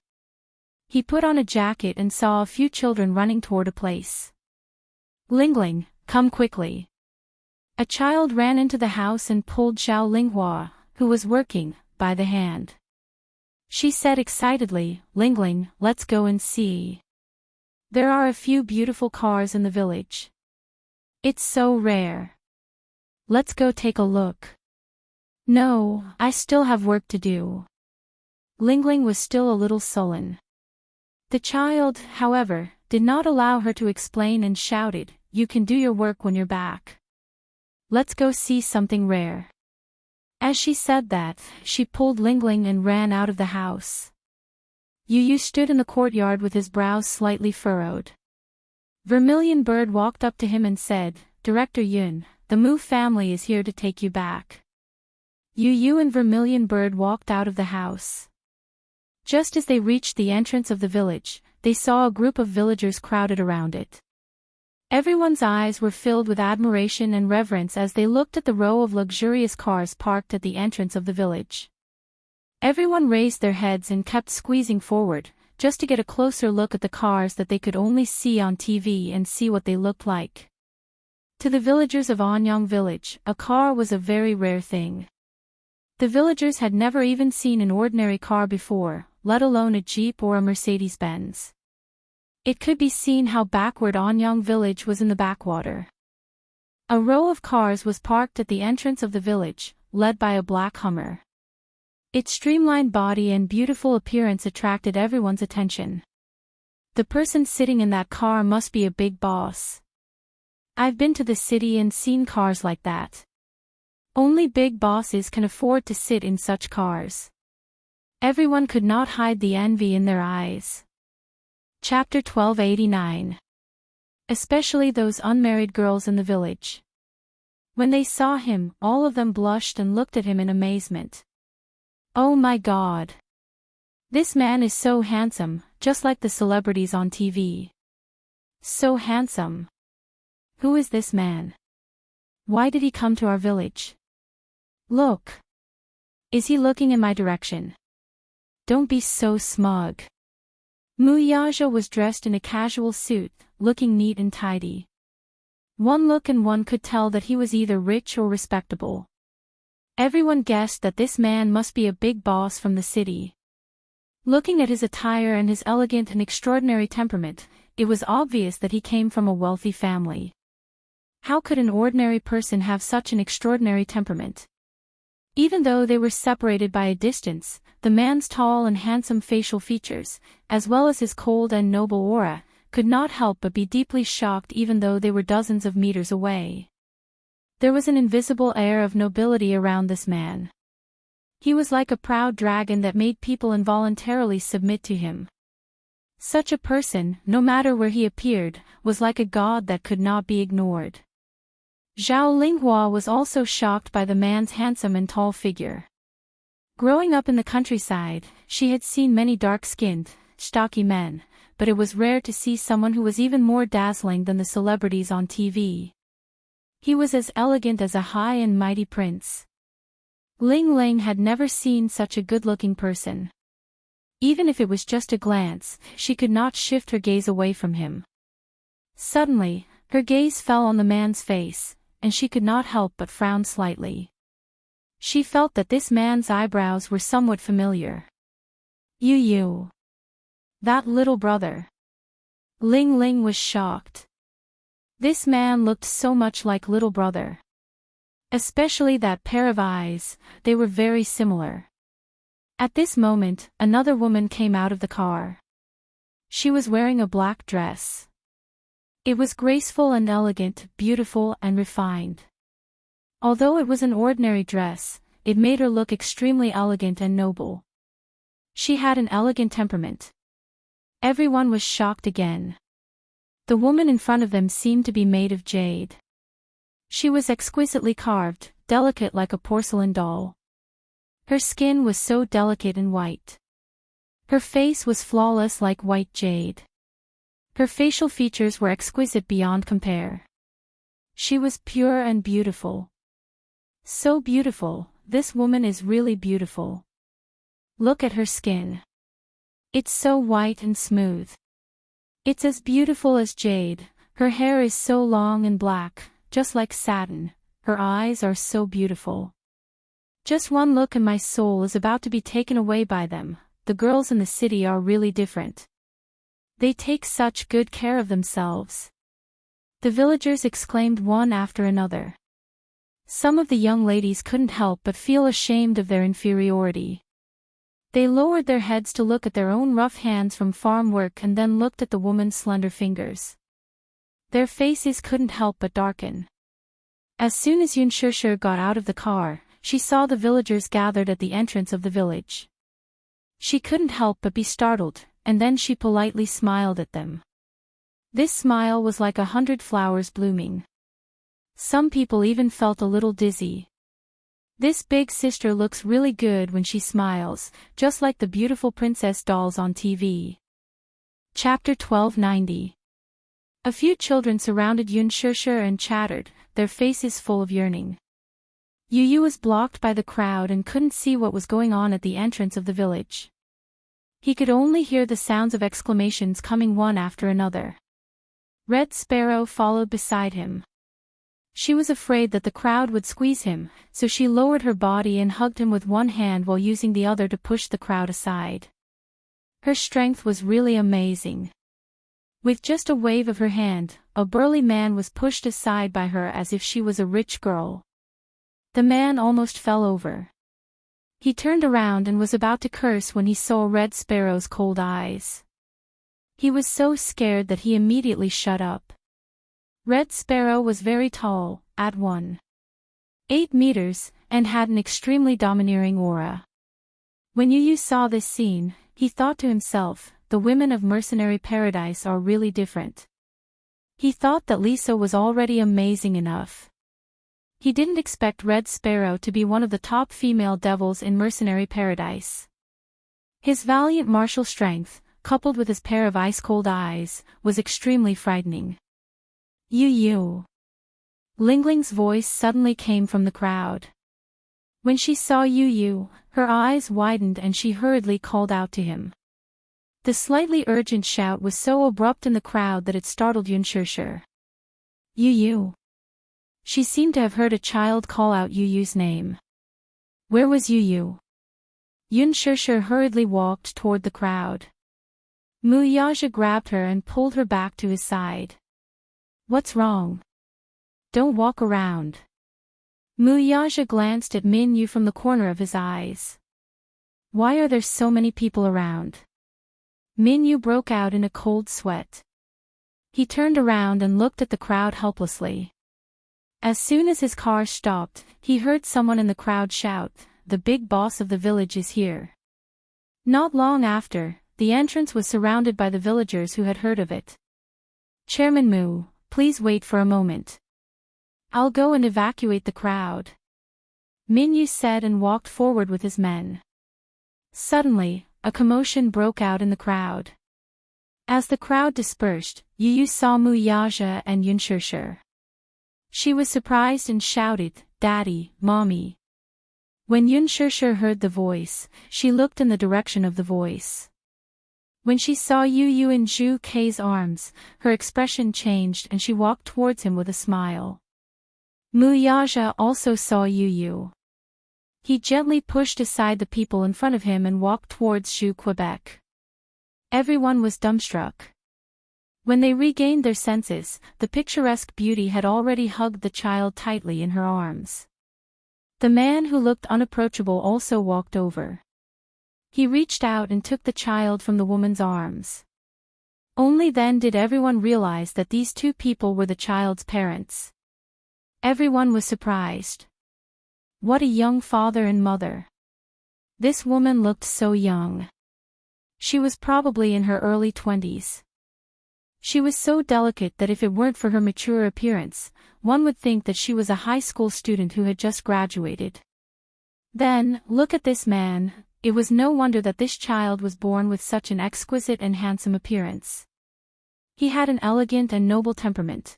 A: He put on a jacket and saw a few children running toward a place. Lingling, come quickly. A child ran into the house and pulled Zhao Linghua, who was working, by the hand. She said excitedly, Lingling, let's go and see. There are a few beautiful cars in the village. It's so rare. Let's go take a look. No, I still have work to do. Lingling was still a little sullen. The child, however, did not allow her to explain and shouted, you can do your work when you're back. Let's go see something rare. As she said that, she pulled Lingling and ran out of the house. Yu stood in the courtyard with his brows slightly furrowed. Vermilion Bird walked up to him and said, Director Yun, the Mu family is here to take you back. Yu and Vermilion Bird walked out of the house. Just as they reached the entrance of the village, they saw a group of villagers crowded around it. Everyone's eyes were filled with admiration and reverence as they looked at the row of luxurious cars parked at the entrance of the village. Everyone raised their heads and kept squeezing forward, just to get a closer look at the cars that they could only see on TV and see what they looked like. To the villagers of Anyang village, a car was a very rare thing. The villagers had never even seen an ordinary car before, let alone a Jeep or a Mercedes-Benz. It could be seen how backward Anyang village was in the backwater. A row of cars was parked at the entrance of the village, led by a black Hummer. Its streamlined body and beautiful appearance attracted everyone's attention. The person sitting in that car must be a big boss. I've been to the city and seen cars like that. Only big bosses can afford to sit in such cars. Everyone could not hide the envy in their eyes. Chapter 1289. Especially those unmarried girls in the village. When they saw him, all of them blushed and looked at him in amazement. Oh my God! This man is so handsome, just like the celebrities on TV. So handsome. Who is this man? Why did he come to our village? Look! Is he looking in my direction? Don't be so smug. Muyaja was dressed in a casual suit, looking neat and tidy. One look and one could tell that he was either rich or respectable. Everyone guessed that this man must be a big boss from the city. Looking at his attire and his elegant and extraordinary temperament, it was obvious that he came from a wealthy family. How could an ordinary person have such an extraordinary temperament? Even though they were separated by a distance, the man's tall and handsome facial features, as well as his cold and noble aura, could not help but be deeply shocked even though they were dozens of meters away. There was an invisible air of nobility around this man. He was like a proud dragon that made people involuntarily submit to him. Such a person, no matter where he appeared, was like a god that could not be ignored. Zhao Linghua was also shocked by the man's handsome and tall figure. Growing up in the countryside, she had seen many dark-skinned, stocky men, but it was rare to see someone who was even more dazzling than the celebrities on TV. He was as elegant as a high and mighty prince. Ling Ling had never seen such a good-looking person. Even if it was just a glance, she could not shift her gaze away from him. Suddenly, her gaze fell on the man's face, and she could not help but frown slightly. She felt that this man's eyebrows were somewhat familiar. You. That little brother. Ling Ling was shocked. This man looked so much like little brother. Especially that pair of eyes, they were very similar. At this moment, another woman came out of the car. She was wearing a black dress. It was graceful and elegant, beautiful and refined. Although it was an ordinary dress, it made her look extremely elegant and noble. She had an elegant temperament. Everyone was shocked again. The woman in front of them seemed to be made of jade. She was exquisitely carved, delicate like a porcelain doll. Her skin was so delicate and white. Her face was flawless like white jade. Her facial features were exquisite beyond compare. She was pure and beautiful. So beautiful, this woman is really beautiful. Look at her skin. It's so white and smooth. It's as beautiful as jade. Her hair is so long and black, just like satin. Her eyes are so beautiful. Just one look and my soul is about to be taken away by them. The girls in the city are really different. They take such good care of themselves. The villagers exclaimed one after another. Some of the young ladies couldn't help but feel ashamed of their inferiority. They lowered their heads to look at their own rough hands from farm work and then looked at the woman's slender fingers. Their faces couldn't help but darken. As soon as Yun Shishir got out of the car, she saw the villagers gathered at the entrance of the village. She couldn't help but be startled, and then she politely smiled at them. This smile was like 100 flowers blooming. Some people even felt a little dizzy. This big sister looks really good when she smiles, just like the beautiful princess dolls on TV. Chapter 1290. A few children surrounded Yun Shusher and chattered, their faces full of yearning. Yu Yu was blocked by the crowd and couldn't see what was going on at the entrance of the village. He could only hear the sounds of exclamations coming one after another. Red Sparrow followed beside him. She was afraid that the crowd would squeeze him, so she lowered her body and hugged him with one hand while using the other to push the crowd aside. Her strength was really amazing. With just a wave of her hand, a burly man was pushed aside by her as if she was a rich girl. The man almost fell over. He turned around and was about to curse when he saw Red Sparrow's cold eyes. He was so scared that he immediately shut up. Red Sparrow was very tall, at 1.8 meters, and had an extremely domineering aura. When Yu Yu saw this scene, he thought to himself, the women of Mercenary Paradise are really different. He thought that Lisa was already amazing enough. He didn't expect Red Sparrow to be one of the top female devils in Mercenary Paradise. His valiant martial strength, coupled with his pair of ice-cold eyes, was extremely frightening. Yu Yu. Lingling's voice suddenly came from the crowd. When she saw Yu Yu, her eyes widened and she hurriedly called out to him. The slightly urgent shout was so abrupt in the crowd that it startled Yun Shusher. Yu Yu. She seemed to have heard a child call out Yu Yu's name. Where was Yu Yu? Yun Shusher hurriedly walked toward the crowd. Muyaja grabbed her and pulled her back to his side. What's wrong? Don't walk around. Muyaja glanced at Min Yu from the corner of his eyes. Why are there so many people around? Min Yu broke out in a cold sweat. He turned around and looked at the crowd helplessly. As soon as his car stopped, he heard someone in the crowd shout, "The big boss of the village is here." Not long after, the entrance was surrounded by the villagers who had heard of it. Chairman Mu, please wait for a moment. I'll go and evacuate the crowd. Min Yu said and walked forward with his men. Suddenly, a commotion broke out in the crowd. As the crowd dispersed, Yu Yu saw Muyaja and Yun Shusher. She was surprised and shouted, "Daddy, Mommy." When Yun Shusher heard the voice, she looked in the direction of the voice. When she saw Yu Yu in Zhu Kei's arms, her expression changed and she walked towards him with a smile. Muyaja also saw Yu Yu. He gently pushed aside the people in front of him and walked towards Zhu Quebec. Everyone was dumbstruck. When they regained their senses, the picturesque beauty had already hugged the child tightly in her arms. The man who looked unapproachable also walked over. He reached out and took the child from the woman's arms. Only then did everyone realize that these two people were the child's parents. Everyone was surprised. What a young father and mother. This woman looked so young. She was probably in her early 20s. She was so delicate that if it weren't for her mature appearance, one would think that she was a high school student who had just graduated. Then, look at this man. It was no wonder that this child was born with such an exquisite and handsome appearance. He had an elegant and noble temperament.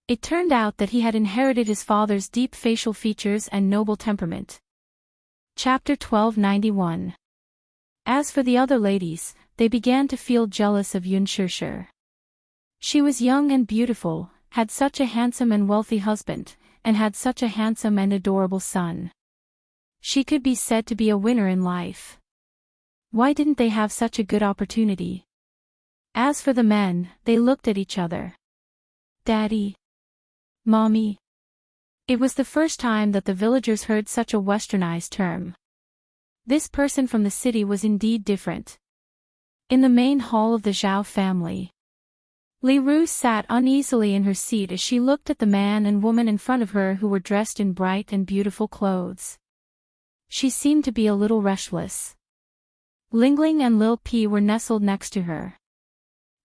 A: It turned out that he had inherited his father's deep facial features and noble temperament. Chapter 1291. As for the other ladies, they began to feel jealous of Yun Shusher. She was young and beautiful, had such a handsome and wealthy husband, and had such a handsome and adorable son. She could be said to be a winner in life. Why didn't they have such a good opportunity? As for the men, they looked at each other. Daddy. Mommy. It was the first time that the villagers heard such a westernized term. This person from the city was indeed different. In the main hall of the Zhao family, Li Ru sat uneasily in her seat as she looked at the man and woman in front of her who were dressed in bright and beautiful clothes. She seemed to be a little restless. Lingling and Lil P were nestled next to her.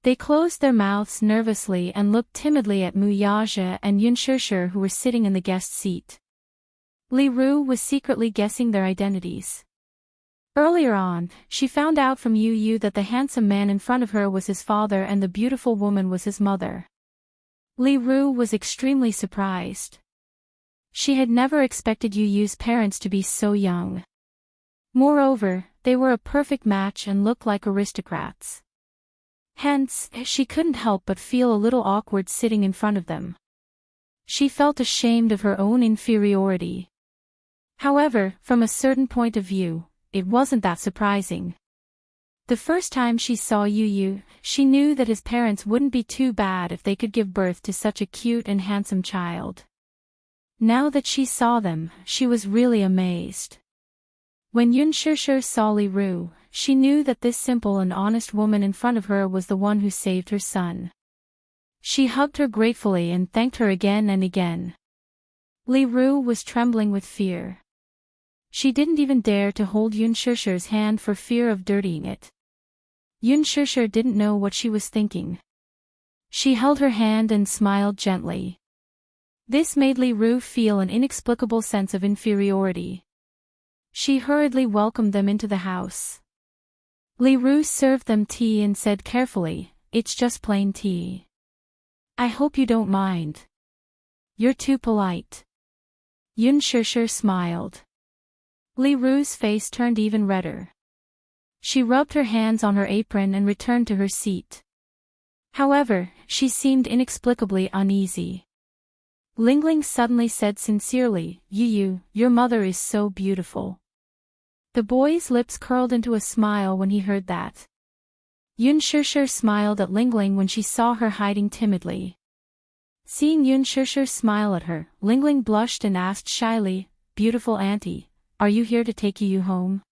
A: They closed their mouths nervously and looked timidly at Muyaja and Yun Shusher who were sitting in the guest seat. Li Ru was secretly guessing their identities. Earlier on, she found out from Yu Yu that the handsome man in front of her was his father and the beautiful woman was his mother. Li Ru was extremely surprised. She had never expected Yu Yu's parents to be so young. Moreover, they were a perfect match and looked like aristocrats. Hence, she couldn't help but feel a little awkward sitting in front of them. She felt ashamed of her own inferiority. However, from a certain point of view, it wasn't that surprising. The first time she saw Yu Yu, she knew that his parents wouldn't be too bad if they could give birth to such a cute and handsome child. Now that she saw them, she was really amazed. When Yun Shishir saw Li Ru, she knew that this simple and honest woman in front of her was the one who saved her son. She hugged her gratefully and thanked her again and again. Li Ru was trembling with fear. She didn't even dare to hold Yun Shishir's hand for fear of dirtying it. Yun Shishir didn't know what she was thinking. She held her hand and smiled gently. This made Li Ru feel an inexplicable sense of inferiority. She hurriedly welcomed them into the house. Li Ru served them tea and said carefully, "It's just plain tea. I hope you don't mind. You're too polite." Yun Shishir smiled. Li Ru's face turned even redder. She rubbed her hands on her apron and returned to her seat. However, she seemed inexplicably uneasy. Lingling suddenly said sincerely, "Yu Yu, your mother is so beautiful." The boy's lips curled into a smile when he heard that. Yun Shishir smiled at Lingling when she saw her hiding timidly. Seeing Yun Shishir smile at her, Lingling blushed and asked shyly, "Beautiful auntie, are you here to take Yu Yu home?"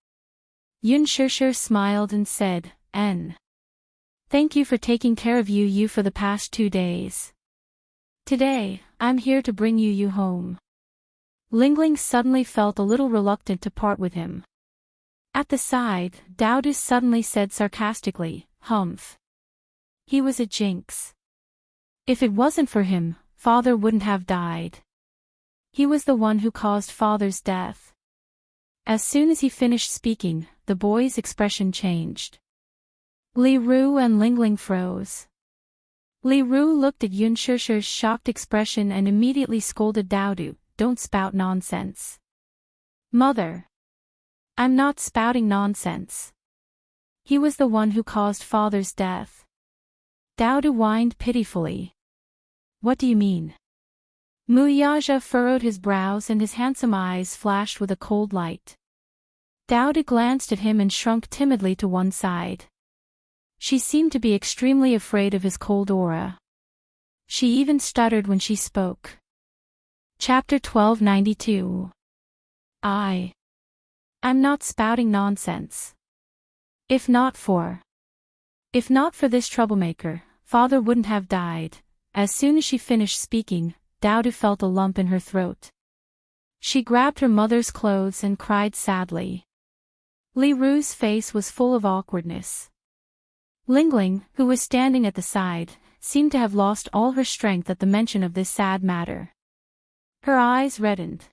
A: Yun Shishir smiled and said, Thank you for taking care of Yu Yu for the past 2 days. Today, I'm here to bring Yu Yu home." Lingling suddenly felt a little reluctant to part with him. At the side, Daodu suddenly said sarcastically, "Humph. He was a jinx. If it wasn't for him, father wouldn't have died. He was the one who caused father's death." As soon as he finished speaking, the boy's expression changed. Li Ru and Lingling froze. Li Ru looked at Yun Shishir's shocked expression and immediately scolded Daodu, "Don't spout nonsense." "Mother. I'm not spouting nonsense. He was the one who caused father's death." Daodu whined pitifully. "What do you mean?" Muyaja furrowed his brows and his handsome eyes flashed with a cold light. Daodu glanced at him and shrunk timidly to one side. She seemed to be extremely afraid of his cold aura. She even stuttered when she spoke. Chapter 1292. I'm not spouting nonsense. If not for this troublemaker, father wouldn't have died." As soon as she finished speaking, Daodu felt a lump in her throat. She grabbed her mother's clothes and cried sadly. Li Ru's face was full of awkwardness. Lingling, who was standing at the side, seemed to have lost all her strength at the mention of this sad matter. Her eyes reddened.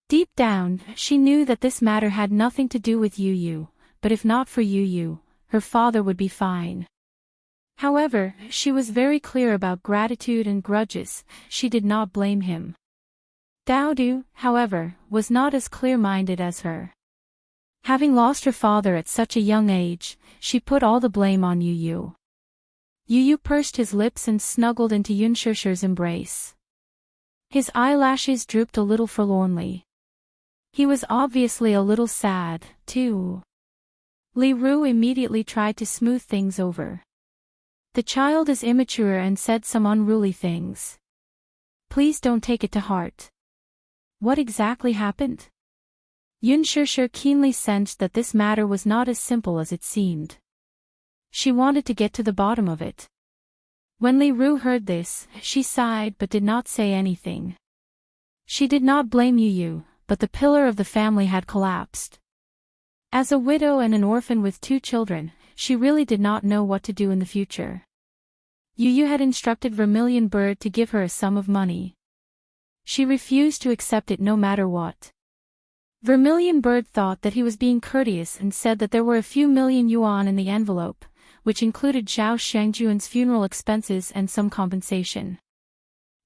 A: Deep down, she knew that this matter had nothing to do with Yu Yu, but if not for Yu Yu, her father would be fine. However, she was very clear about gratitude and grudges. She did not blame him. Daodu, however, was not as clear-minded as her. Having lost her father at such a young age, she put all the blame on Yu Yu. Yu Yu pursed his lips and snuggled into Yun Shishir's embrace. His eyelashes drooped a little forlornly. He was obviously a little sad, too. Li Ru immediately tried to smooth things over. "The child is immature and said some unruly things. Please don't take it to heart." "What exactly happened?" Yun Shishir keenly sensed that this matter was not as simple as it seemed. She wanted to get to the bottom of it. When Li Ru heard this, she sighed but did not say anything. She did not blame Yu Yu, but the pillar of the family had collapsed. As a widow and an orphan with 2 children, she really did not know what to do in the future. Yu Yu had instructed Vermilion Bird to give her a sum of money. She refused to accept it no matter what. Vermilion Bird thought that he was being courteous and said that there were a few million yuan in the envelope, which included Zhao Shengjuan's funeral expenses and some compensation.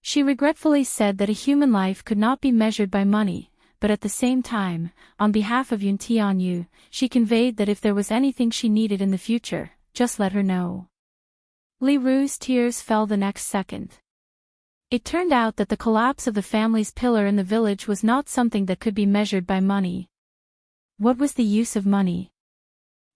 A: She regretfully said that a human life could not be measured by money, but at the same time, on behalf of Yun Tianyu, she conveyed that if there was anything she needed in the future, just let her know. Li Ru's tears fell the next second. It turned out that the collapse of the family's pillar in the village was not something that could be measured by money. What was the use of money?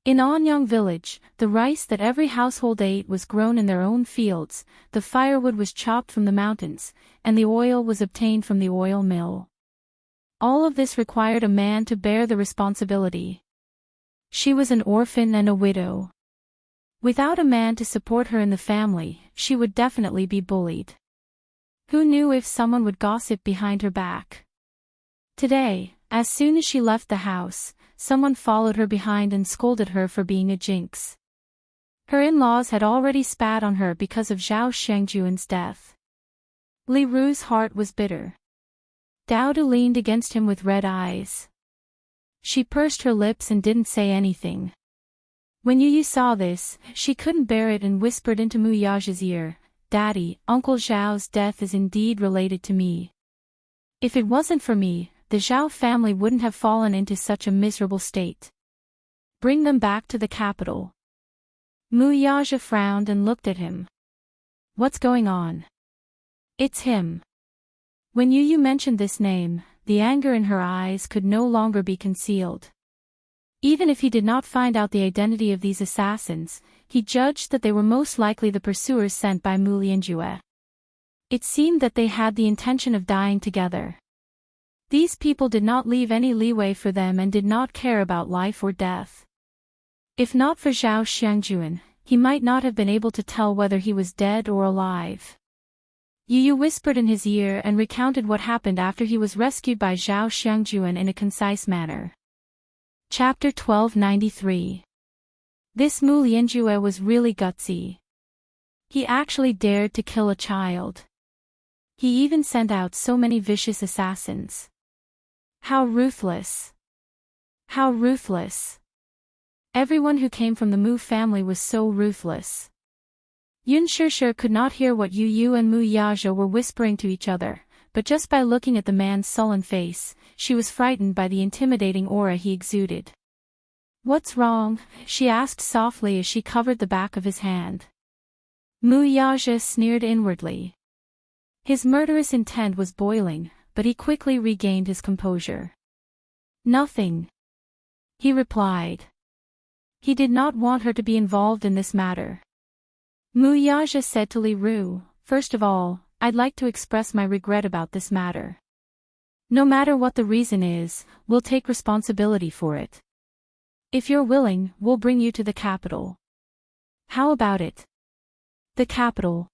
A: In Anyang village, the rice that every household ate was grown in their own fields, the firewood was chopped from the mountains, and the oil was obtained from the oil mill. All of this required a man to bear the responsibility. She was an orphan and a widow. Without a man to support her in the family, she would definitely be bullied. Who knew if someone would gossip behind her back? Today, as soon as she left the house, someone followed her behind and scolded her for being a jinx. Her in-laws had already spat on her because of Zhao Shangjuan's death. Li Ru's heart was bitter. Daodu leaned against him with red eyes. She pursed her lips and didn't say anything. When Yu saw this, she couldn't bear it and whispered into Mu Yaja's ear, "Daddy, Uncle Zhao's death is indeed related to me. If it wasn't for me, the Zhao family wouldn't have fallen into such a miserable state. Bring them back to the capital." Mu Yaja frowned and looked at him. "What's going on?" "It's him." When Yu mentioned this name, the anger in her eyes could no longer be concealed. Even if he did not find out the identity of these assassins, he judged that they were most likely the pursuers sent by Mu Lianjue. It seemed that they had the intention of dying together. These people did not leave any leeway for them and did not care about life or death. If not for Zhao Shangjuan, he might not have been able to tell whether he was dead or alive. Yu whispered in his ear and recounted what happened after he was rescued by Zhao Shangjuan in a concise manner. Chapter 1293. This Mu Lianjue was really gutsy. He actually dared to kill a child. He even sent out so many vicious assassins. How ruthless! How ruthless! Everyone who came from the Mu family was so ruthless. Yun Shishir could not hear what Yu and Mu Yaja were whispering to each other, but just by looking at the man's sullen face, she was frightened by the intimidating aura he exuded. "What's wrong?" she asked softly as she covered the back of his hand. Mu Yaja sneered inwardly. His murderous intent was boiling, but he quickly regained his composure. "Nothing," he replied. He did not want her to be involved in this matter. Mu Yaja said to Li Ru, "First of all, I'd like to express my regret about this matter. No matter what the reason is, we'll take responsibility for it. If you're willing, we'll bring you to the capital." "How about it?" "The capital."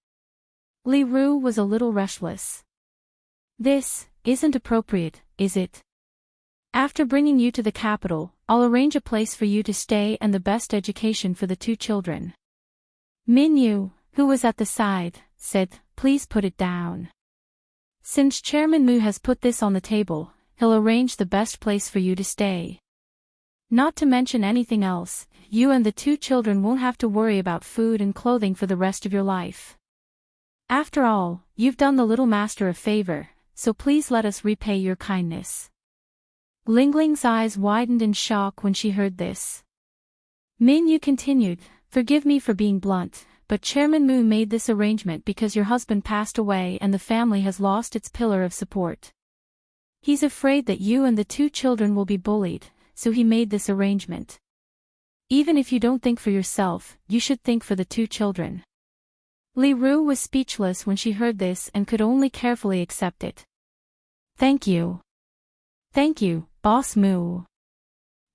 A: Li Ru was a little restless. "This isn't appropriate, is it? After bringing you to the capital, I'll arrange a place for you to stay and the best education for the two children." Min Yu, who was at the side, said, "Please put it down. Since Chairman Mu has put this on the table, he'll arrange the best place for you to stay. Not to mention anything else, you and the two children won't have to worry about food and clothing for the rest of your life. After all, you've done the little master a favor, so please let us repay your kindness." Lingling's eyes widened in shock when she heard this. Min Yu continued, "Forgive me for being blunt, but Chairman Mu made this arrangement because your husband passed away and the family has lost its pillar of support. He's afraid that you and the two children will be bullied, so he made this arrangement. Even if you don't think for yourself, you should think for the two children." Li Ru was speechless when she heard this and could only carefully accept it. "Thank you. Thank you, Boss Mu.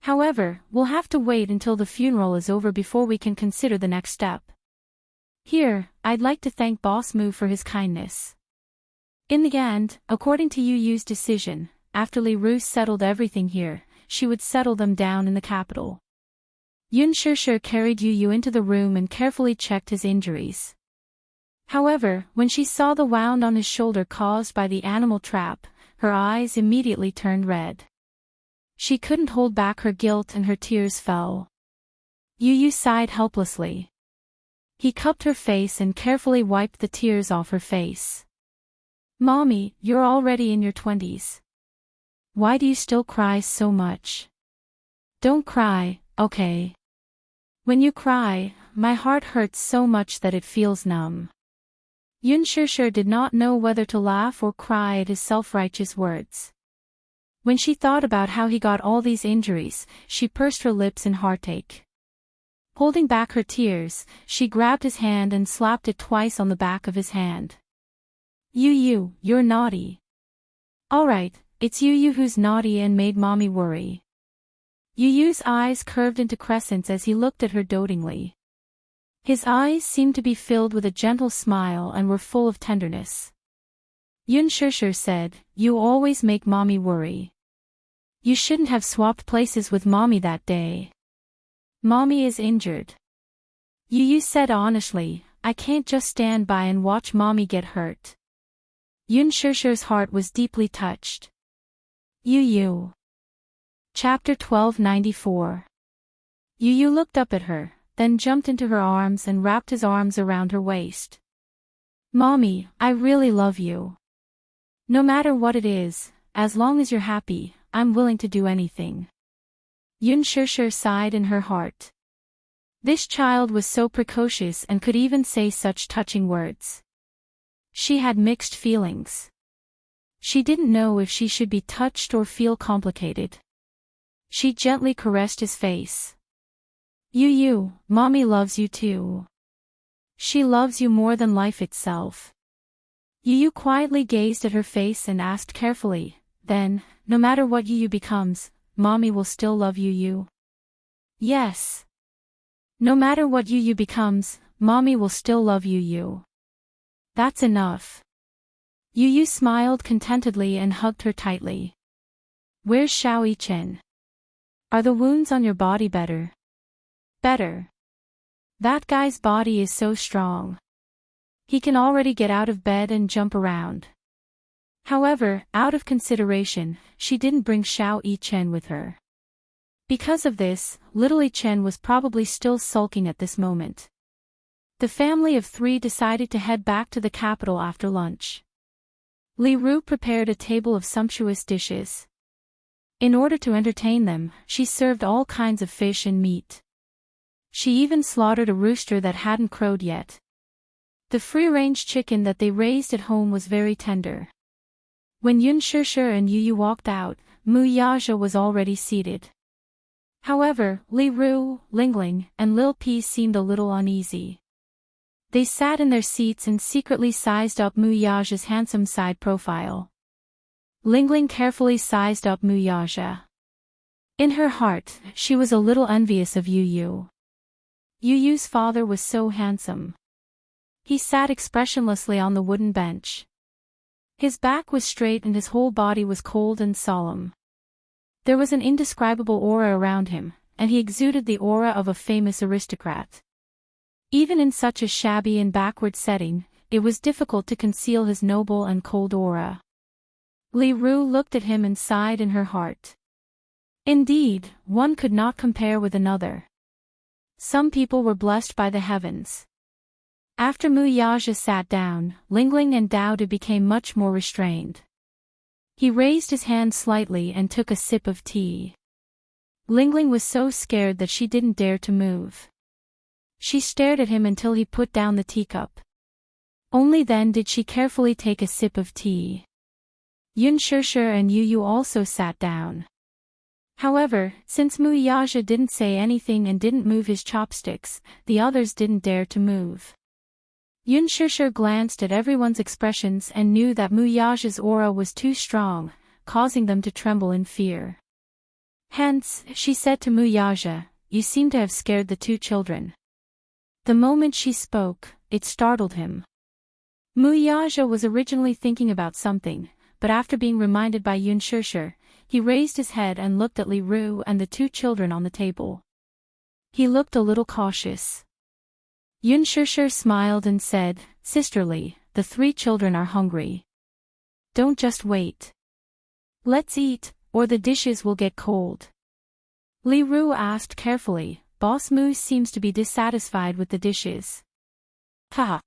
A: However, we'll have to wait until the funeral is over before we can consider the next step. Here, I'd like to thank Boss Mu for his kindness." In the end, according to Yu Yu's decision, after Li Ru settled everything here, she would settle them down in the capital. Yun Shishir carried Yu Yu into the room and carefully checked his injuries. However, when she saw the wound on his shoulder caused by the animal trap, her eyes immediately turned red. She couldn't hold back her guilt and her tears fell. Yu Yu sighed helplessly. He cupped her face and carefully wiped the tears off her face. Mommy, you're already in your 20s. Why do you still cry so much? Don't cry, okay? When you cry, my heart hurts so much that it feels numb. Yun Shishir did not know whether to laugh or cry at his self-righteous words. When she thought about how he got all these injuries, she pursed her lips in heartache. Holding back her tears, she grabbed his hand and slapped it twice on the back of his hand. You're naughty. Alright, it's you who's naughty and made Mommy worry. Yu's eyes curved into crescents as he looked at her dotingly. His eyes seemed to be filled with a gentle smile and were full of tenderness. Yun Shishir said, "You always make Mommy worry. You shouldn't have swapped places with Mommy that day. Mommy is injured." Yu said honestly, "I can't just stand by and watch Mommy get hurt." Yun Shishir's heart was deeply touched. Yu. Chapter 1294. Yu looked up at her, then jumped into her arms and wrapped his arms around her waist. "Mommy, I really love you. No matter what it is, as long as you're happy, I'm willing to do anything." Yun Shishir sighed in her heart. This child was so precocious and could even say such touching words. She had mixed feelings. She didn't know if she should be touched or feel complicated. She gently caressed his face. Mommy loves you too. She loves you more than life itself." Yu quietly gazed at her face and asked carefully, "Then, no matter what Yu becomes, Mommy will still love you?" "Yes. No matter what Yu becomes, Mommy will still love you." "That's enough." Yu smiled contentedly and hugged her tightly. "Where's Xiao Yichen? Are the wounds on your body better?" "Better. That guy's body is so strong. He can already get out of bed and jump around." However, out of consideration, she didn't bring Xiao Yichen with her. Because of this, little Yichen was probably still sulking at this moment. The family of 3 decided to head back to the capital after lunch. Li Ru prepared a table of sumptuous dishes. In order to entertain them, she served all kinds of fish and meat. She even slaughtered a rooster that hadn't crowed yet. The free-range chicken that they raised at home was very tender. When Yun Shishir and Yu walked out, Mu Yaja was already seated. However, Li Ru, Lingling, and Lil P seemed a little uneasy. They sat in their seats and secretly sized up Mu Yaja's handsome side profile. Lingling carefully sized up Mu Yaja. In her heart, she was a little envious of Yu. Yu's father was so handsome. He sat expressionlessly on the wooden bench. His back was straight and his whole body was cold and solemn. There was an indescribable aura around him, and he exuded the aura of a famous aristocrat. Even in such a shabby and backward setting, it was difficult to conceal his noble and cold aura. Li Ru looked at him and sighed in her heart. Indeed, one could not compare with another. Some people were blessed by the heavens. After Mu Yaja sat down, Lingling and Dowda became much more restrained. He raised his hand slightly and took a sip of tea. Lingling was so scared that she didn't dare to move. She stared at him until he put down the teacup. Only then did she carefully take a sip of tea. Yun Shishir and Yu also sat down. However, since Mu Yaja didn't say anything and didn't move his chopsticks, the others didn't dare to move. Yun Shishir glanced at everyone's expressions and knew that Mu Yaja's aura was too strong, causing them to tremble in fear. Hence, she said to Mu Yaja, "You seem to have scared the 2 children." The moment she spoke, it startled him. Mu Yaja was originally thinking about something, but after being reminded by Yun Shishir, he raised his head and looked at Li Ru and the 2 children on the table. He looked a little cautious. Yun Shishir smiled and said, "Sisterly, the 3 children are hungry. Don't just wait. Let's eat, or the dishes will get cold." Li Ru asked carefully, "Boss Mu seems to be dissatisfied with the dishes." "Ha!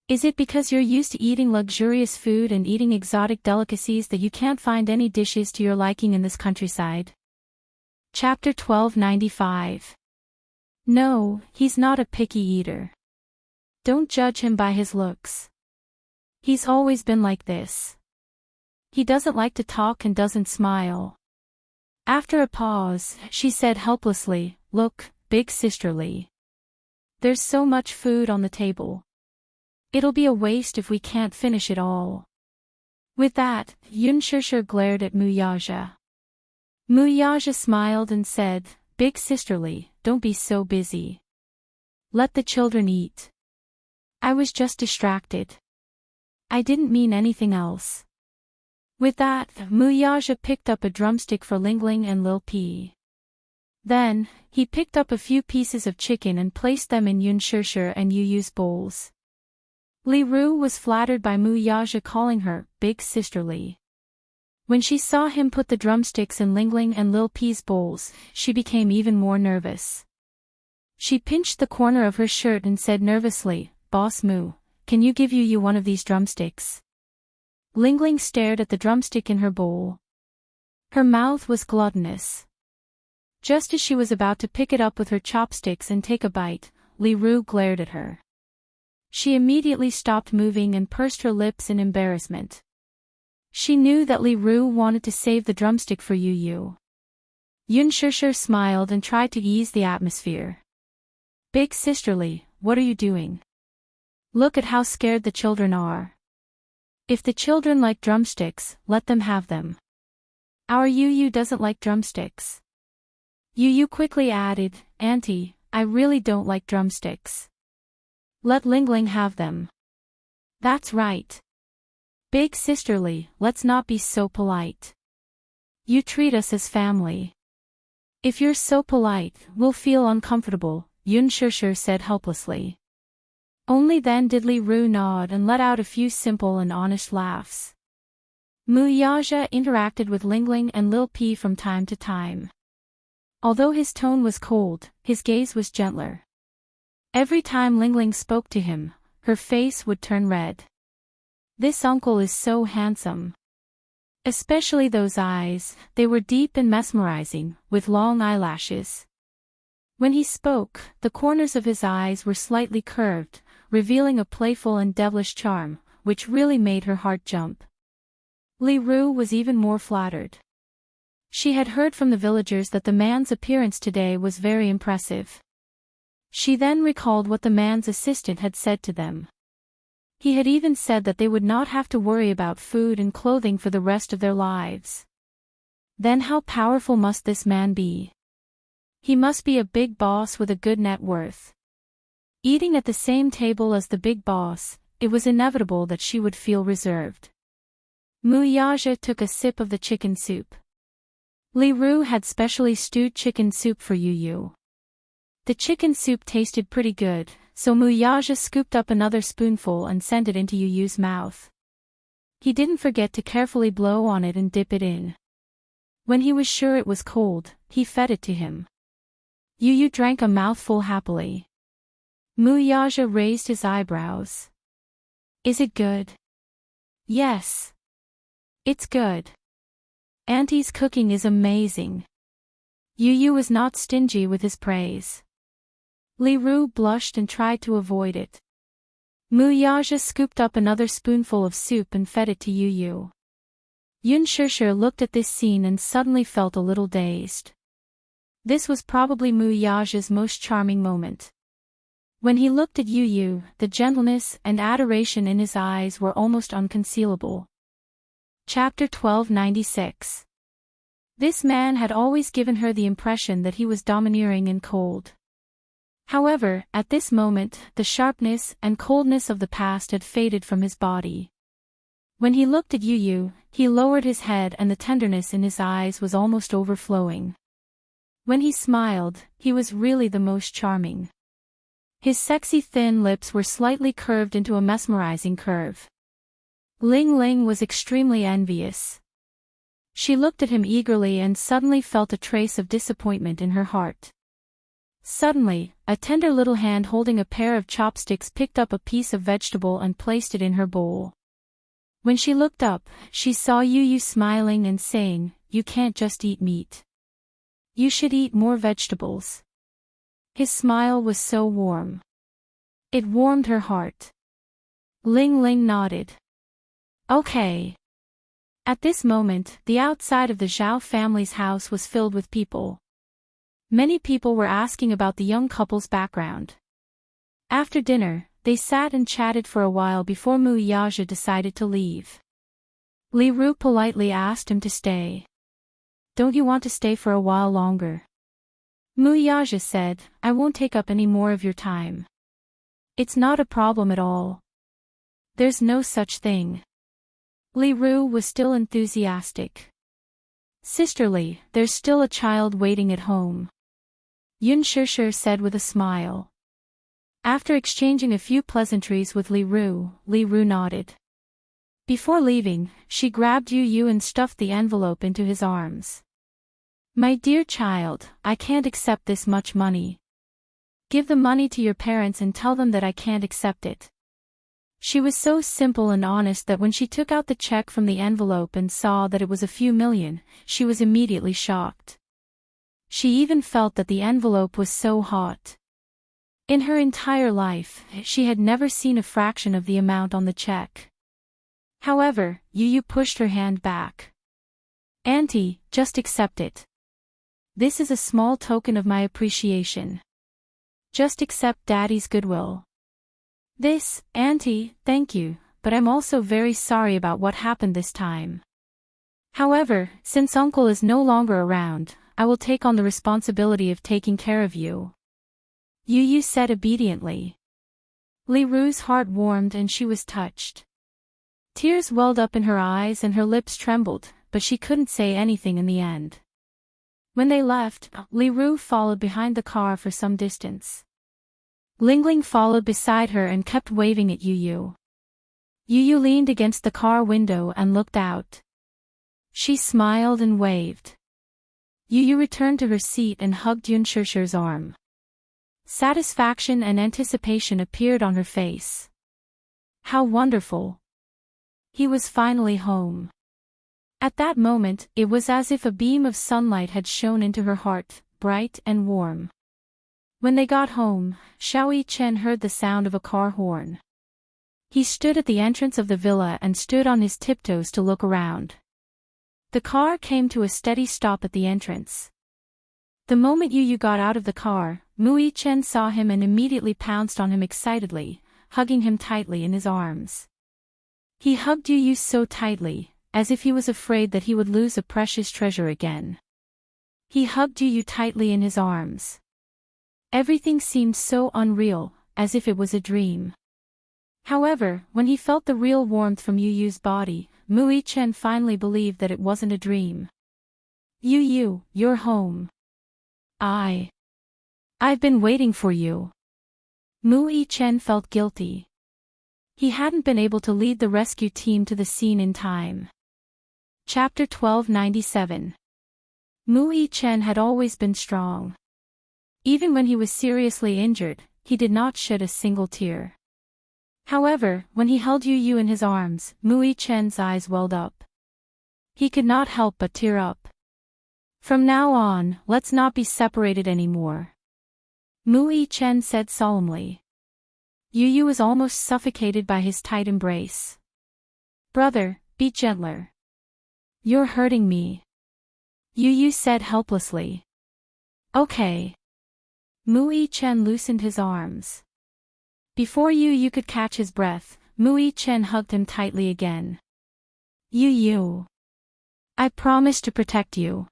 A: Is it because you're used to eating luxurious food and eating exotic delicacies that you can't find any dishes to your liking in this countryside? Chapter 1295. No, he's not a picky eater. Don't judge him by his looks. He's always been like this. He doesn't like to talk and doesn't smile. After a pause, she said helplessly, "Look, big sisterly. There's so much food on the table. It'll be a waste if we can't finish it all." With that, Yunshushu glared at Muyaja. Muyaja smiled and said, "Big sisterly, don't be so busy. Let the children eat. I was just distracted. I didn't mean anything else." With that, Muyaja picked up a drumstick for Lingling and Lil P. Then, he picked up a few pieces of chicken and placed them in Yunshushu and Yuyu's bowls. Li Ru was flattered by Muyaja calling her big sisterly. When she saw him put the drumsticks in Lingling and Lil P's bowls, she became even more nervous. She pinched the corner of her shirt and said nervously, "Boss Mu, can you give Yuyu one of these drumsticks?" Lingling stared at the drumstick in her bowl. Her mouth was gluttonous. Just as she was about to pick it up with her chopsticks and take a bite, Li Ru glared at her. She immediately stopped moving and pursed her lips in embarrassment. She knew that Li Ru wanted to save the drumstick for Yuyu. Yunshushu smiled and tried to ease the atmosphere. "Big sisterly, what are you doing? Look at how scared the children are. If the children like drumsticks, let them have them. Our Yuyu doesn't like drumsticks." Yuyu quickly added, "Auntie, I really don't like drumsticks. Let Lingling have them." "That's right. Big sisterly, let's not be so polite. You treat us as family. If you're so polite, we'll feel uncomfortable," Yunshushu said helplessly. Only then did Li Ru nod and let out a few simple and honest laughs. Muyaja interacted with Lingling and Lil P from time to time. Although his tone was cold, his gaze was gentler. Every time Lingling spoke to him, her face would turn red. "This uncle is so handsome. Especially those eyes, they were deep and mesmerizing, with long eyelashes." When he spoke, the corners of his eyes were slightly curved, revealing a playful and devilish charm, which really made her heart jump. Li Ru was even more flattered. She had heard from the villagers that the man's appearance today was very impressive. She then recalled what the man's assistant had said to them. He had even said that they would not have to worry about food and clothing for the rest of their lives. Then how powerful must this man be? He must be a big boss with a good net worth. Eating at the same table as the big boss, it was inevitable that she would feel reserved. Muyaja took a sip of the chicken soup. Li Ru had specially stewed chicken soup for Yuyu. The chicken soup tasted pretty good, so Muyaja scooped up another spoonful and sent it into Yuyu's mouth. He didn't forget to carefully blow on it and dip it in. When he was sure it was cold, he fed it to him. Yuyu drank a mouthful happily. Muyaja raised his eyebrows. "Is it good?" "Yes. It's good. Auntie's cooking is amazing." Yuyu was not stingy with his praise. Li Ru blushed and tried to avoid it. Muyaja scooped up another spoonful of soup and fed it to Yuyu. Yunshushu looked at this scene and suddenly felt a little dazed. This was probably Muyaja's most charming moment. When he looked at Yuyu, the gentleness and adoration in his eyes were almost unconcealable. Chapter 1296. This man had always given her the impression that he was domineering and cold. However, at this moment, the sharpness and coldness of the past had faded from his body. When he looked at Yuyu, he lowered his head and the tenderness in his eyes was almost overflowing. When he smiled, he was really the most charming. His sexy thin lips were slightly curved into a mesmerizing curve. Ling Ling was extremely envious. She looked at him eagerly and suddenly felt a trace of disappointment in her heart. Suddenly, a tender little hand holding a pair of chopsticks picked up a piece of vegetable and placed it in her bowl. When she looked up, she saw Yu smiling and saying, "You can't just eat meat. You should eat more vegetables." His smile was so warm. It warmed her heart. Ling Ling nodded. Okay. At this moment, the outside of the Zhao family's house was filled with people. Many people were asking about the young couple's background. After dinner, they sat and chatted for a while before Mu Yaja decided to leave. Li Ru politely asked him to stay. "Don't you want to stay for a while longer?" Mu Yaja said, "I won't take up any more of your time. It's not a problem at all. There's no such thing." Li Ru was still enthusiastic. "Sisterly, there's still a child waiting at home," Yun Shishir said with a smile. After exchanging a few pleasantries with Li Ru nodded. Before leaving, she grabbed Yu and stuffed the envelope into his arms. "My dear child, I can't accept this much money. Give the money to your parents and tell them that I can't accept it." She was so simple and honest that when she took out the check from the envelope and saw that it was a few million, she was immediately shocked. She even felt that the envelope was so hot. In her entire life, she had never seen a fraction of the amount on the check. However, Yu pushed her hand back. "Auntie, just accept it. This is a small token of my appreciation. Just accept Daddy's goodwill." "This, Auntie, thank you, but I'm also very sorry about what happened this time. However, since Uncle is no longer around, I will take on the responsibility of taking care of you," Yu said obediently. Li Ru's heart warmed and she was touched. Tears welled up in her eyes and her lips trembled, but she couldn't say anything in the end. When they left, Li Ru followed behind the car for some distance. Ling Ling followed beside her and kept waving at Yu. Yu leaned against the car window and looked out. She smiled and waved. Yu returned to her seat and hugged Yun Shishir's arm. Satisfaction and anticipation appeared on her face. How wonderful! He was finally home. At that moment, it was as if a beam of sunlight had shone into her heart, bright and warm. When they got home, Xiao Chen heard the sound of a car horn. He stood at the entrance of the villa and stood on his tiptoes to look around. The car came to a steady stop at the entrance. The moment Yu got out of the car, Mu Chen saw him and immediately pounced on him excitedly, hugging him tightly in his arms. He hugged Yu so tightly, as if he was afraid that he would lose a precious treasure again. He hugged Yu tightly in his arms. Everything seemed so unreal, as if it was a dream. However, when he felt the real warmth from Yu's body, Mu Chen finally believed that it wasn't a dream. "Yu, you're home. I've been waiting for you." Mu Chen felt guilty. He hadn't been able to lead the rescue team to the scene in time. Chapter 1297. Mu Chen had always been strong. Even when he was seriously injured, he did not shed a single tear. However, when he held Yu in his arms, Mu Chen's eyes welled up. He could not help but tear up. "From now on, let's not be separated anymore," Mu Chen said solemnly. Yu was almost suffocated by his tight embrace. "Brother, be gentler. You're hurting me," Yu said helplessly. "Okay." Mu Chen loosened his arms. Before Yu could catch his breath, Mu Chen hugged him tightly again. "Yu, I promise to protect you.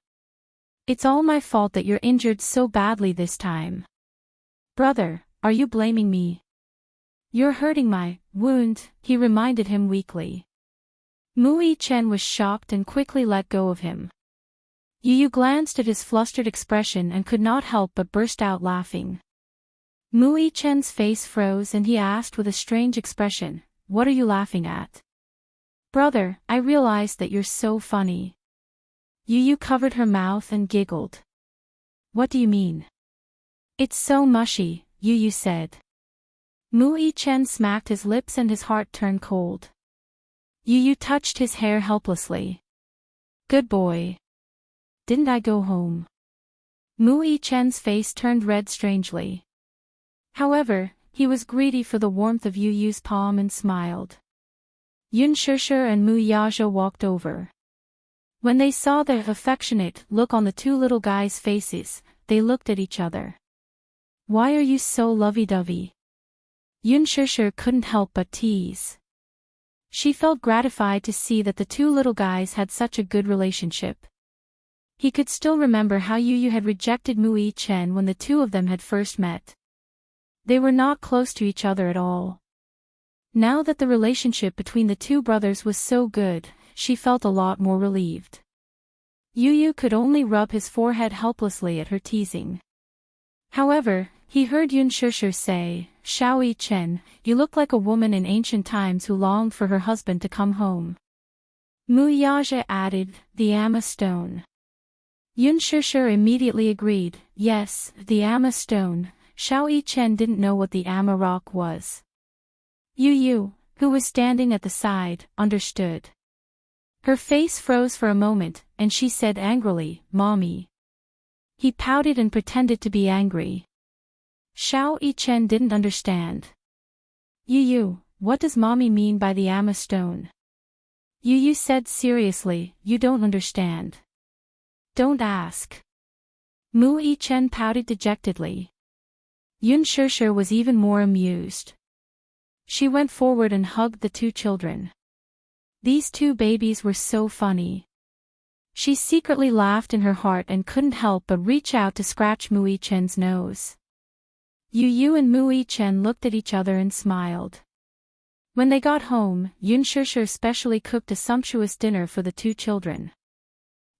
A: It's all my fault that you're injured so badly this time. Brother, are you blaming me? You're hurting my wound," he reminded him weakly. Mu Chen was shocked and quickly let go of him. Yu glanced at his flustered expression and could not help but burst out laughing. Mu Chen's face froze and he asked with a strange expression, "What are you laughing at?" "Brother, I realized that you're so funny." Yu covered her mouth and giggled. "What do you mean?" It's so mushy, Yu said. Mu Chen smacked his lips and his heart turned cold. Yu touched his hair helplessly. Good boy. Didn't I go home? Mu Chen's face turned red strangely. However, he was greedy for the warmth of Yu's palm and smiled. Yun Shishir and Mu Yaja walked over. When they saw the affectionate look on the two little guys' faces, they looked at each other. Why are you so lovey-dovey? Yun Shishir couldn't help but tease. She felt gratified to see that the two little guys had such a good relationship. He could still remember how Yu had rejected Mu Chen when the two of them had first met. They were not close to each other at all. Now that the relationship between the two brothers was so good, she felt a lot more relieved. Yu could only rub his forehead helplessly at her teasing. However, he heard Yun Shishir say, Xiao Chen, you look like a woman in ancient times who longed for her husband to come home. Mu Yaja added, the Amma stone. Yun Shishir immediately agreed, yes, the Amma stone. Xiao Chen didn't know what the Amma rock was. Yu, who was standing at the side, understood. Her face froze for a moment, and she said angrily, Mommy. He pouted and pretended to be angry. Xiao Chen didn't understand. Yu, what does Mommy mean by the Amma stone? Yu said seriously, you don't understand. Don't ask. Mu Chen pouted dejectedly. Yun Shishir was even more amused. She went forward and hugged the two children. These two babies were so funny. She secretly laughed in her heart and couldn't help but reach out to scratch Mu Chen's nose. Yu and Mu Chen looked at each other and smiled. When they got home, Yun Shishir specially cooked a sumptuous dinner for the two children.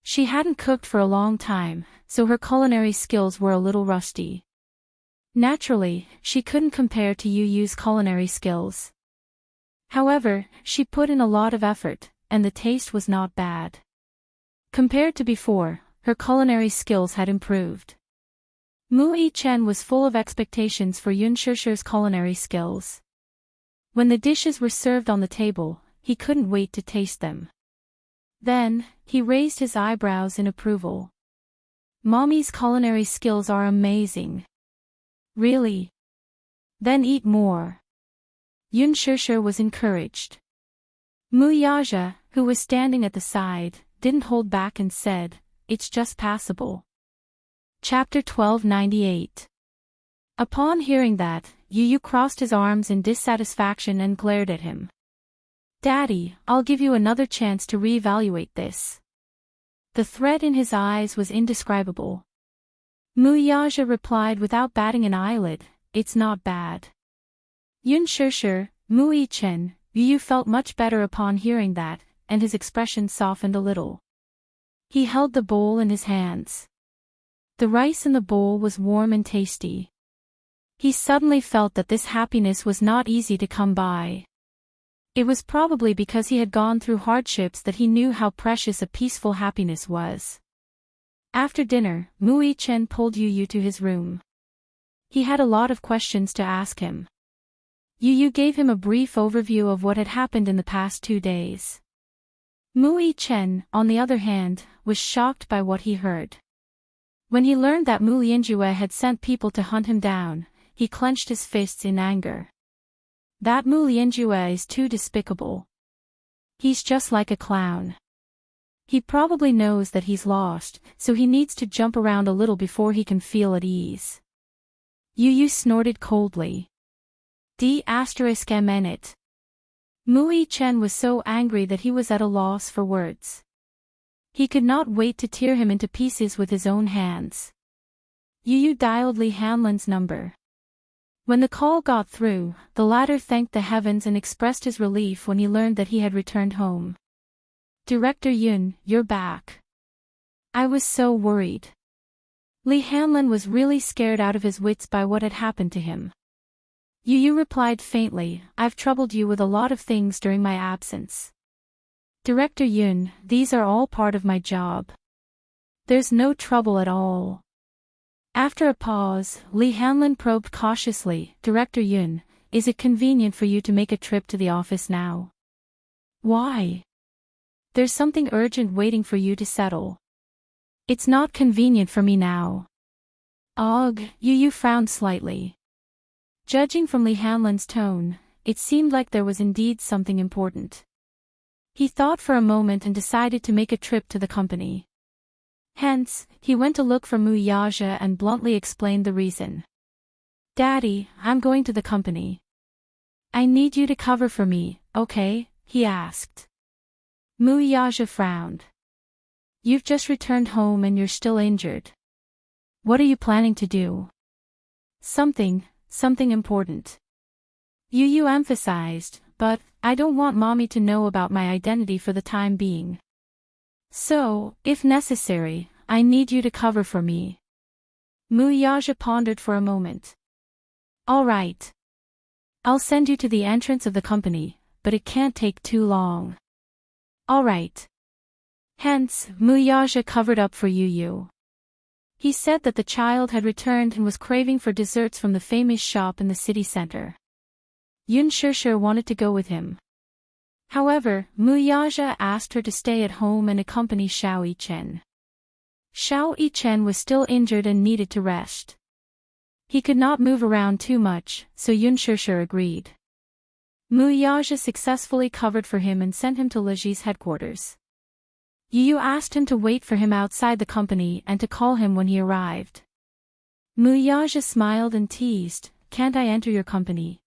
A: She hadn't cooked for a long time, so her culinary skills were a little rusty. Naturally, she couldn't compare to Yu's culinary skills. However, she put in a lot of effort, and the taste was not bad. Compared to before, her culinary skills had improved. Mu Chen was full of expectations for Yun Shishir's culinary skills. When the dishes were served on the table, he couldn't wait to taste them. Then, he raised his eyebrows in approval. Mommy's culinary skills are amazing. Really? Then eat more. Yun Shishir was encouraged. Mu Yaja, who was standing at the side, didn't hold back and said, it's just passable. Chapter 1298. Upon hearing that, Yu crossed his arms in dissatisfaction and glared at him. Daddy, I'll give you another chance to reevaluate this. The threat in his eyes was indescribable. Mu Yaja replied without batting an eyelid, it's not bad. Yun Shishir, Mu Chen, Yu felt much better upon hearing that, and his expression softened a little. He held the bowl in his hands. The rice in the bowl was warm and tasty. He suddenly felt that this happiness was not easy to come by. It was probably because he had gone through hardships that he knew how precious a peaceful happiness was. After dinner, Mu Chen pulled Yu to his room. He had a lot of questions to ask him. Yu gave him a brief overview of what had happened in the past 2 days. Mu Chen, on the other hand, was shocked by what he heard. When he learned that Mu Lianjue had sent people to hunt him down, he clenched his fists in anger. That Mu Lianjue is too despicable. He's just like a clown. He probably knows that he's lost, so he needs to jump around a little before he can feel at ease. Yu snorted coldly. D***it. Mu Chen was so angry that he was at a loss for words. He could not wait to tear him into pieces with his own hands. Yu dialed Li Hanlan's number. When the call got through, the latter thanked the heavens and expressed his relief when he learned that he had returned home. Director Yun, you're back. I was so worried. Li Hanlan was really scared out of his wits by what had happened to him. Yu replied faintly, I've troubled you with a lot of things during my absence. Director Yun, these are all part of my job. There's no trouble at all. After a pause, Lee Hanlon probed cautiously, Director Yun, is it convenient for you to make a trip to the office now? Why? There's something urgent waiting for you to settle. It's not convenient for me now. Ugh, Yu frowned slightly. Judging from Lee Hanlon's tone, it seemed like there was indeed something important. He thought for a moment and decided to make a trip to the company. Hence, he went to look for Mu Yaja and bluntly explained the reason. Daddy, I'm going to the company. I need you to cover for me, okay? He asked. Mu Yaja frowned. You've just returned home and you're still injured. What are you planning to do? Something important. Yu emphasized, but I don't want mommy to know about my identity for the time being. So, if necessary, I need you to cover for me. Mu Yaja pondered for a moment. All right. I'll send you to the entrance of the company, but it can't take too long. All right. Hence, Mu Yaja covered up for Yu. He said that the child had returned and was craving for desserts from the famous shop in the city center. Yun sure wanted to go with him. However, Mu Yaja asked her to stay at home and accompany Xiao Yichen. Xiao Yichen was still injured and needed to rest. He could not move around too much, so Yun sure agreed. Mu Yaja successfully covered for him and sent him to Leji's headquarters. Yu asked him to wait for him outside the company and to call him when he arrived. Mu Yaja smiled and teased, can't I enter your company?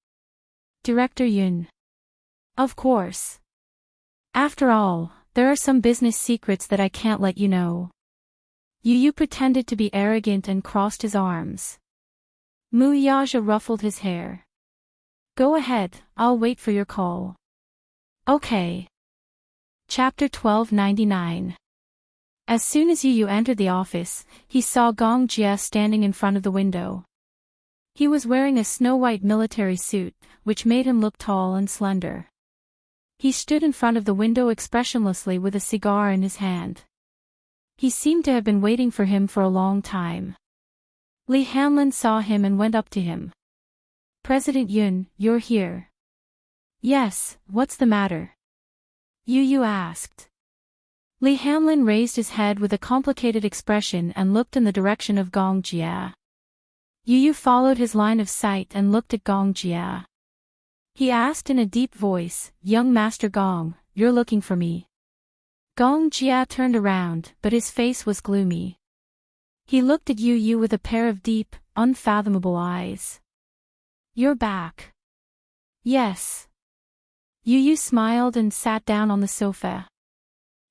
A: Director Yun. Of course. After all, there are some business secrets that I can't let you know. Yu pretended to be arrogant and crossed his arms. Mu Yaja ruffled his hair. Go ahead, I'll wait for your call. Okay. Chapter 1299. As soon as Yu entered the office, he saw Gong Jia standing in front of the window. He was wearing a snow-white military suit, which made him look tall and slender. He stood in front of the window expressionlessly with a cigar in his hand. He seemed to have been waiting for him for a long time. Lee Hanlon saw him and went up to him. President Yun, you're here. Yes, what's the matter? Yu asked. Lee Hanlon raised his head with a complicated expression and looked in the direction of Gong Jia. Yu followed his line of sight and looked at Gong Jia. He asked in a deep voice, Young Master Gong, you're looking for me. Gong Jia turned around, but his face was gloomy. He looked at Yu with a pair of deep, unfathomable eyes. You're back. Yes. Yu smiled and sat down on the sofa.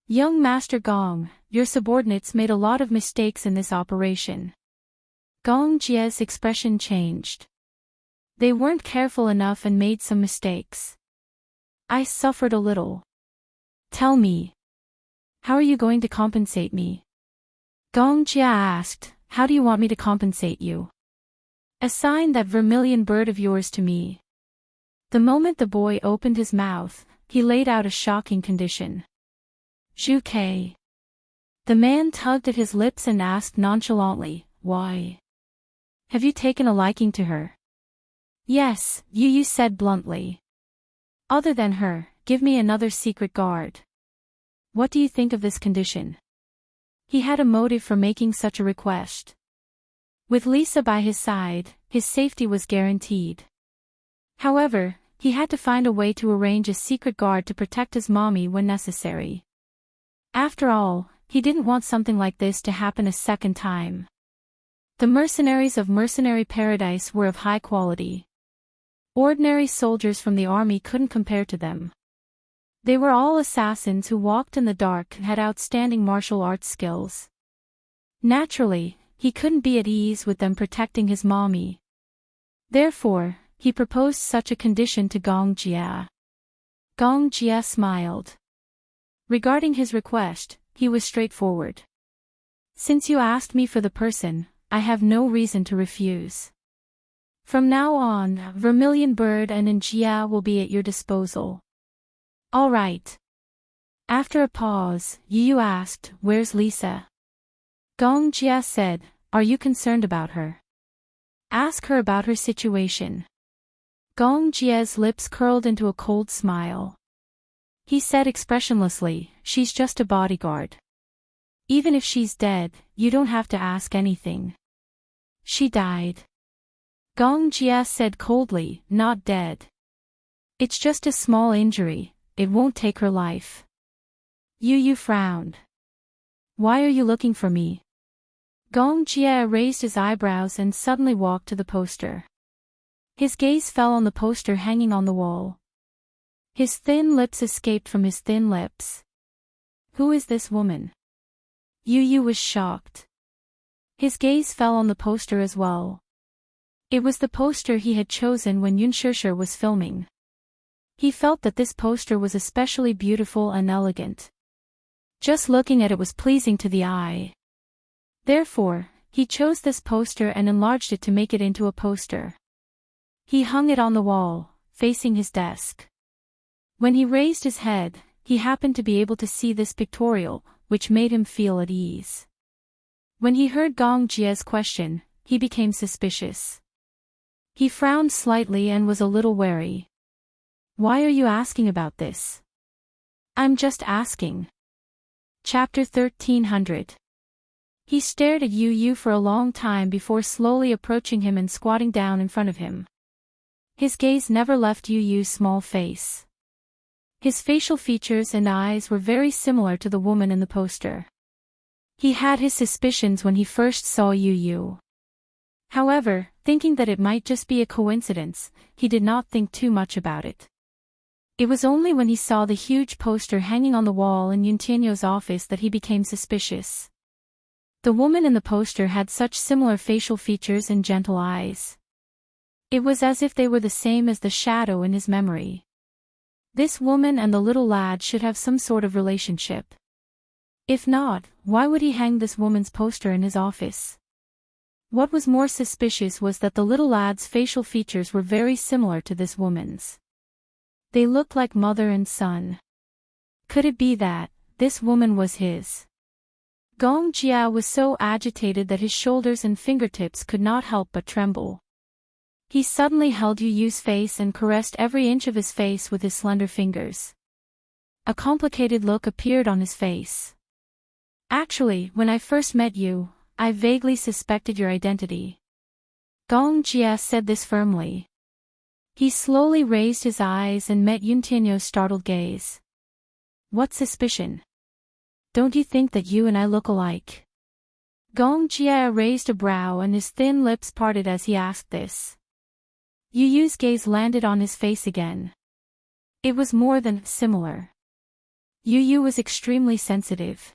A: Young Master Gong, your subordinates made a lot of mistakes in this operation. Gong Jia's expression changed. They weren't careful enough and made some mistakes. I suffered a little. Tell me. How are you going to compensate me? Gong Jia asked, how do you want me to compensate you? Assign that vermilion bird of yours to me. The moment the boy opened his mouth, he laid out a shocking condition. Zhu Ke. The man tugged at his lips and asked nonchalantly, why? Have you taken a liking to her? Yes, Yu said bluntly. Other than her, give me another secret guard. What do you think of this condition? He had a motive for making such a request. With Lisa by his side, his safety was guaranteed. However, he had to find a way to arrange a secret guard to protect his mommy when necessary. After all, he didn't want something like this to happen a second time. The mercenaries of Mercenary Paradise were of high quality. Ordinary soldiers from the army couldn't compare to them. They were all assassins who walked in the dark and had outstanding martial arts skills. Naturally, he couldn't be at ease with them protecting his mommy. Therefore, he proposed such a condition to Gong Jia. Gong Jia smiled. Regarding his request, he was straightforward. Since you asked me for the person, I have no reason to refuse. From now on, Vermilion Bird and Njia will be at your disposal. All right. After a pause, Yu asked, where's Lisa? Gong Jia said, are you concerned about her? Ask her about her situation. Gong Jie's lips curled into a cold smile. He said expressionlessly, she's just a bodyguard. Even if she's dead, you don't have to ask anything. She died. Gong Jie said coldly, not dead. It's just a small injury, it won't take her life. Yu frowned. Why are you looking for me? Gong Jie raised his eyebrows and suddenly walked to the poster. His gaze fell on the poster hanging on the wall. His thin lips escaped from his thin lips. Who is this woman? Yu was shocked. His gaze fell on the poster as well. It was the poster he had chosen when Yunshishir was filming. He felt that this poster was especially beautiful and elegant. Just looking at it was pleasing to the eye. Therefore, he chose this poster and enlarged it to make it into a poster. He hung it on the wall, facing his desk. When he raised his head, he happened to be able to see this pictorial, which made him feel at ease. When he heard Gong Jie's question, he became suspicious. He frowned slightly and was a little wary. Why are you asking about this? I'm just asking. Chapter 1300. He stared at Yu for a long time before slowly approaching him and squatting down in front of him. His gaze never left Yu's small face. His facial features and eyes were very similar to the woman in the poster. He had his suspicions when he first saw Yu. However, thinking that it might just be a coincidence, he did not think too much about it. It was only when he saw the huge poster hanging on the wall in Yuntianyo's office that he became suspicious. The woman in the poster had such similar facial features and gentle eyes. It was as if they were the same as the shadow in his memory. This woman and the little lad should have some sort of relationship. If not, why would he hang this woman's poster in his office? What was more suspicious was that the little lad's facial features were very similar to this woman's. They looked like mother and son. Could it be that this woman was his? Gong Jia was so agitated that his shoulders and fingertips could not help but tremble. He suddenly held Yu's face and caressed every inch of his face with his slender fingers. A complicated look appeared on his face. Actually, when I first met you, I vaguely suspected your identity. Gong Jia said this firmly. He slowly raised his eyes and met Yuntianyo's startled gaze. What suspicion? Don't you think that you and I look alike? Gong Jia raised a brow and his thin lips parted as he asked this. Yu's gaze landed on his face again. It was more than similar. Yu was extremely sensitive.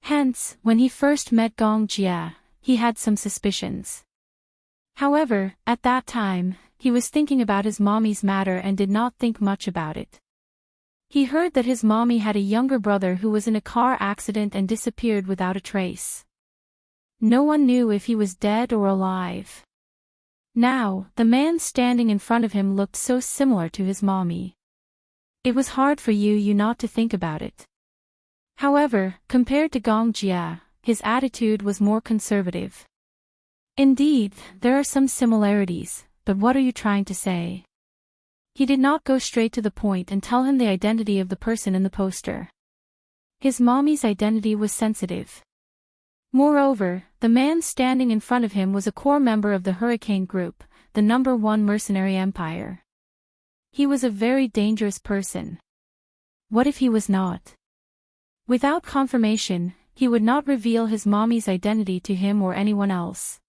A: Hence, when he first met Gong Jia, he had some suspicions. However, at that time, he was thinking about his mommy's matter and did not think much about it. He heard that his mommy had a younger brother who was in a car accident and disappeared without a trace. No one knew if he was dead or alive. Now, the man standing in front of him looked so similar to his mommy. It was hard for Yu not to think about it. However, compared to Gong Jia, his attitude was more conservative. Indeed, there are some similarities, but what are you trying to say? He did not go straight to the point and tell him the identity of the person in the poster. His mommy's identity was sensitive. Moreover, the man standing in front of him was a core member of the Hurricane Group, the #1 mercenary empire. He was a very dangerous person. What if he was not? Without confirmation, he would not reveal his mommy's identity to him or anyone else.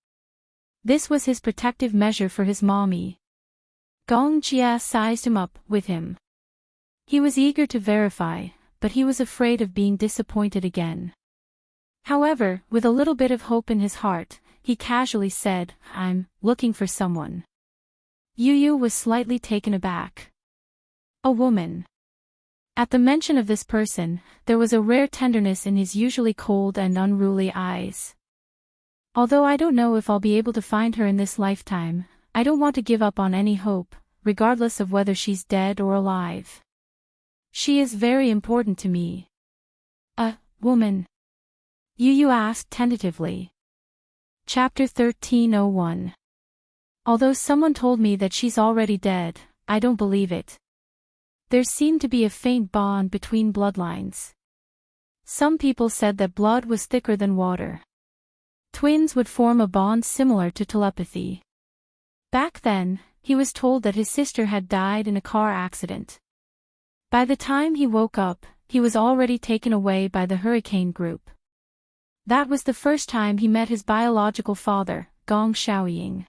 A: This was his protective measure for his mommy. Gong Jia sized him up with him. He was eager to verify, but he was afraid of being disappointed again. However, with a little bit of hope in his heart, he casually said, I'm looking for someone. Yu was slightly taken aback. A woman. At the mention of this person, there was a rare tenderness in his usually cold and unruly eyes. Although I don't know if I'll be able to find her in this lifetime, I don't want to give up on any hope, regardless of whether she's dead or alive. She is very important to me. A woman? Yu asked tentatively. Chapter 1301. Although someone told me that she's already dead, I don't believe it. There seemed to be a faint bond between bloodlines. Some people said that blood was thicker than water. Twins would form a bond similar to telepathy. Back then, he was told that his sister had died in a car accident. By the time he woke up, he was already taken away by the hurricane group. That was the first time he met his biological father, Gong Xiaoying.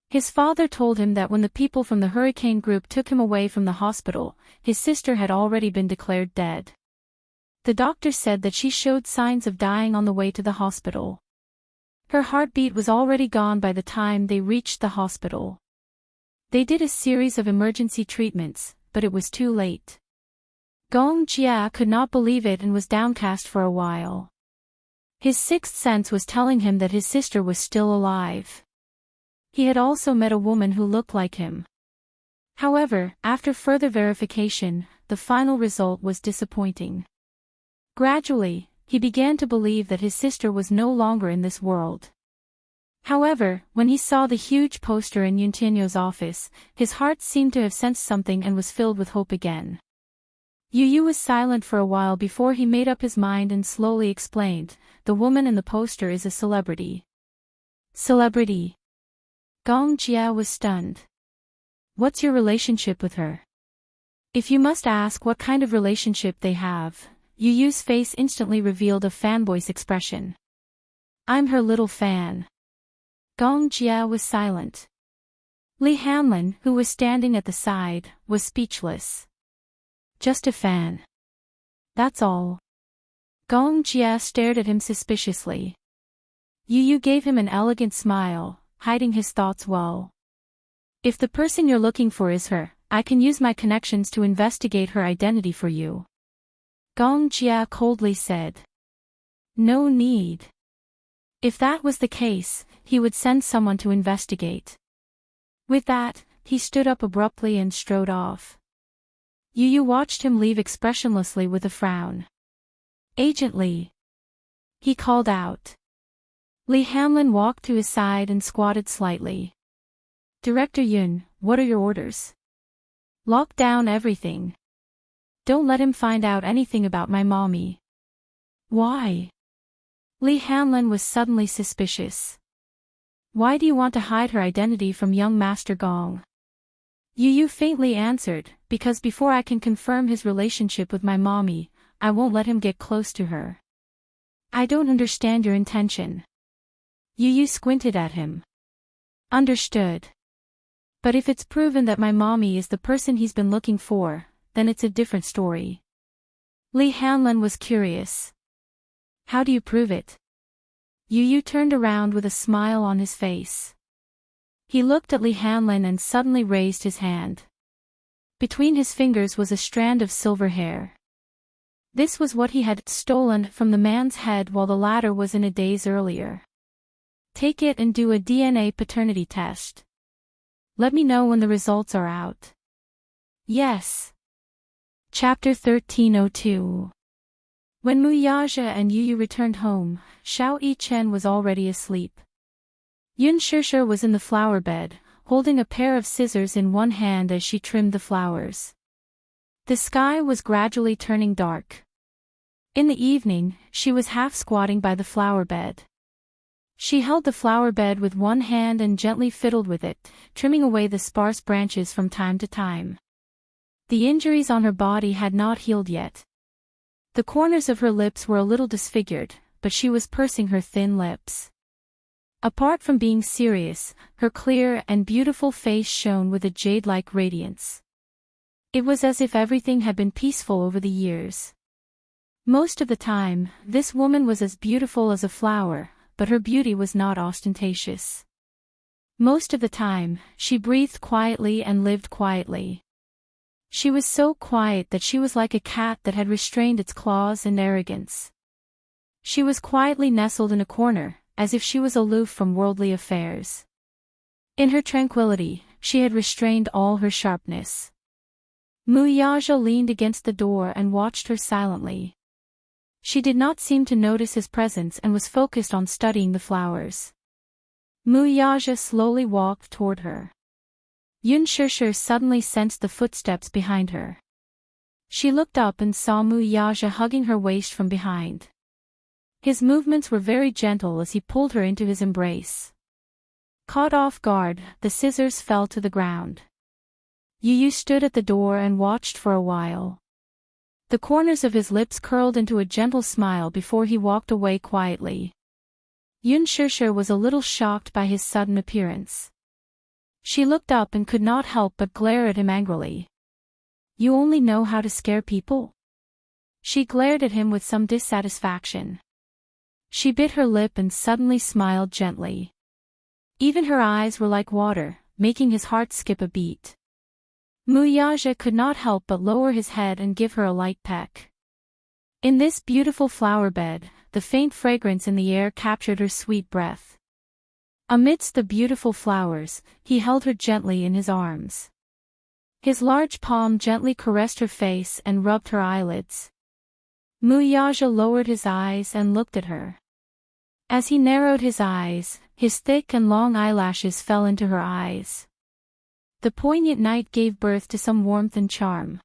A: His father told him that when the people from the hurricane group took him away from the hospital, his sister had already been declared dead. The doctor said that she showed signs of dying on the way to the hospital. Her heartbeat was already gone by the time they reached the hospital. They did a series of emergency treatments, but it was too late. Gong Jia could not believe it and was downcast for a while. His sixth sense was telling him that his sister was still alive. He had also met a woman who looked like him. However, after further verification, the final result was disappointing. Gradually, he began to believe that his sister was no longer in this world. However, when he saw the huge poster in Yuntinyo's office, his heart seemed to have sensed something and was filled with hope again. Yu Yu was silent for a while before he made up his mind and slowly explained, "The woman in the poster is a celebrity." Celebrity? Gong Jia was stunned. What's your relationship with her? If you must ask what kind of relationship they have, Yu Yu's face instantly revealed a fanboy's expression. I'm her little fan. Gong Jia was silent. Li Hanlin, who was standing at the side, was speechless. Just a fan. That's all. Gong Jia stared at him suspiciously. Yu Yu gave him an elegant smile, hiding his thoughts well. If the person you're looking for is her, I can use my connections to investigate her identity for you. Gong Jia coldly said. No need. If that was the case, he would send someone to investigate. With that, he stood up abruptly and strode off. Yu Yu watched him leave expressionlessly with a frown. Agent Li. He called out. Li Hanlin walked to his side and squatted slightly. Director Yun, what are your orders? Lock down everything. Don't let him find out anything about my mommy. Why? Li Hanlin was suddenly suspicious. Why do you want to hide her identity from young Master Gong? Yu Yu faintly answered, because before I can confirm his relationship with my mommy, I won't let him get close to her. I don't understand your intention. Yu Yu squinted at him. Understood. But if it's proven that my mommy is the person he's been looking for, then it's a different story. Li Hanlin was curious. How do you prove it? Yu Yu turned around with a smile on his face. He looked at Li Hanlin and suddenly raised his hand. Between his fingers was a strand of silver hair. This was what he had stolen from the man's head while the latter was in a daze earlier. Take it and do a DNA paternity test. Let me know when the results are out. Yes. Chapter 1302. When Mu Yaja and Yu Yu returned home, Xiao Yichen was already asleep. Yun Shishir was in the flower bed, holding a pair of scissors in one hand as she trimmed the flowers. The sky was gradually turning dark. In the evening, she was half squatting by the flower bed. She held the flower bed with one hand and gently fiddled with it, trimming away the sparse branches from time to time. The injuries on her body had not healed yet. The corners of her lips were a little disfigured, but she was pursing her thin lips. Apart from being serious, her clear and beautiful face shone with a jade-like radiance. It was as if everything had been peaceful over the years. Most of the time, this woman was as beautiful as a flower, but her beauty was not ostentatious. Most of the time, she breathed quietly and lived quietly. She was so quiet that she was like a cat that had restrained its claws and arrogance. She was quietly nestled in a corner, as if she was aloof from worldly affairs. In her tranquility, she had restrained all her sharpness. Mu Yaja leaned against the door and watched her silently. She did not seem to notice his presence and was focused on studying the flowers. Muyaja slowly walked toward her. Yun Shishir suddenly sensed the footsteps behind her. She looked up and saw Muyaja hugging her waist from behind. His movements were very gentle as he pulled her into his embrace. Caught off guard, the scissors fell to the ground. Yu stood at the door and watched for a while. The corners of his lips curled into a gentle smile before he walked away quietly. Yun Shishir was a little shocked by his sudden appearance. She looked up and could not help but glare at him angrily. You only know how to scare people? She glared at him with some dissatisfaction. She bit her lip and suddenly smiled gently. Even her eyes were like water, making his heart skip a beat. Muyaja could not help but lower his head and give her a light peck. In this beautiful flower bed, the faint fragrance in the air captured her sweet breath. Amidst the beautiful flowers, he held her gently in his arms. His large palm gently caressed her face and rubbed her eyelids. Muyaja lowered his eyes and looked at her. As he narrowed his eyes, his thick and long eyelashes fell into her eyes. The poignant night gave birth to some warmth and charm.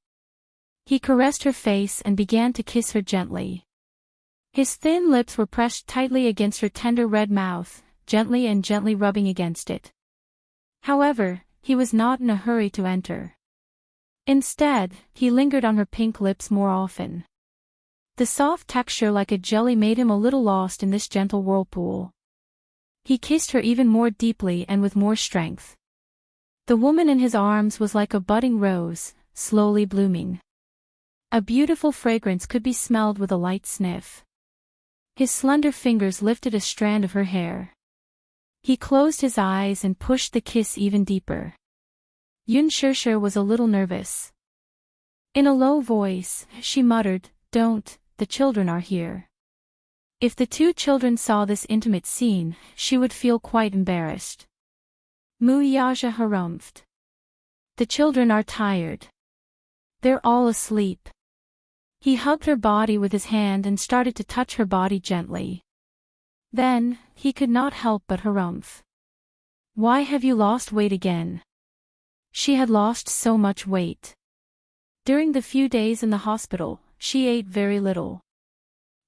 A: He caressed her face and began to kiss her gently. His thin lips were pressed tightly against her tender red mouth, gently and gently rubbing against it. However, he was not in a hurry to enter. Instead, he lingered on her pink lips more often. The soft texture like a jelly made him a little lost in this gentle whirlpool. He kissed her even more deeply and with more strength. The woman in his arms was like a budding rose, slowly blooming. A beautiful fragrance could be smelled with a light sniff. His slender fingers lifted a strand of her hair. He closed his eyes and pushed the kiss even deeper. Yun Shishir was a little nervous. In a low voice, she muttered, "Don't, the children are here." If the two children saw this intimate scene, she would feel quite embarrassed. Muyaja harumphed. The children are tired. They're all asleep. He hugged her body with his hand and started to touch her body gently. Then, he could not help but harumph. Why have you lost weight again? She had lost so much weight. During the few days in the hospital, she ate very little.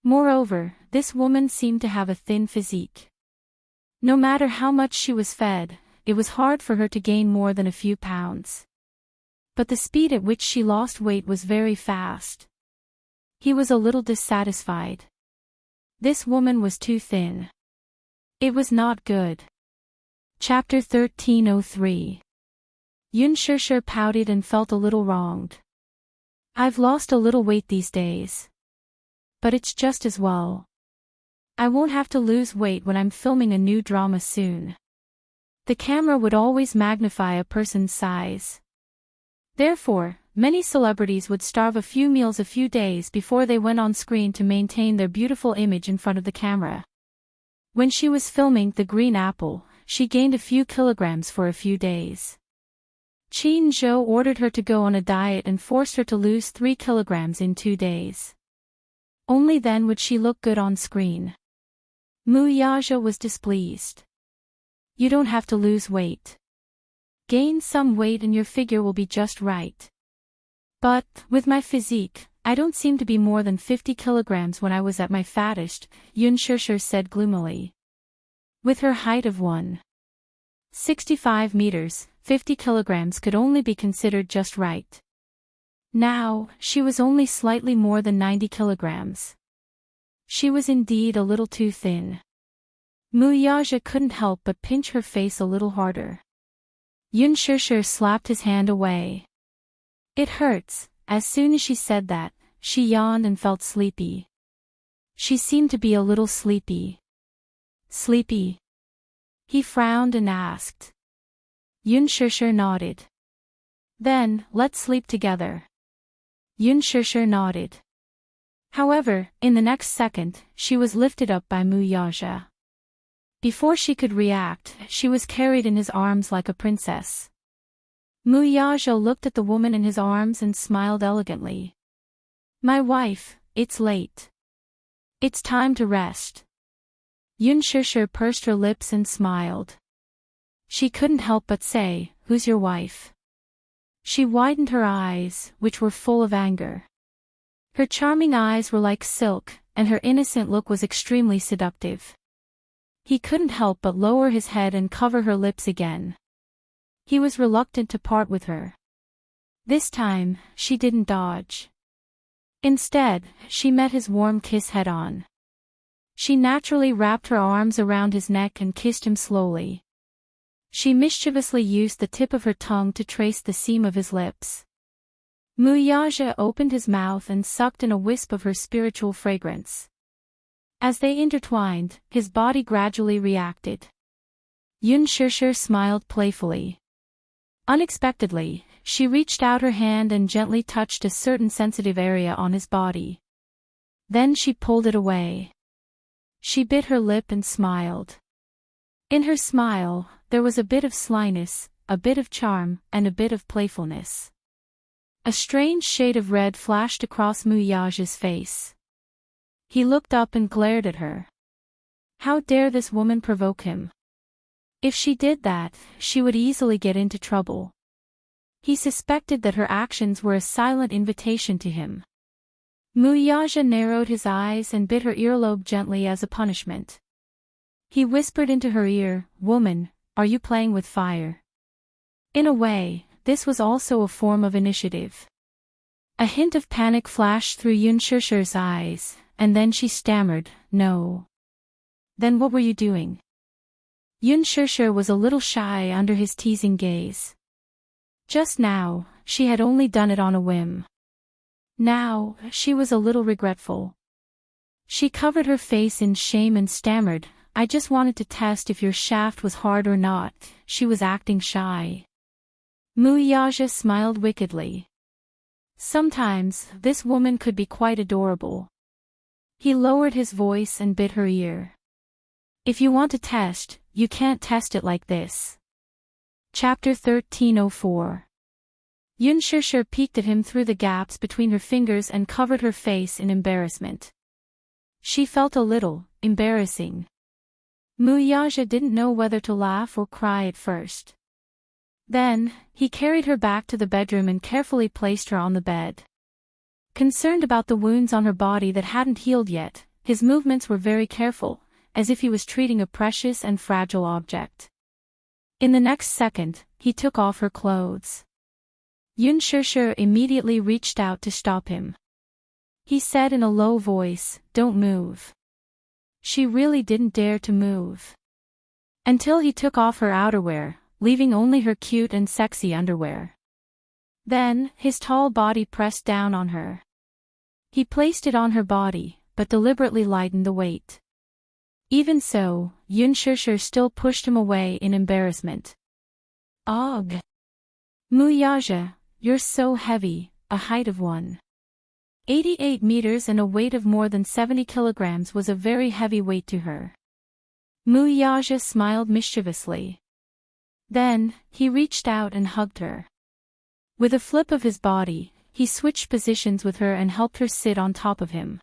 A: Moreover, this woman seemed to have a thin physique. No matter how much she was fed, it was hard for her to gain more than a few pounds. But the speed at which she lost weight was very fast. He was a little dissatisfied. This woman was too thin. It was not good. Chapter 1303. Yun Shishir pouted and felt a little wronged. I've lost a little weight these days. But it's just as well. I won't have to lose weight when I'm filming a new drama soon. The camera would always magnify a person's size. Therefore, many celebrities would starve a few meals a few days before they went on screen to maintain their beautiful image in front of the camera. When she was filming The Green Apple, she gained a few kilograms for a few days. Qin Zhou ordered her to go on a diet and forced her to lose 3 kilograms in 2 days. Only then would she look good on screen. Muyaja was displeased. You don't have to lose weight. Gain some weight and your figure will be just right. But, with my physique, I don't seem to be more than 50 kilograms when I was at my fattest, Yun Shishir said gloomily. With her height of 1.65 meters, 50 kilograms could only be considered just right. Now, she was only slightly more than 90 kilograms. She was indeed a little too thin. Muyaja couldn't help but pinch her face a little harder. Yun Shishir slapped his hand away. It hurts. As soon as she said that, she yawned and felt sleepy. She seemed to be a little sleepy. Sleepy? He frowned and asked. Yun Shishir nodded. Then, let's sleep together. Yun Shishir nodded. However, in the next second, she was lifted up by Muyaja. Before she could react, she was carried in his arms like a princess. Muyaja looked at the woman in his arms and smiled elegantly. My wife, it's late. It's time to rest. Yun Shishir pursed her lips and smiled. She couldn't help but say, "Who's your wife?" She widened her eyes, which were full of anger. Her charming eyes were like silk, and her innocent look was extremely seductive. He couldn't help but lower his head and cover her lips again. He was reluctant to part with her. This time, she didn't dodge. Instead, she met his warm kiss head-on. She naturally wrapped her arms around his neck and kissed him slowly. She mischievously used the tip of her tongue to trace the seam of his lips. Muyaja opened his mouth and sucked in a wisp of her spiritual fragrance. As they intertwined, his body gradually reacted. Yun Shishir smiled playfully. Unexpectedly, she reached out her hand and gently touched a certain sensitive area on his body. Then she pulled it away. She bit her lip and smiled. In her smile, there was a bit of slyness, a bit of charm, and a bit of playfulness. A strange shade of red flashed across Muyaja's face. He looked up and glared at her. How dare this woman provoke him? If she did that, she would easily get into trouble. He suspected that her actions were a silent invitation to him. Muyaja narrowed his eyes and bit her earlobe gently as a punishment. He whispered into her ear, "Woman, are you playing with fire?" In a way, this was also a form of initiative. A hint of panic flashed through Yun Shishir's eyes, and then she stammered, "No." "Then what were you doing?" Yun Shishir was a little shy under his teasing gaze. Just now, she had only done it on a whim. Now, she was a little regretful. She covered her face in shame and stammered, "I just wanted to test if your shaft was hard or not." She was acting shy. Muyaja smiled wickedly. Sometimes, this woman could be quite adorable. He lowered his voice and bit her ear. "If you want to test, you can't test it like this." Chapter 1304. Yun Shishir peeked at him through the gaps between her fingers and covered her face in embarrassment. She felt a little embarrassing. Muyaja didn't know whether to laugh or cry at first. Then, he carried her back to the bedroom and carefully placed her on the bed. Concerned about the wounds on her body that hadn't healed yet, his movements were very careful, as if he was treating a precious and fragile object. In the next second, he took off her clothes. Yun Shishir immediately reached out to stop him. He said in a low voice, "Don't move." She really didn't dare to move. Until he took off her outerwear, leaving only her cute and sexy underwear. Then, his tall body pressed down on her. He placed it on her body, but deliberately lightened the weight. Even so, Yun Shishir still pushed him away in embarrassment. "Ugh! Muyaja, you're so heavy," a height of 1.88 meters and a weight of more than 70 kilograms was a very heavy weight to her. Muyaja smiled mischievously. Then, he reached out and hugged her. With a flip of his body, he switched positions with her and helped her sit on top of him.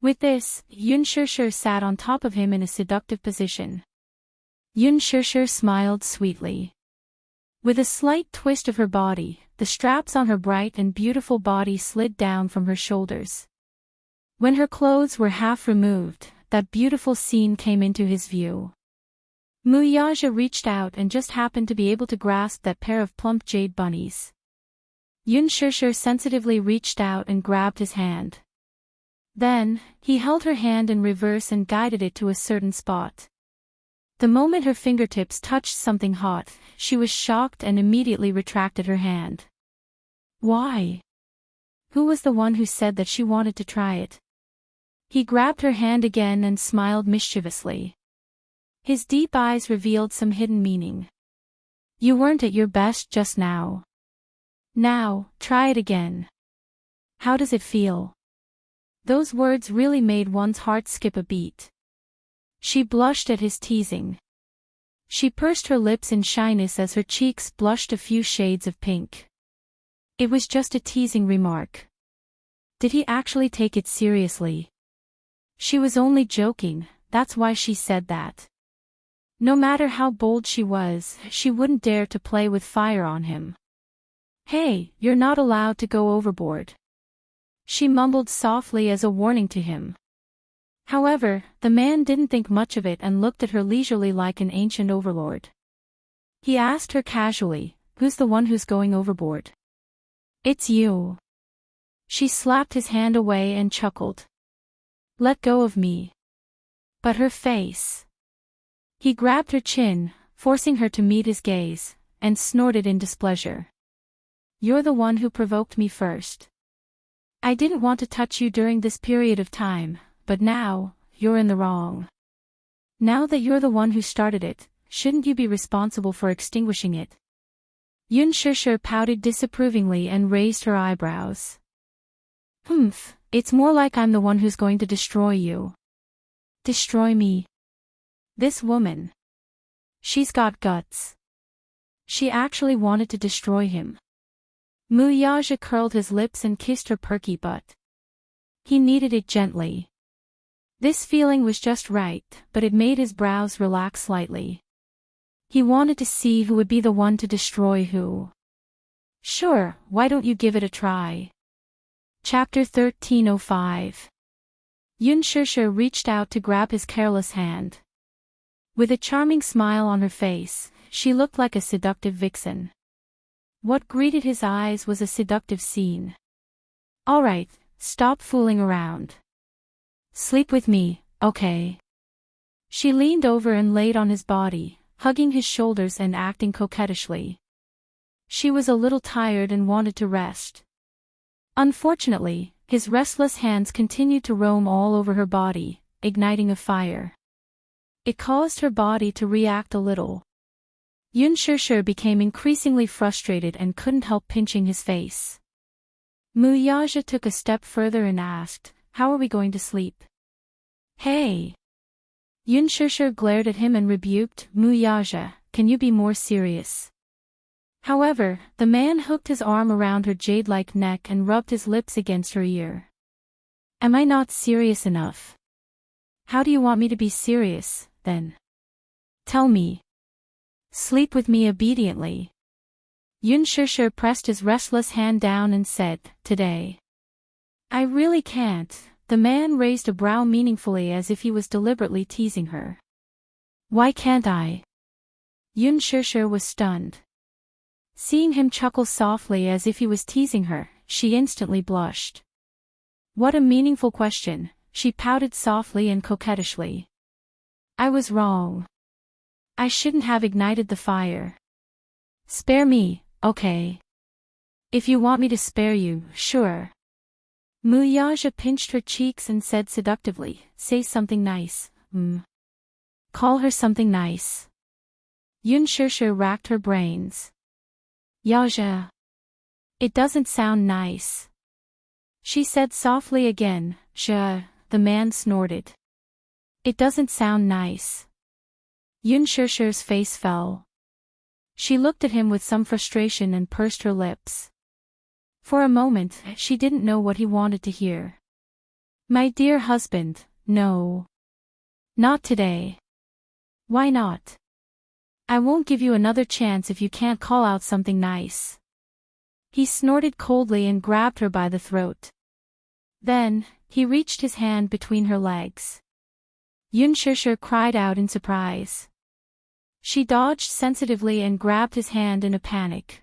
A: With this, Yun Shishir sat on top of him in a seductive position. Yun Shishir smiled sweetly. With a slight twist of her body, the straps on her bright and beautiful body slid down from her shoulders. When her clothes were half removed, that beautiful scene came into his view. Muyaja reached out and just happened to be able to grasp that pair of plump jade bunnies. Yun Shishir sensitively reached out and grabbed his hand. Then, he held her hand in reverse and guided it to a certain spot. The moment her fingertips touched something hot, she was shocked and immediately retracted her hand. Why? Who was the one who said that she wanted to try it? He grabbed her hand again and smiled mischievously. His deep eyes revealed some hidden meaning. You weren't at your best just now. Now, try it again. How does it feel? Those words really made one's heart skip a beat. She blushed at his teasing. She pursed her lips in shyness as her cheeks blushed a few shades of pink. It was just a teasing remark. Did he actually take it seriously? She was only joking, that's why she said that. No matter how bold she was, she wouldn't dare to play with fire on him. Hey, you're not allowed to go overboard. She mumbled softly as a warning to him. However, the man didn't think much of it and looked at her leisurely like an ancient overlord. He asked her casually, "Who's the one who's going overboard?" "It's you." She slapped his hand away and chuckled. "Let go of me." But her face. He grabbed her chin, forcing her to meet his gaze, and snorted in displeasure. "You're the one who provoked me first. I didn't want to touch you during this period of time, but now, you're in the wrong. Now that you're the one who started it, shouldn't you be responsible for extinguishing it?" Yun Shusher pouted disapprovingly and raised her eyebrows. "Humph, it's more like I'm the one who's going to destroy you." "Destroy me?" This woman. She's got guts. She actually wanted to destroy him. Muyaja curled his lips and kissed her perky butt. He kneaded it gently. This feeling was just right, but it made his brows relax slightly. He wanted to see who would be the one to destroy who. "Sure, why don't you give it a try?" Chapter 1305. Yun Shusher reached out to grab his careless hand. With a charming smile on her face, she looked like a seductive vixen. What greeted his eyes was a seductive scene. "All right, stop fooling around. Sleep with me, okay?" She leaned over and laid on his body, hugging his shoulders and acting coquettishly. She was a little tired and wanted to rest. Unfortunately, his restless hands continued to roam all over her body, igniting a fire. It caused her body to react a little. Yun Shusher became increasingly frustrated and couldn't help pinching his face. Muyaja took a step further and asked, "How are we going to sleep?" "Hey!" Yun Shusher glared at him and rebuked, "Muyaja, can you be more serious?" However, the man hooked his arm around her jade-like neck and rubbed his lips against her ear. "Am I not serious enough? How do you want me to be serious, then? Tell me." "Sleep with me obediently." Yun Shusher pressed his restless hand down and said, "Today." "I really can't." The man raised a brow meaningfully as if he was deliberately teasing her. "Why can't I?" Yun Shusher was stunned. Seeing him chuckle softly as if he was teasing her, she instantly blushed. What a meaningful question, she pouted softly and coquettishly. "I was wrong. I shouldn't have ignited the fire. Spare me, okay? If you want me to spare you, sure." Muyaja pinched her cheeks and said seductively, "Say something nice, Call her something nice." Yun Shusher racked her brains. "Yaja. It doesn't sound nice." She said softly again, "Ja." The man snorted. "It doesn't sound nice." Yun Shusher's face fell. She looked at him with some frustration and pursed her lips. For a moment, she didn't know what he wanted to hear. "My dear husband, no. Not today." "Why not?" "I won't give you another chance if you can't call out something nice." He snorted coldly and grabbed her by the throat. Then, he reached his hand between her legs. Yun Shusher cried out in surprise. She dodged sensitively and grabbed his hand in a panic.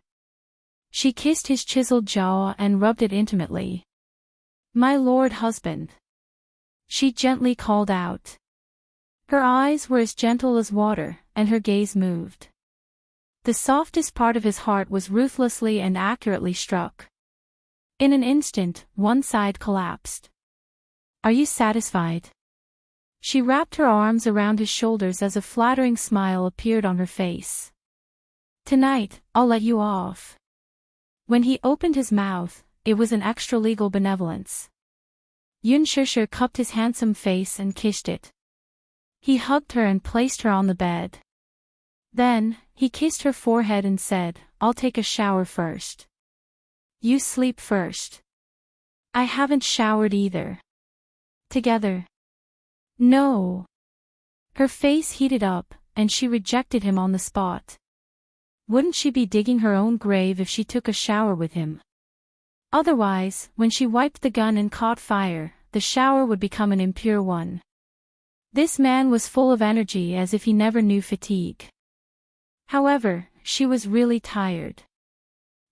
A: She kissed his chiseled jaw and rubbed it intimately. "My lord husband." She gently called out. Her eyes were as gentle as water, and her gaze moved. The softest part of his heart was ruthlessly and accurately struck. In an instant, one side collapsed. "Are you satisfied?" She wrapped her arms around his shoulders as a flattering smile appeared on her face. "Tonight, I'll let you off." When he opened his mouth, it was an extra-legal benevolence. Yun Shusher cupped his handsome face and kissed it. He hugged her and placed her on the bed. Then, he kissed her forehead and said, "I'll take a shower first." "You sleep first." "I haven't showered either." "Together." "No." Her face heated up, and she rejected him on the spot. Wouldn't she be digging her own grave if she took a shower with him? Otherwise, when she wiped the gun and caught fire, the shower would become an impure one. This man was full of energy as if he never knew fatigue. However, she was really tired.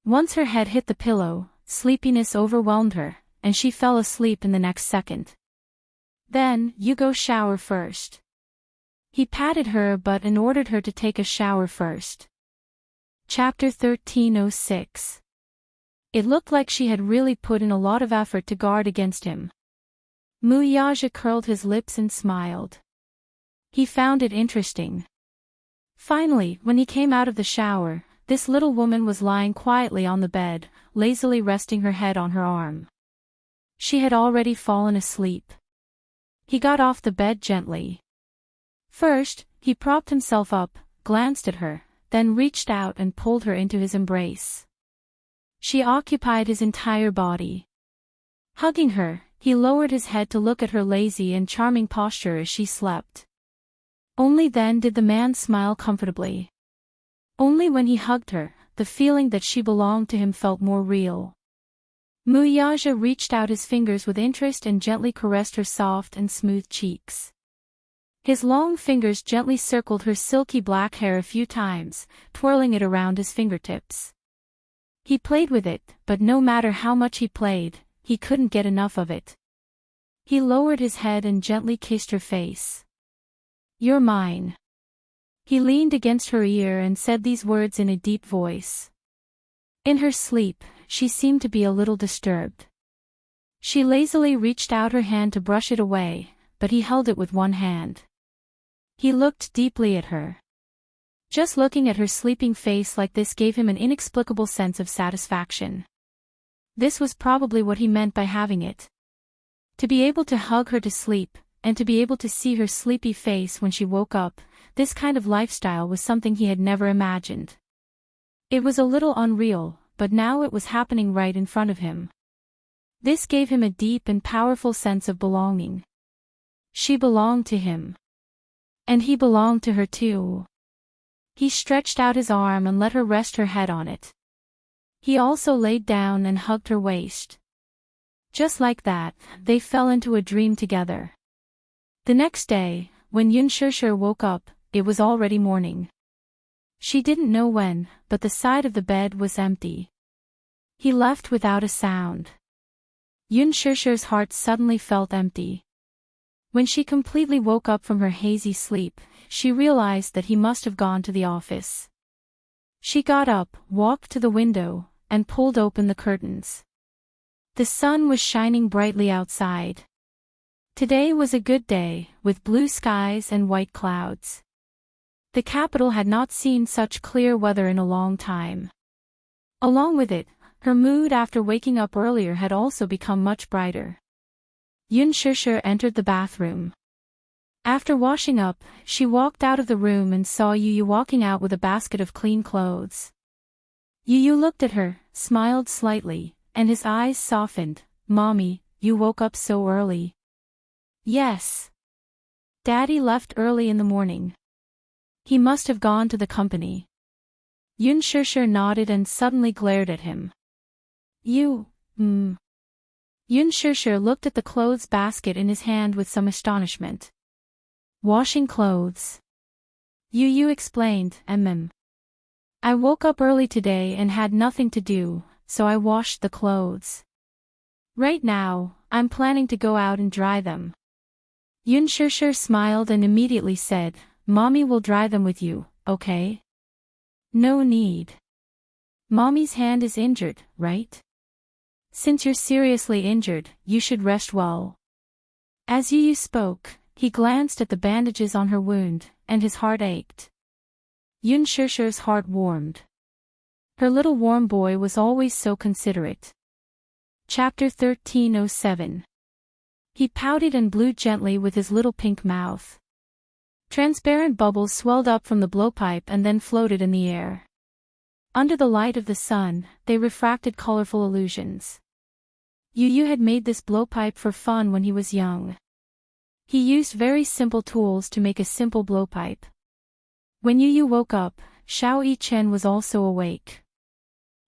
A: Once her head hit the pillow, sleepiness overwhelmed her, and she fell asleep in the next second. Then, you go shower first. He patted her butt and ordered her to take a shower first. Chapter 13:06. It looked like she had really put in a lot of effort to guard against him. Muyaja curled his lips and smiled. He found it interesting. Finally, when he came out of the shower, this little woman was lying quietly on the bed, lazily resting her head on her arm. She had already fallen asleep. He got off the bed gently. First, he propped himself up, glanced at her, then reached out and pulled her into his embrace. She occupied his entire body. Hugging her, he lowered his head to look at her lazy and charming posture as she slept. Only then did the man smile comfortably. Only when he hugged her, the feeling that she belonged to him felt more real. Muyaja reached out his fingers with interest and gently caressed her soft and smooth cheeks. His long fingers gently circled her silky black hair a few times, twirling it around his fingertips. He played with it, but no matter how much he played, he couldn't get enough of it. He lowered his head and gently kissed her face. "You're mine." He leaned against her ear and said these words in a deep voice. In her sleep, she seemed to be a little disturbed. She lazily reached out her hand to brush it away, but he held it with one hand. He looked deeply at her. Just looking at her sleeping face like this gave him an inexplicable sense of satisfaction. This was probably what he meant by having it. To be able to hug her to sleep, and to be able to see her sleepy face when she woke up, this kind of lifestyle was something he had never imagined. It was a little unreal, but now it was happening right in front of him. This gave him a deep and powerful sense of belonging. She belonged to him. And he belonged to her too. He stretched out his arm and let her rest her head on it. He also laid down and hugged her waist. Just like that, they fell into a dream together. The next day, when Yunshishir woke up, it was already morning. She didn't know when, but the side of the bed was empty. He left without a sound. Yunshishir's heart suddenly felt empty. When she completely woke up from her hazy sleep, she realized that he must have gone to the office. She got up, walked to the window, and pulled open the curtains. The sun was shining brightly outside. Today was a good day, with blue skies and white clouds. The capital had not seen such clear weather in a long time. Along with it, her mood after waking up earlier had also become much brighter. Yunshishir entered the bathroom. After washing up, she walked out of the room and saw Yu walking out with a basket of clean clothes. Yu looked at her, smiled slightly, and his eyes softened. "Mommy, you woke up so early." "Yes. Daddy left early in the morning. He must have gone to the company." Yunshishir nodded and suddenly glared at him. Yunshishir looked at the clothes basket in his hand with some astonishment. "Washing clothes?" Yu explained, "I woke up early today and had nothing to do, so I washed the clothes. Right now, I'm planning to go out and dry them." Yunshishir smiled and immediately said, "Mommy will dry them with you, okay?" "No need. Mommy's hand is injured, right? Since you're seriously injured, you should rest well." As Yu spoke, he glanced at the bandages on her wound, and his heart ached. Yunshishir's heart warmed. Her little warm boy was always so considerate. Chapter 13:07. He pouted and blew gently with his little pink mouth. Transparent bubbles swelled up from the blowpipe and then floated in the air. Under the light of the sun, they refracted colorful illusions. Yu had made this blowpipe for fun when he was young. He used very simple tools to make a simple blowpipe. When Yu Yu woke up, Xiao Yichen was also awake.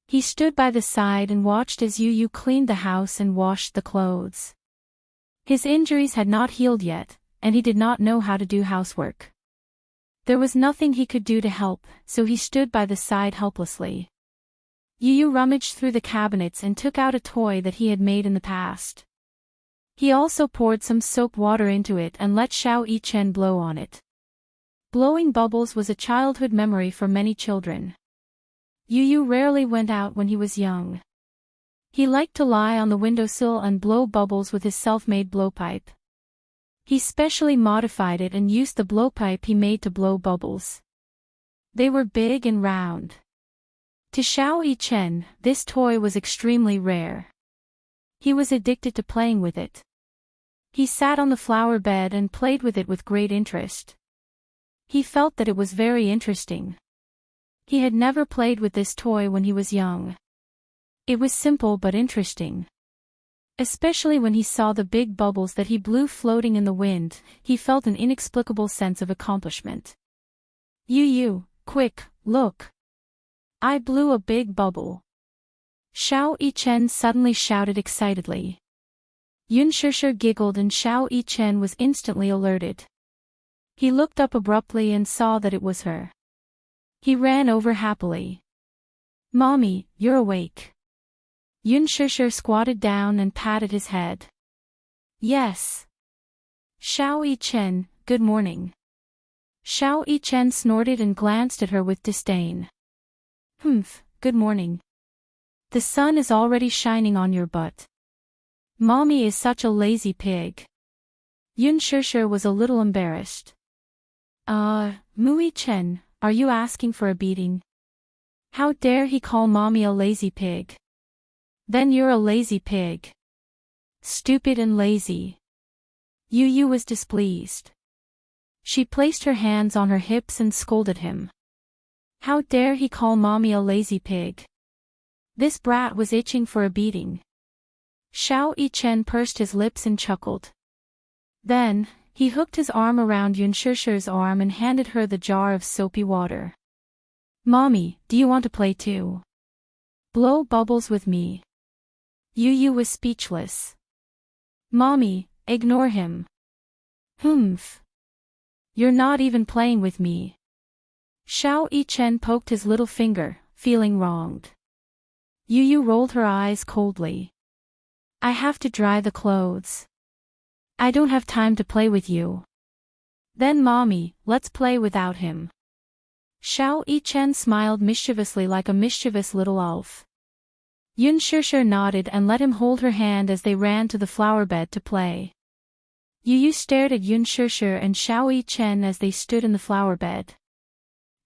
A: He stood by the side and watched as Yu Yu cleaned the house and washed the clothes. His injuries had not healed yet, and he did not know how to do housework. There was nothing he could do to help, so he stood by the side helplessly. Yu Yu rummaged through the cabinets and took out a toy that he had made in the past. He also poured some soap water into it and let Xiao Yichen blow on it. Blowing bubbles was a childhood memory for many children. Yu Yu rarely went out when he was young. He liked to lie on the windowsill and blow bubbles with his self-made blowpipe. He specially modified it and used the blowpipe he made to blow bubbles. They were big and round. To Xiao Yichen, this toy was extremely rare. He was addicted to playing with it. He sat on the flower bed and played with it with great interest. He felt that it was very interesting. He had never played with this toy when he was young. It was simple but interesting. Especially when he saw the big bubbles that he blew floating in the wind, he felt an inexplicable sense of accomplishment. Yu Yu, quick, look! I blew a big bubble. Xiao Yichen suddenly shouted excitedly. Yun Shishir giggled and Xiao Yichen was instantly alerted. He looked up abruptly and saw that it was her. He ran over happily. Mommy, you're awake. Yun Shishir squatted down and patted his head. Yes. Xiao Yichen, good morning. Xiao Yichen snorted and glanced at her with disdain. Good morning. The sun is already shining on your butt. Mommy is such a lazy pig. Yun Shishir was a little embarrassed. Mu Yichen, are you asking for a beating? How dare he call Mommy a lazy pig? Then you're a lazy pig. Stupid and lazy. Yu Yu was displeased. She placed her hands on her hips and scolded him. How dare he call Mommy a lazy pig? This brat was itching for a beating. Xiao Yichen pursed his lips and chuckled. Then, he hooked his arm around Yun Shishir's arm and handed her the jar of soapy water. Mommy, do you want to play too? Blow bubbles with me. Yu Yu was speechless. Mommy, ignore him. You're not even playing with me. Xiao Yichen poked his little finger, feeling wronged. Yu Yu rolled her eyes coldly. I have to dry the clothes. I don't have time to play with you. Then Mommy, let's play without him. Xiao Yichen smiled mischievously like a mischievous little elf. Yun Shishir nodded and let him hold her hand as they ran to the flower bed to play. Yu Yu stared at Yun Shishir and Xiao Yichen as they stood in the flower bed.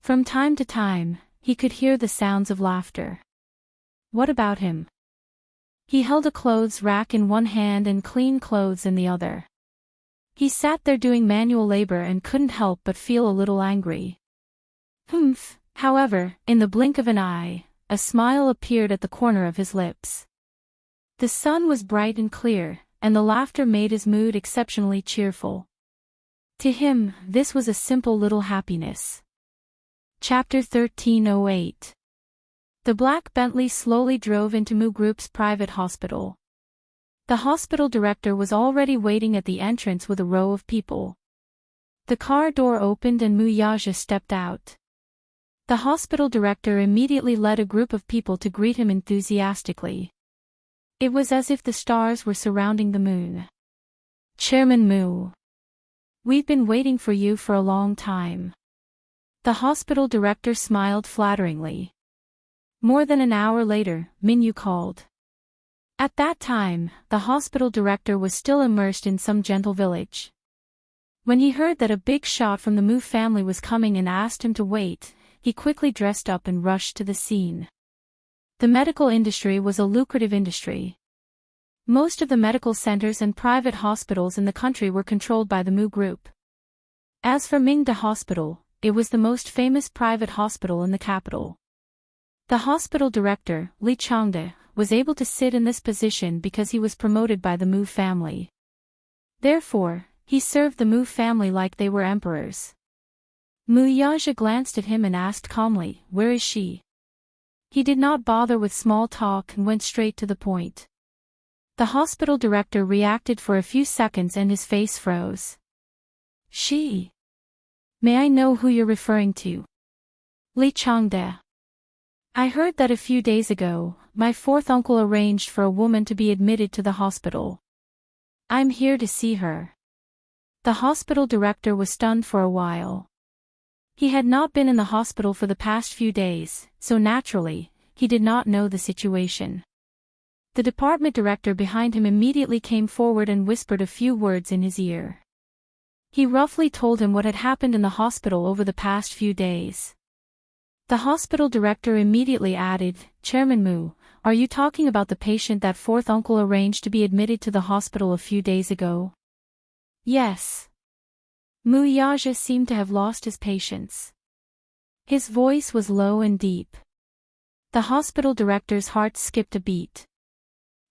A: From time to time, he could hear the sounds of laughter. What about him? He held a clothes rack in one hand and clean clothes in the other. He sat there doing manual labor and couldn't help but feel a little angry. However, in the blink of an eye, a smile appeared at the corner of his lips. The sun was bright and clear, and the laughter made his mood exceptionally cheerful. To him, this was a simple little happiness. Chapter 1308. The black Bentley slowly drove into Mu Group's private hospital. The hospital director was already waiting at the entrance with a row of people. The car door opened and Mu Yaja stepped out. The hospital director immediately led a group of people to greet him enthusiastically. It was as if the stars were surrounding the moon. Chairman Mu. We've been waiting for you for a long time. The hospital director smiled flatteringly. More than an hour later, Minyu called. At that time, the hospital director was still immersed in some gentle village. When he heard that a big shot from the Mu family was coming and asked him to wait, he quickly dressed up and rushed to the scene. The medical industry was a lucrative industry. Most of the medical centers and private hospitals in the country were controlled by the Mu Group. As for Mingda Hospital, it was the most famous private hospital in the capital. The hospital director, Li Changde, was able to sit in this position because he was promoted by the Mu family. Therefore, He served the Mu family like they were emperors. Mu Yaja glanced at him and asked calmly, "Where is she?" He did not bother with small talk and went straight to the point. The hospital director reacted for a few seconds and his face froze. "She? May I know who you're referring to?" "Li Changde. I heard that a few days ago, my fourth uncle arranged for a woman to be admitted to the hospital. I'm here to see her." The hospital director was stunned for a while. He had not been in the hospital for the past few days, so naturally, he did not know the situation. The department director behind him immediately came forward and whispered a few words in his ear. He roughly told him what had happened in the hospital over the past few days. The hospital director immediately added, "Chairman Mu, are you talking about the patient that fourth uncle arranged to be admitted to the hospital a few days ago?" "Yes." Mu Yaja seemed to have lost his patience. His voice was low and deep. The hospital director's heart skipped a beat.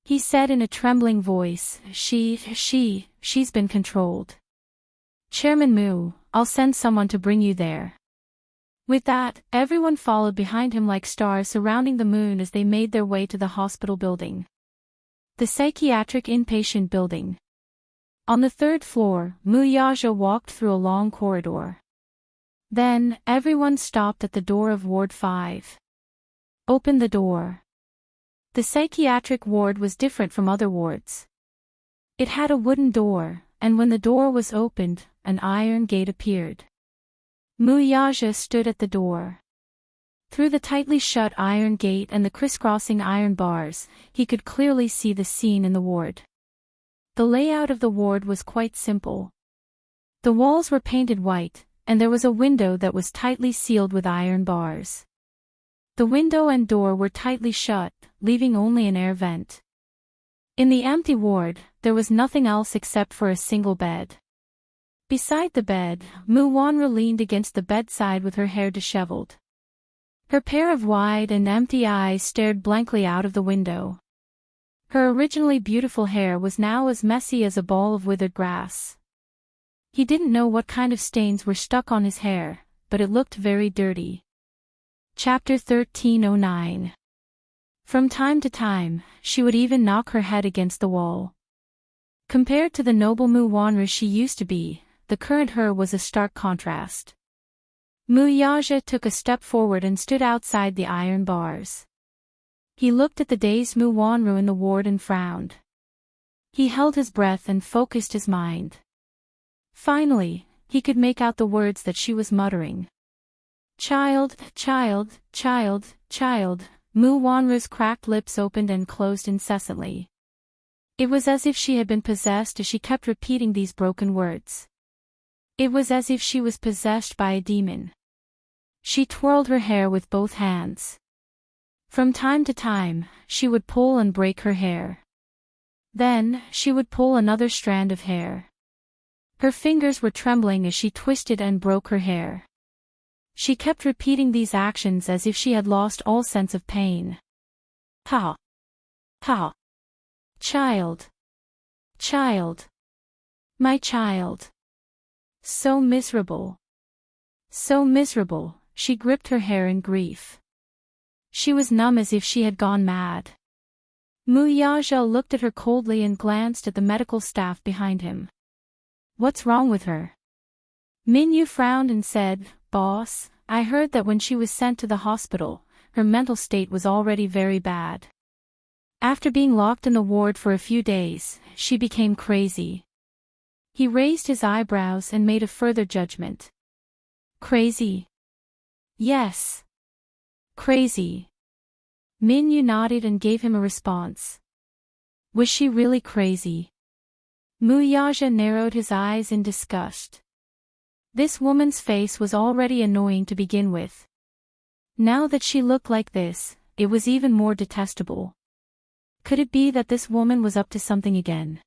A: He said in a trembling voice, She's been controlled. Chairman Mu, I'll send someone to bring you there." With that, everyone followed behind him like stars surrounding the moon as they made their way to the hospital building. The psychiatric inpatient building. On the third floor, Mu Yaja walked through a long corridor. Then, everyone stopped at the door of Ward 5. "Open the door." The psychiatric ward was different from other wards. It had a wooden door, and when the door was opened, an iron gate appeared. Mu Yaja stood at the door. Through the tightly shut iron gate and the crisscrossing iron bars, he could clearly see the scene in the ward. The layout of the ward was quite simple. The walls were painted white, and there was a window that was tightly sealed with iron bars. The window and door were tightly shut, leaving only an air vent. In the empty ward, there was nothing else except for a single bed. Beside the bed, Mu Wanru leaned against the bedside with her hair disheveled. Her pair of wide and empty eyes stared blankly out of the window. Her originally beautiful hair was now as messy as a ball of withered grass. He didn't know what kind of stains were stuck on his hair, but it looked very dirty. Chapter 1309. From time to time, she would even knock her head against the wall. Compared to the noble Mu Wanru she used to be, the current her was a stark contrast. Mu Yaja took a step forward and stood outside the iron bars. He looked at the dazed Mu Wanru in the ward and frowned. He held his breath and focused his mind. Finally, he could make out the words that she was muttering. "Child, child, child, child." Mu Wanru's cracked lips opened and closed incessantly. It was as if she had been possessed as she kept repeating these broken words. It was as if she was possessed by a demon. She twirled her hair with both hands. From time to time, she would pull and break her hair. Then, she would pull another strand of hair. Her fingers were trembling as she twisted and broke her hair. She kept repeating these actions as if she had lost all sense of pain. "Ha! Ha! Child! Child! My child! So miserable! So miserable!" She gripped her hair in grief. She was numb as if she had gone mad. Mu Yaja looked at her coldly and glanced at the medical staff behind him. "What's wrong with her?" Minyu frowned and said, "Boss, I heard that when she was sent to the hospital, her mental state was already very bad. After being locked in the ward for a few days, she became crazy." He raised his eyebrows and made a further judgment. "Crazy?" "Yes. Crazy." Minyu nodded and gave him a response. "Was she really crazy?" Mu Yaja narrowed his eyes in disgust. This woman's face was already annoying to begin with. Now that she looked like this, it was even more detestable. Could it be that this woman was up to something again?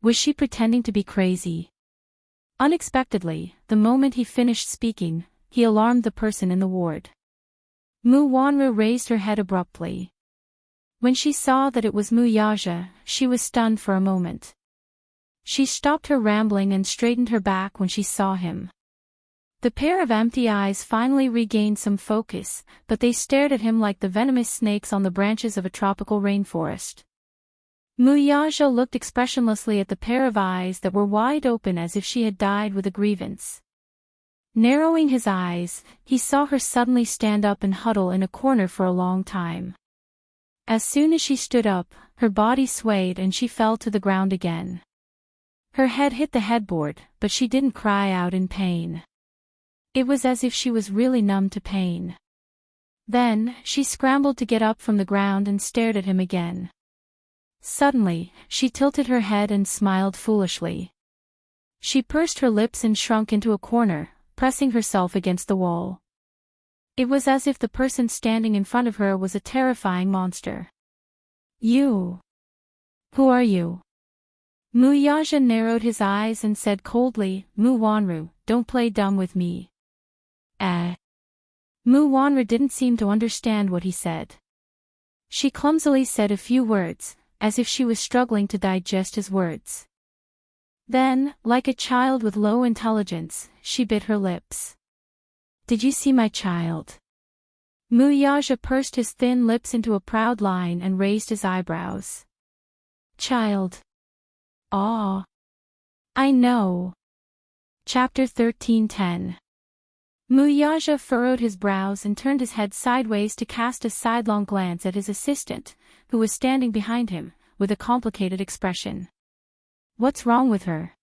A: Was she pretending to be crazy? Unexpectedly, the moment he finished speaking, he alarmed the person in the ward. Mu Wanru raised her head abruptly. When she saw that it was Mu Yaja, she was stunned for a moment. She stopped her rambling and straightened her back when she saw him. The pair of empty eyes finally regained some focus, but they stared at him like the venomous snakes on the branches of a tropical rainforest. Muyaja looked expressionlessly at the pair of eyes that were wide open as if she had died with a grievance. Narrowing his eyes, he saw her suddenly stand up and huddle in a corner for a long time. As soon as she stood up, her body swayed and she fell to the ground again. Her head hit the headboard, but she didn't cry out in pain. It was as if she was really numb to pain. Then, she scrambled to get up from the ground and stared at him again. Suddenly, she tilted her head and smiled foolishly. She pursed her lips and shrunk into a corner, pressing herself against the wall. It was as if the person standing in front of her was a terrifying monster. You. Who are you? Muyaja narrowed his eyes and said coldly, Mu Wanru, don't play dumb with me. Mu Wanru didn't seem to understand what he said. She clumsily said a few words, as if she was struggling to digest his words. Then, like a child with low intelligence, she bit her lips. Did you see my child? Muyaja pursed his thin lips into a proud line and raised his eyebrows. Child. Ah. I know. Chapter 13:10. Muyaja furrowed his brows and turned his head sideways to cast a sidelong glance at his assistant, who was standing behind him, with a complicated expression. What's wrong with her?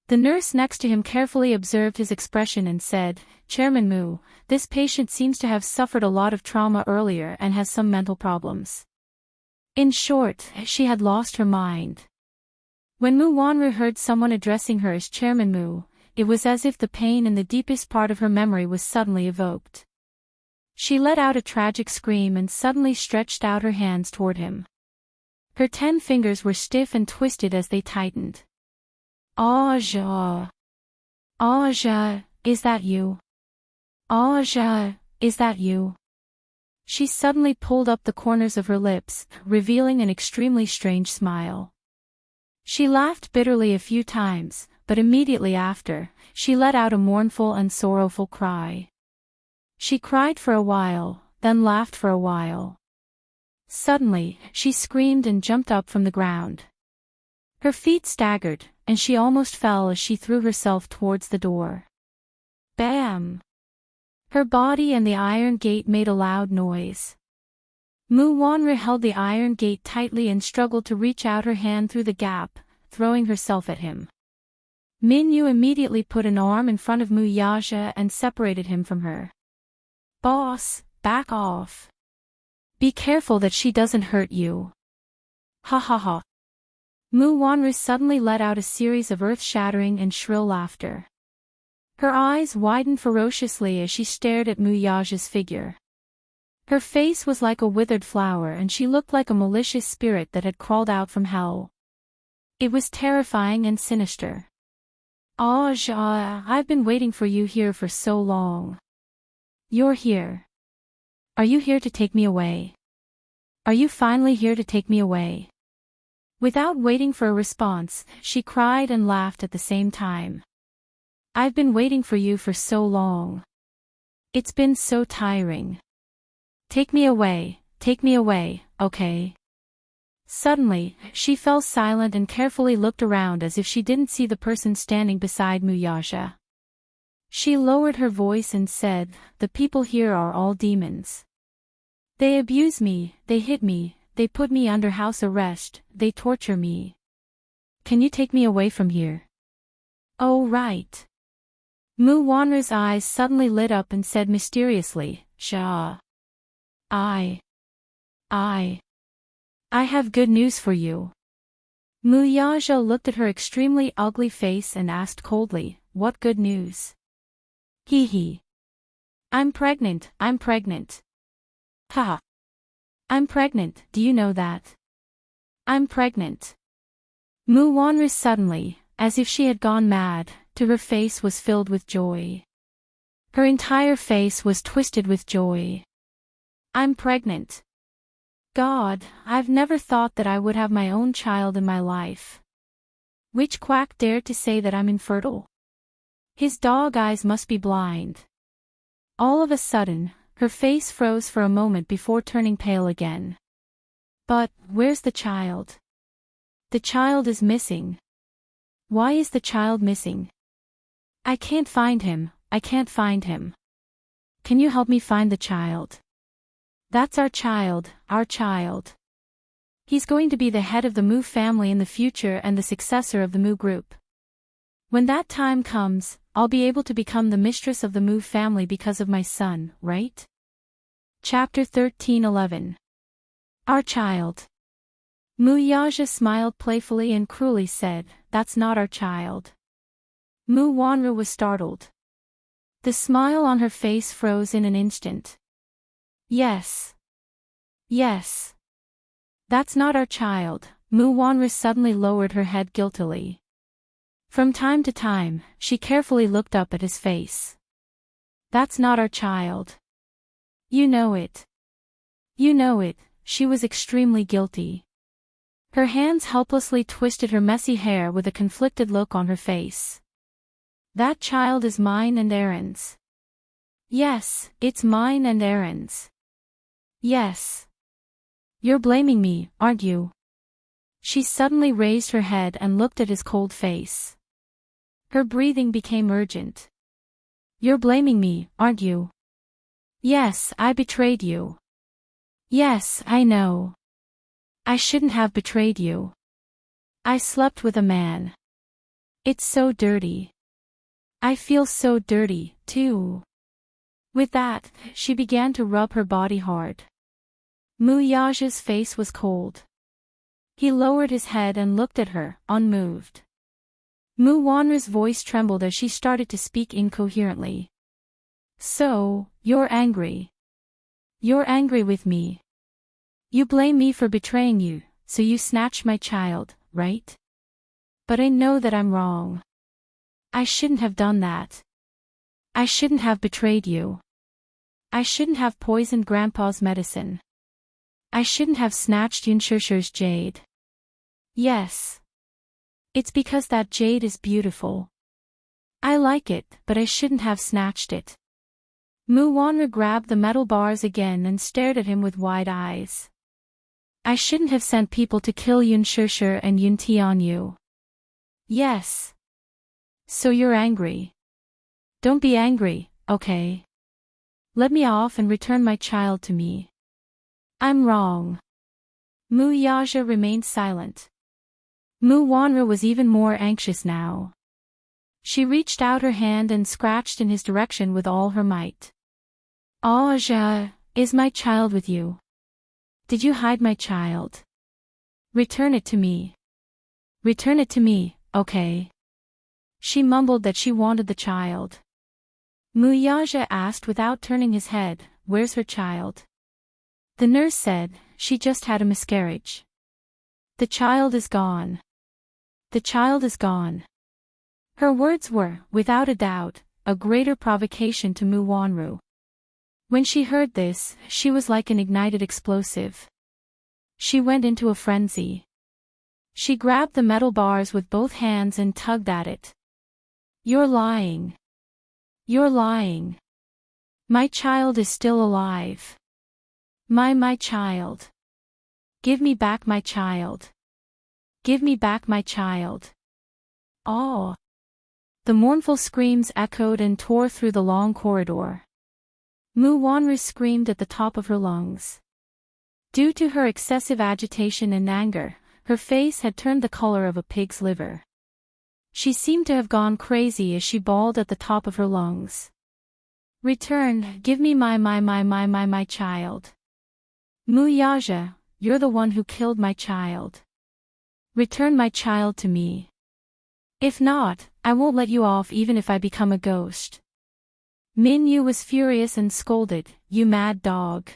A: The nurse next to him carefully observed his expression and said, Chairman Mu, this patient seems to have suffered a lot of trauma earlier and has some mental problems. In short, she had lost her mind. When Mu Wanru heard someone addressing her as Chairman Mu, it was as if the pain in the deepest part of her memory was suddenly evoked. She let out a tragic scream and suddenly stretched out her hands toward him. Her 10 fingers were stiff and twisted as they tightened. Aja. Aja, is that you? Aja, is that you? She suddenly pulled up the corners of her lips, revealing an extremely strange smile. She laughed bitterly a few times, but immediately after, she let out a mournful and sorrowful cry. She cried for a while, then laughed for a while. Suddenly, she screamed and jumped up from the ground. Her feet staggered, and she almost fell as she threw herself towards the door. Bam! Her body and the iron gate made a loud noise. Mu Wanru held the iron gate tightly and struggled to reach out her hand through the gap, throwing herself at him. Minyu immediately put an arm in front of Muyaja and separated him from her. Boss, back off. Be careful that she doesn't hurt you. Ha ha ha. Mu Wanru suddenly let out a series of earth-shattering and shrill laughter. Her eyes widened ferociously as she stared at Muyaja's figure. Her face was like a withered flower and she looked like a malicious spirit that had crawled out from hell. It was terrifying and sinister. Aja, I've been waiting for you here for so long. You're here. Are you here to take me away? Are you finally here to take me away? Without waiting for a response, she cried and laughed at the same time. I've been waiting for you for so long. It's been so tiring. Take me away, okay? Suddenly, she fell silent and carefully looked around as if she didn't see the person standing beside Muyaja. She lowered her voice and said, the people here are all demons. They abuse me, they hit me, they put me under house arrest, they torture me. Can you take me away from here? Oh right. Mu Wanru's eyes suddenly lit up and said mysteriously, Shah. I have good news for you. Muyaja looked at her extremely ugly face and asked coldly, what good news? Hee hee. I'm pregnant. Ha. I'm pregnant, do you know that? I'm pregnant. Mu Wanru suddenly, as if she had gone mad, to her face was filled with joy. Her entire face was twisted with joy. I'm pregnant. God, I've never thought that I would have my own child in my life. Which quack dared to say that I'm infertile? His dog eyes must be blind. All of a sudden, her face froze for a moment before turning pale again. But, where's the child? The child is missing. Why is the child missing? I can't find him, I can't find him. Can you help me find the child? That's our child, our child. He's going to be the head of the Moo family in the future and the successor of the Moo group. When that time comes, I'll be able to become the mistress of the Moo family because of my son, right? Chapter 13:11. Our child. Moo Yaja smiled playfully and cruelly said, "That's not our child." Moo Wanru was startled. The smile on her face froze in an instant. Yes. Yes. That's not our child. Moo Wanru suddenly lowered her head guiltily. From time to time, she carefully looked up at his face. That's not our child. You know it. You know it. She was extremely guilty. Her hands helplessly twisted her messy hair with a conflicted look on her face. That child is mine and Aaron's. Yes, it's mine and Aaron's. Yes. You're blaming me, aren't you? She suddenly raised her head and looked at his cold face. Her breathing became urgent. You're blaming me, aren't you? Yes, I betrayed you. Yes, I know. I shouldn't have betrayed you. I slept with a man. It's so dirty. I feel so dirty, too. With that, she began to rub her body hard. Moo Yaja's face was cold. He lowered his head and looked at her, unmoved. Moo Wanru's voice trembled as she started to speak incoherently. So, you're angry. You're angry with me. You blame me for betraying you, so you snatched my child, right? But I know that I'm wrong. I shouldn't have done that. I shouldn't have betrayed you. I shouldn't have poisoned Grandpa's medicine. I shouldn't have snatched Yunshusher's jade. Yes. It's because that jade is beautiful. I like it, but I shouldn't have snatched it. Moo Wanru grabbed the metal bars again and stared at him with wide eyes. I shouldn't have sent people to kill Yunshusher and Yun Tianyu. Yes. So you're angry. Don't be angry, okay? Let me off and return my child to me. I'm wrong. Moo Yaja remained silent. Moo Wanru was even more anxious now. She reached out her hand and scratched in his direction with all her might. Aja, is my child with you? Did you hide my child? Return it to me. Return it to me, okay? She mumbled that she wanted the child. Moo Yaja asked without turning his head, "Where's her child?" The nurse said, "She just had a miscarriage. The child is gone. The child is gone." Her words were, without a doubt, a greater provocation to Moo Wanru. When she heard this, she was like an ignited explosive. She went into a frenzy. She grabbed the metal bars with both hands and tugged at it. You're lying. You're lying. My child is still alive. My child. Give me back my child. Give me back my child. Oh. The mournful screams echoed and tore through the long corridor. Moo Wanru screamed at the top of her lungs. Due to her excessive agitation and anger, her face had turned the color of a pig's liver. She seemed to have gone crazy as she bawled at the top of her lungs. Return, give me my child. Moo Yaja, you're the one who killed my child. Return my child to me. If not, I won't let you off even if I become a ghost. Min Yu was furious and scolded, "You mad dog.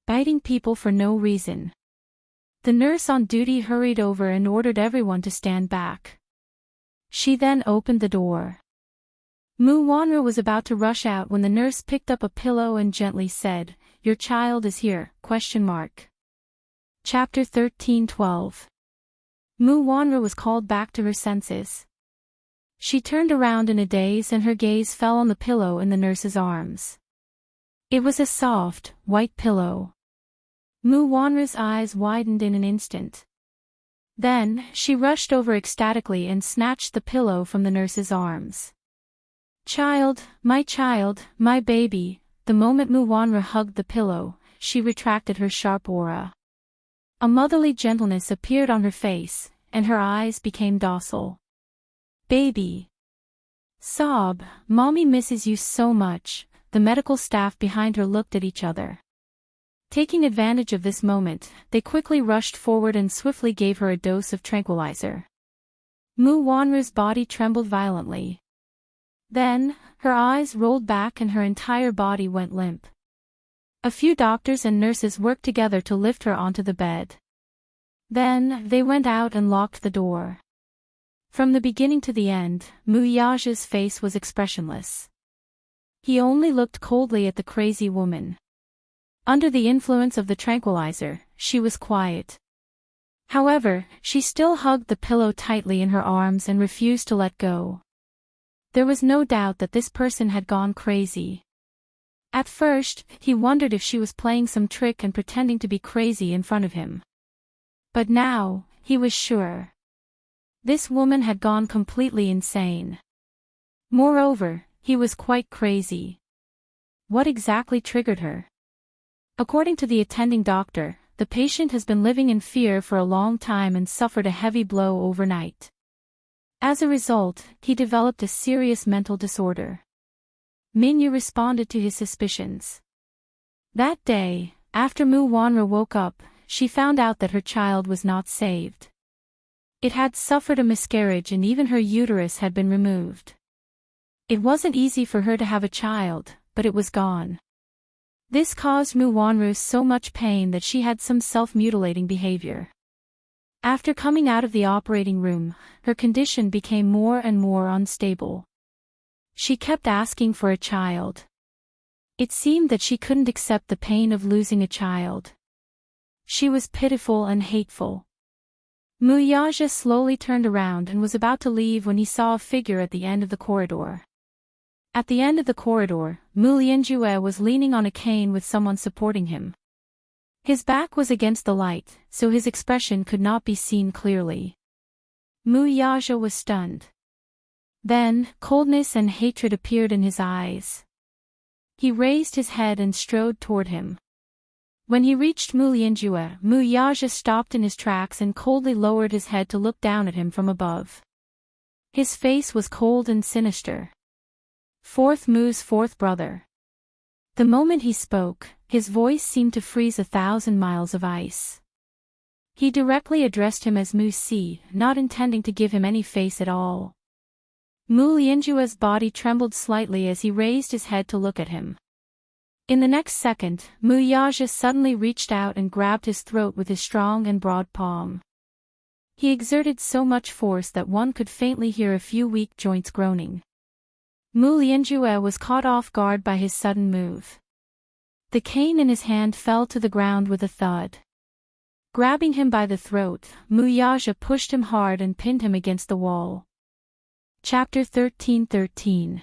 A: Biting people for no reason." The nurse on duty hurried over and ordered everyone to stand back. She then opened the door. Moo Wanru was about to rush out when the nurse picked up a pillow and gently said, "Your child is here, ? Chapter 13:12. Mu Wanra was called back to her senses. She turned around in a daze and her gaze fell on the pillow in the nurse's arms. It was a soft, white pillow. Mu Wanra's eyes widened in an instant. Then, she rushed over ecstatically and snatched the pillow from the nurse's arms. Child, my baby." The moment Mu Wanra hugged the pillow, she retracted her sharp aura. A motherly gentleness appeared on her face, and her eyes became docile. "Baby." Sob, "Mommy misses you so much." The medical staff behind her looked at each other. Taking advantage of this moment, they quickly rushed forward and swiftly gave her a dose of tranquilizer. Mu Wanra's body trembled violently. Then, her eyes rolled back and her entire body went limp. A few doctors and nurses worked together to lift her onto the bed. Then, they went out and locked the door. From the beginning to the end, Mu Yaja's face was expressionless. He only looked coldly at the crazy woman. Under the influence of the tranquilizer, she was quiet. However, she still hugged the pillow tightly in her arms and refused to let go. There was no doubt that this person had gone crazy. At first, he wondered if she was playing some trick and pretending to be crazy in front of him. But now, he was sure. This woman had gone completely insane. Moreover, he was quite crazy. What exactly triggered her? According to the attending doctor, the patient has been living in fear for a long time and suffered a heavy blow overnight. As a result, he developed a serious mental disorder. Minyu responded to his suspicions. That day, after Mu Wanra woke up, she found out that her child was not saved. It had suffered a miscarriage and even her uterus had been removed. It wasn't easy for her to have a child, but it was gone. This caused Mu Wanru so much pain that she had some self-mutilating behavior. After coming out of the operating room, her condition became more and more unstable. She kept asking for a child. It seemed that she couldn't accept the pain of losing a child. She was pitiful and hateful. Mu Yaja slowly turned around and was about to leave when he saw a figure at the end of the corridor. At the end of the corridor, Mu Lianjue was leaning on a cane with someone supporting him. His back was against the light, so his expression could not be seen clearly. Mu Yaja was stunned. Then, coldness and hatred appeared in his eyes. He raised his head and strode toward him. When he reached Mu Lianjue, Mu Yaja stopped in his tracks and coldly lowered his head to look down at him from above. His face was cold and sinister. Fourth Mu's fourth brother. The moment he spoke, his voice seemed to freeze 1,000 miles of ice. He directly addressed him as Mu Si, not intending to give him any face at all. Mu Lianjue's body trembled slightly as he raised his head to look at him. In the next second, Mu Yaja suddenly reached out and grabbed his throat with his strong and broad palm. He exerted so much force that one could faintly hear a few weak joints groaning. Mu Lianjue was caught off guard by his sudden move. The cane in his hand fell to the ground with a thud. Grabbing him by the throat, Mu Yaja pushed him hard and pinned him against the wall. Chapter 13:13.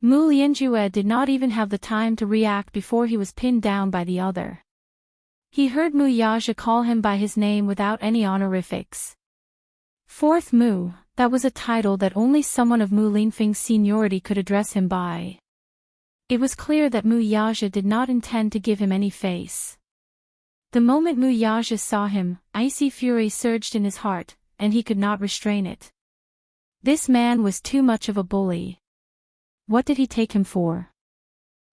A: Mu Lianjue did not even have the time to react before he was pinned down by the other. He heard Mu Yaja call him by his name without any honorifics. Fourth Mu, that was a title that only someone of Mu Linfeng's seniority could address him by. It was clear that Mu Yaja did not intend to give him any face. The moment Mu Yaja saw him, icy fury surged in his heart, and he could not restrain it. This man was too much of a bully. What did he take him for?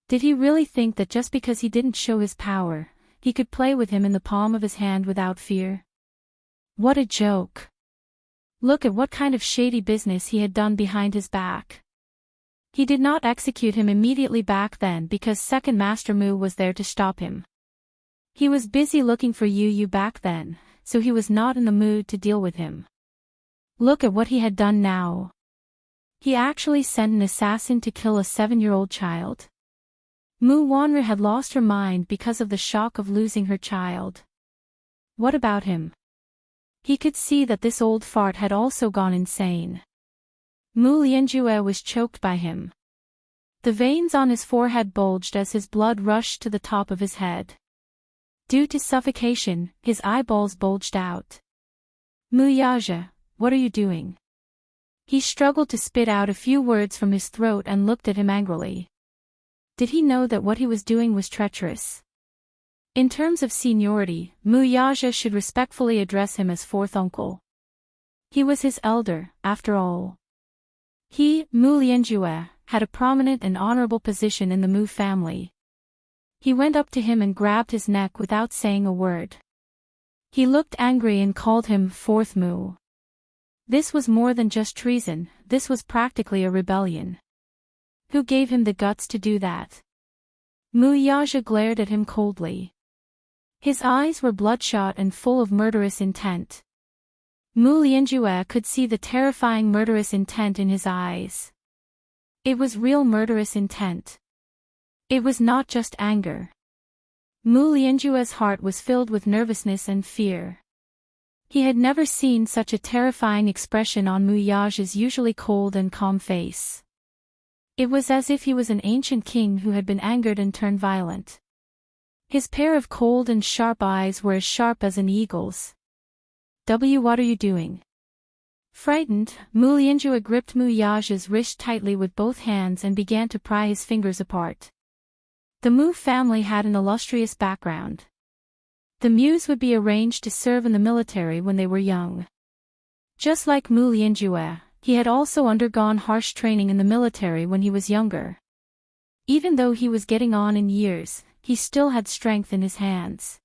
A: Did he really think that just because he didn't show his power, he could play with him in the palm of his hand without fear? What a joke! Look at what kind of shady business he had done behind his back. He did not execute him immediately back then because Second Master Mu was there to stop him. He was busy looking for Yu back then, so he was not in the mood to deal with him. Look at what he had done now. He actually sent an assassin to kill a 7-year-old child. Mu Wanru had lost her mind because of the shock of losing her child. What about him? He could see that this old fart had also gone insane. Mu Lianjue was choked by him. The veins on his forehead bulged as his blood rushed to the top of his head. Due to suffocation, his eyeballs bulged out. Mu Yaja, what are you doing? He struggled to spit out a few words from his throat and looked at him angrily. Did he know that what he was doing was treacherous? In terms of seniority, Mu Yaja should respectfully address him as fourth uncle. He was his elder, after all. He, Mu Lianjue, had a prominent and honorable position in the Mu family. He went up to him and grabbed his neck without saying a word. He looked angry and called him Fourth Mu. This was more than just treason, this was practically a rebellion. Who gave him the guts to do that? Mu Yaja glared at him coldly. His eyes were bloodshot and full of murderous intent. Mu Lianjue could see the terrifying murderous intent in his eyes. It was real murderous intent. It was not just anger. Mu Lianjue's heart was filled with nervousness and fear. He had never seen such a terrifying expression on Mu Yaja's usually cold and calm face. It was as if he was an ancient king who had been angered and turned violent. His pair of cold and sharp eyes were as sharp as an eagle's. What are you doing? Frightened, Mu Lianjue gripped Mu Yaja's wrist tightly with both hands and began to pry his fingers apart. The Mu family had an illustrious background. The Mus would be arranged to serve in the military when they were young. Just like Mu Lianjue, he had also undergone harsh training in the military when he was younger. Even though he was getting on in years, he still had strength in his hands.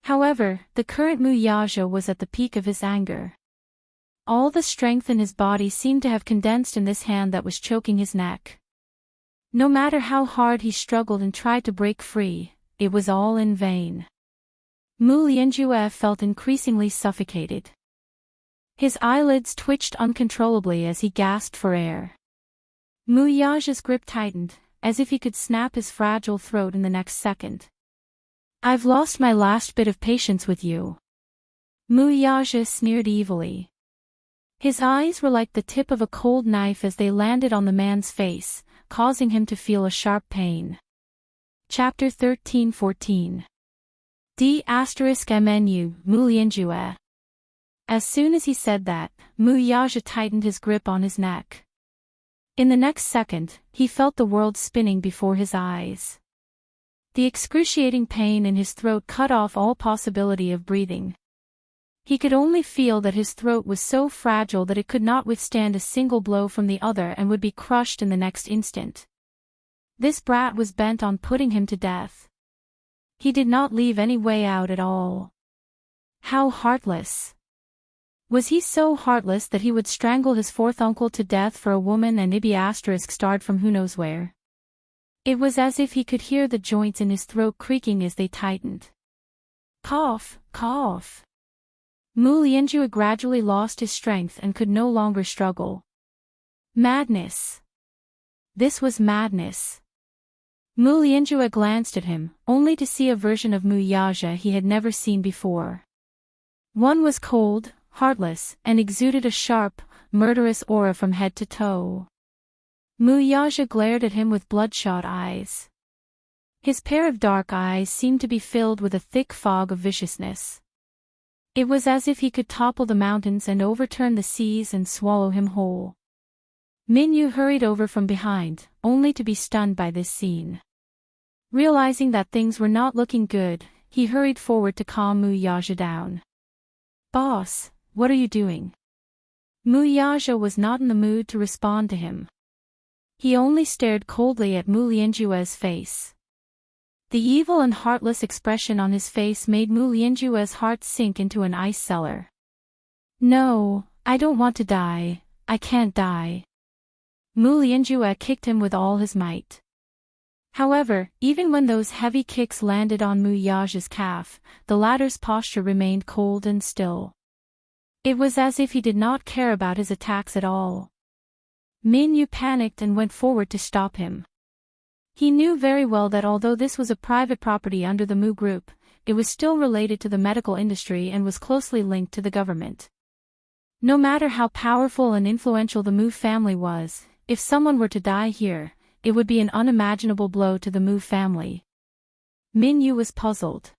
A: However, the current Mu Yaja was at the peak of his anger. All the strength in his body seemed to have condensed in this hand that was choking his neck. No matter how hard he struggled and tried to break free, it was all in vain. Mu Lianjue felt increasingly suffocated. His eyelids twitched uncontrollably as he gasped for air. Mu Yaja's grip tightened, as if he could snap his fragile throat in the next second. I've lost my last bit of patience with you. Mu Yaja sneered evilly. His eyes were like the tip of a cold knife as they landed on the man's face, causing him to feel a sharp pain. Chapter 13-14 D*MNU, Mu Lianjue. As soon as he said that, Mu Yaja tightened his grip on his neck. In the next second, he felt the world spinning before his eyes. The excruciating pain in his throat cut off all possibility of breathing. He could only feel that his throat was so fragile that it could not withstand a single blow from the other and would be crushed in the next instant. This brat was bent on putting him to death. He did not leave any way out at all. How heartless. Was he so heartless that he would strangle his fourth uncle to death for a woman and Ibi** starred from who knows where? It was as if he could hear the joints in his throat creaking as they tightened. Cough, cough. Mu Lianjue gradually lost his strength and could no longer struggle. Madness. This was madness. Mu Lianjue glanced at him, only to see a version of Mu Yaja he had never seen before. One was cold, heartless, and exuded a sharp, murderous aura from head to toe. Mu Yaja glared at him with bloodshot eyes. His pair of dark eyes seemed to be filled with a thick fog of viciousness. It was as if he could topple the mountains and overturn the seas and swallow him whole. Minyu hurried over from behind, only to be stunned by this scene. Realizing that things were not looking good, he hurried forward to calm Mu Yaja down. Boss, what are you doing? Mu Yaja was not in the mood to respond to him. He only stared coldly at Mu Lianjue's face. The evil and heartless expression on his face made Mu Lianjue's heart sink into an ice cellar. No, I don't want to die, I can't die. Mu Lianjue kicked him with all his might. However, even when those heavy kicks landed on Mu Yaja's calf, the latter's posture remained cold and still. It was as if he did not care about his attacks at all. Minyu panicked and went forward to stop him. He knew very well that although this was a private property under the Mu group, it was still related to the medical industry and was closely linked to the government. No matter how powerful and influential the Mu family was, if someone were to die here, it would be an unimaginable blow to the Mu family. Min Yu was puzzled.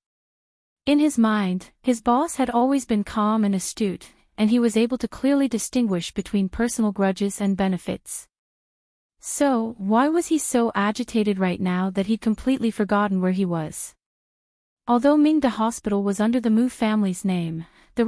A: In his mind, his boss had always been calm and astute, and he was able to clearly distinguish between personal grudges and benefits. So, why was he so agitated right now that he'd completely forgotten where he was? Although Mingda Hospital was under the Mu family's name, the